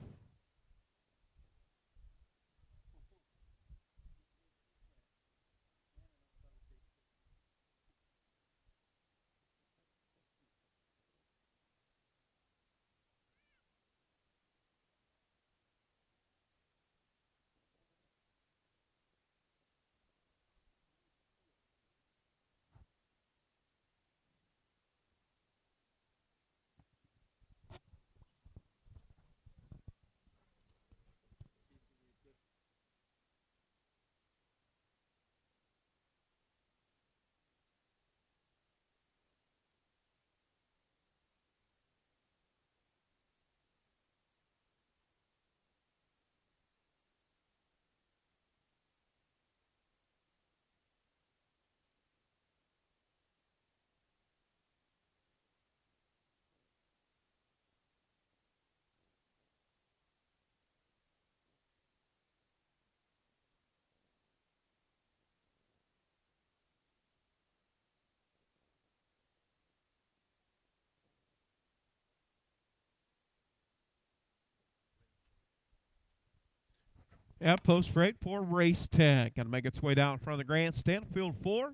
At post freight for race 10. Going to make its way down in front of the grandstand. Field 4.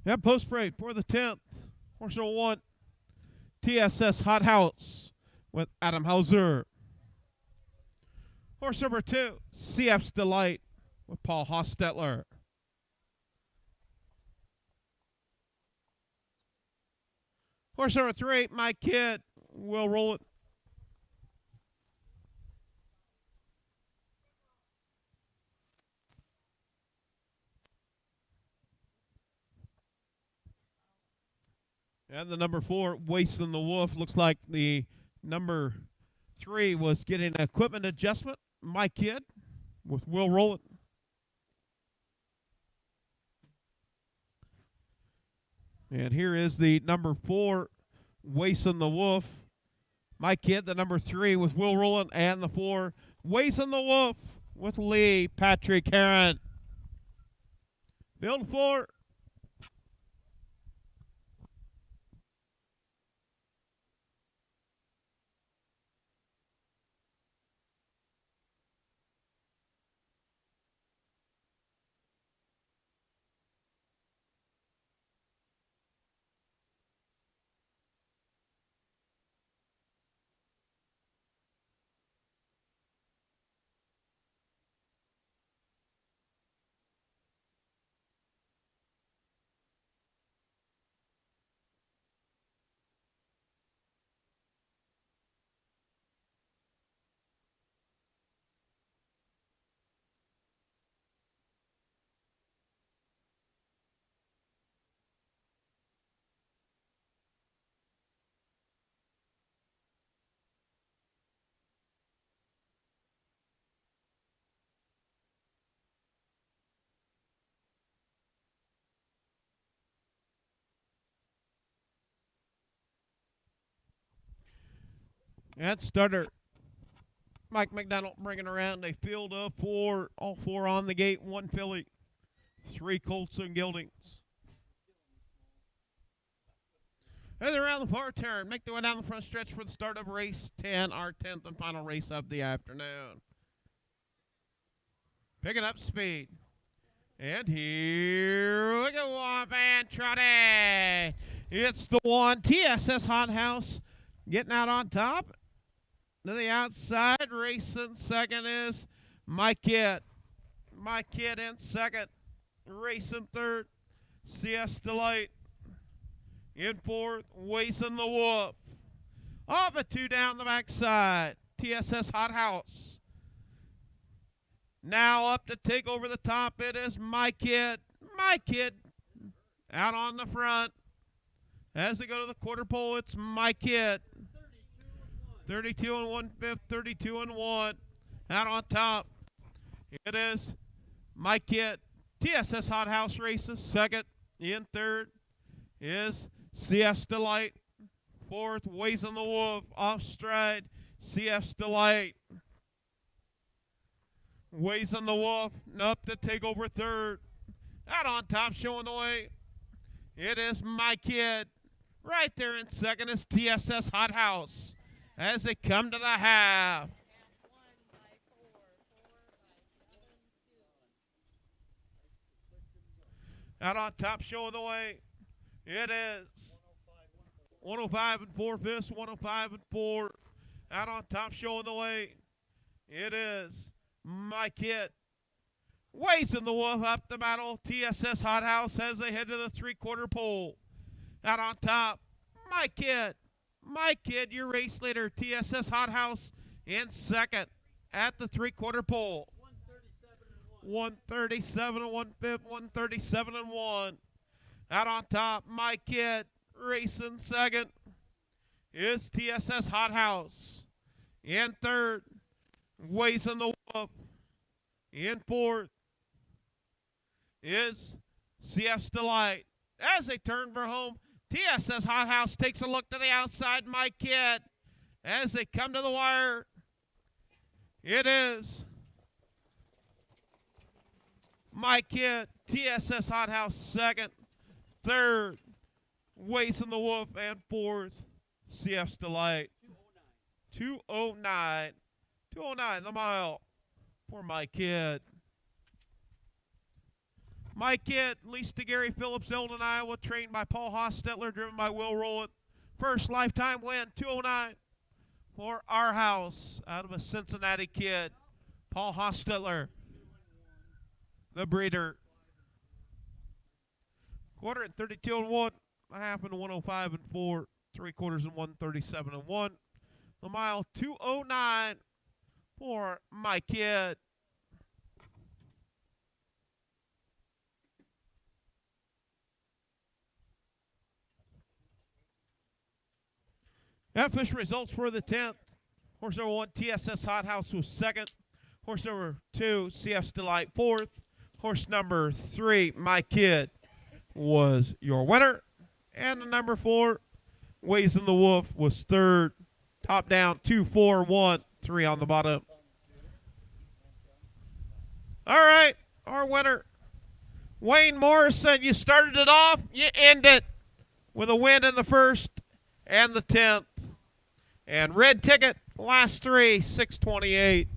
At post freight for the 10th. Horse number 1. TSS Hot House with Adam Hauser. Horse number 2. CF's Delight with Paul Hostetler. Horse number 3, My Kid, Will Roll It. And the number 4, Wasting the Wolf. Looks like the number 3 was getting an equipment adjustment. My Kid with Will Roll It. And here is the number 4, Wasting the Wolf. My Kid, the number 3 with Will Roll It. And the 4, Wasting the Wolf with Lee Patrick Heron. Field 4. And starter Mike McDonald bringing around a field of 4, all 4 on the gate, 1 filly, 3 Colts and Geldings. And around the far turn, make their way down the front stretch for the start of race 10, our 10th and final race of the afternoon. Picking up speed. And here we go off and Trot. It's the 1, TSS Hot House, getting out on top. To the outside, racing second is My Kid. My Kid in second. Racing third, CS Delight. In fourth, Wasting the Wolf. Off a 2 down the backside, TSS Hot House. Now up to take over the top, it is My Kid. My Kid out on the front. As they go to the quarter pole, it's My Kid. 32 and 1/5, 32 and 1. Out on top, it is My Kid. TSS Hot House races second. In third is CF's Delight. Fourth, Wasting the Wolf. Off stride, CF's Delight. Wasting the Wolf up to take over third. Out on top, showing the way, it is My Kid. Right there in second is TSS Hot House. As they come to the half. Out on top, showing the way, it is 105 and 4/5, 105 and 4. Out on top, showing the way, it is My Kid. Wasting the Wolf up the battle, TSS Hot House as they head to the 3/4 pole. Out on top, My Kid. My Kid, your race leader, TSS Hot House in second at the 3/4 pole. 137 and 1/5, 137 and 1. Out on top, My Kid, racing second is TSS Hot House. In third, Wasting the Wolf. In fourth is CF's Delight. As they turn for home, TSS Hot House takes a look to the outside, My Kid. As they come to the wire, it is My Kid, TSS Hot House second. Third, Wasting the Wolf. And fourth, CF's Delight. 209. 209 the mile for My Kid. My Kid, leased to Gary Phillips, Eldon, Iowa, trained by Paul Hostetler, driven by Will Rowland. First lifetime win, 209 for Our House out of a Cincinnati kid. Paul Hostetler, the breeder. Quarter at 32 and 1, a half and 105 and 4, 3/4 and 137 and 1. The mile 209 for My Kid. Official results for the 10th. Horse number 1, TSS Hot House, was second. Horse number 2, CF's Delight, fourth. Horse number 3, My Kid, was your winner. And the number 4, Wasting the Wolf, was third. Top down, 2, 4, 1, 3 on the bottom. All right, our winner, Wayne Morrison. You started it off, you end it with a win in the first and the 10th. And red ticket, last 3, 628.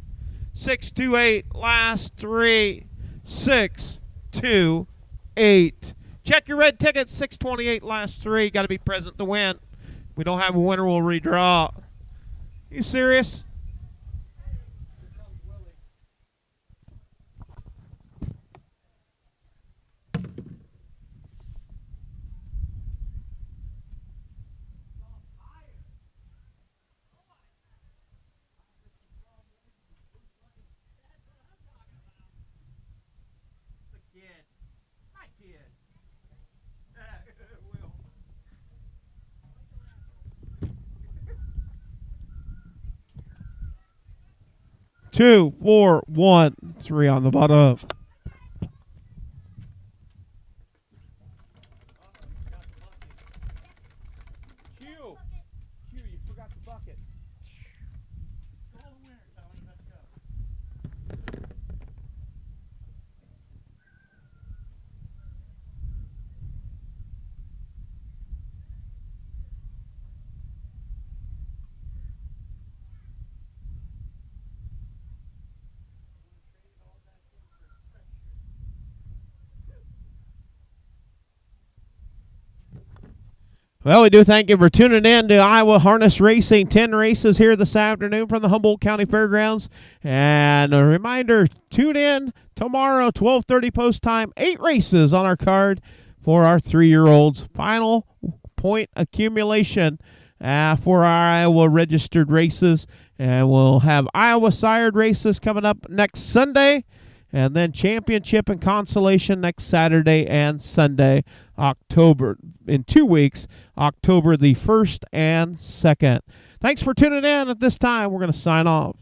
628, last 3, 628. Check your red ticket, 628, last 3. Got to be present to win. If we don't have a winner, we'll redraw. You serious? My Kid. Will. 2, 4, 1, 3 on the bottom. Q, you forgot the bucket. All the winners, Tony. Let's go. Well, we do thank you for tuning in to Iowa Harness Racing. 10 races here this afternoon from the Humboldt County Fairgrounds. And a reminder, tune in tomorrow, 12:30 post time. 8 races on our card for our 3-year-olds. Final point accumulation for our Iowa registered races. And we'll have Iowa sired races coming up next Sunday. And then championship and consolation next Saturday and Sunday, October, in 2 weeks, October the 1st and 2nd. Thanks for tuning in. At this time, we're going to sign off.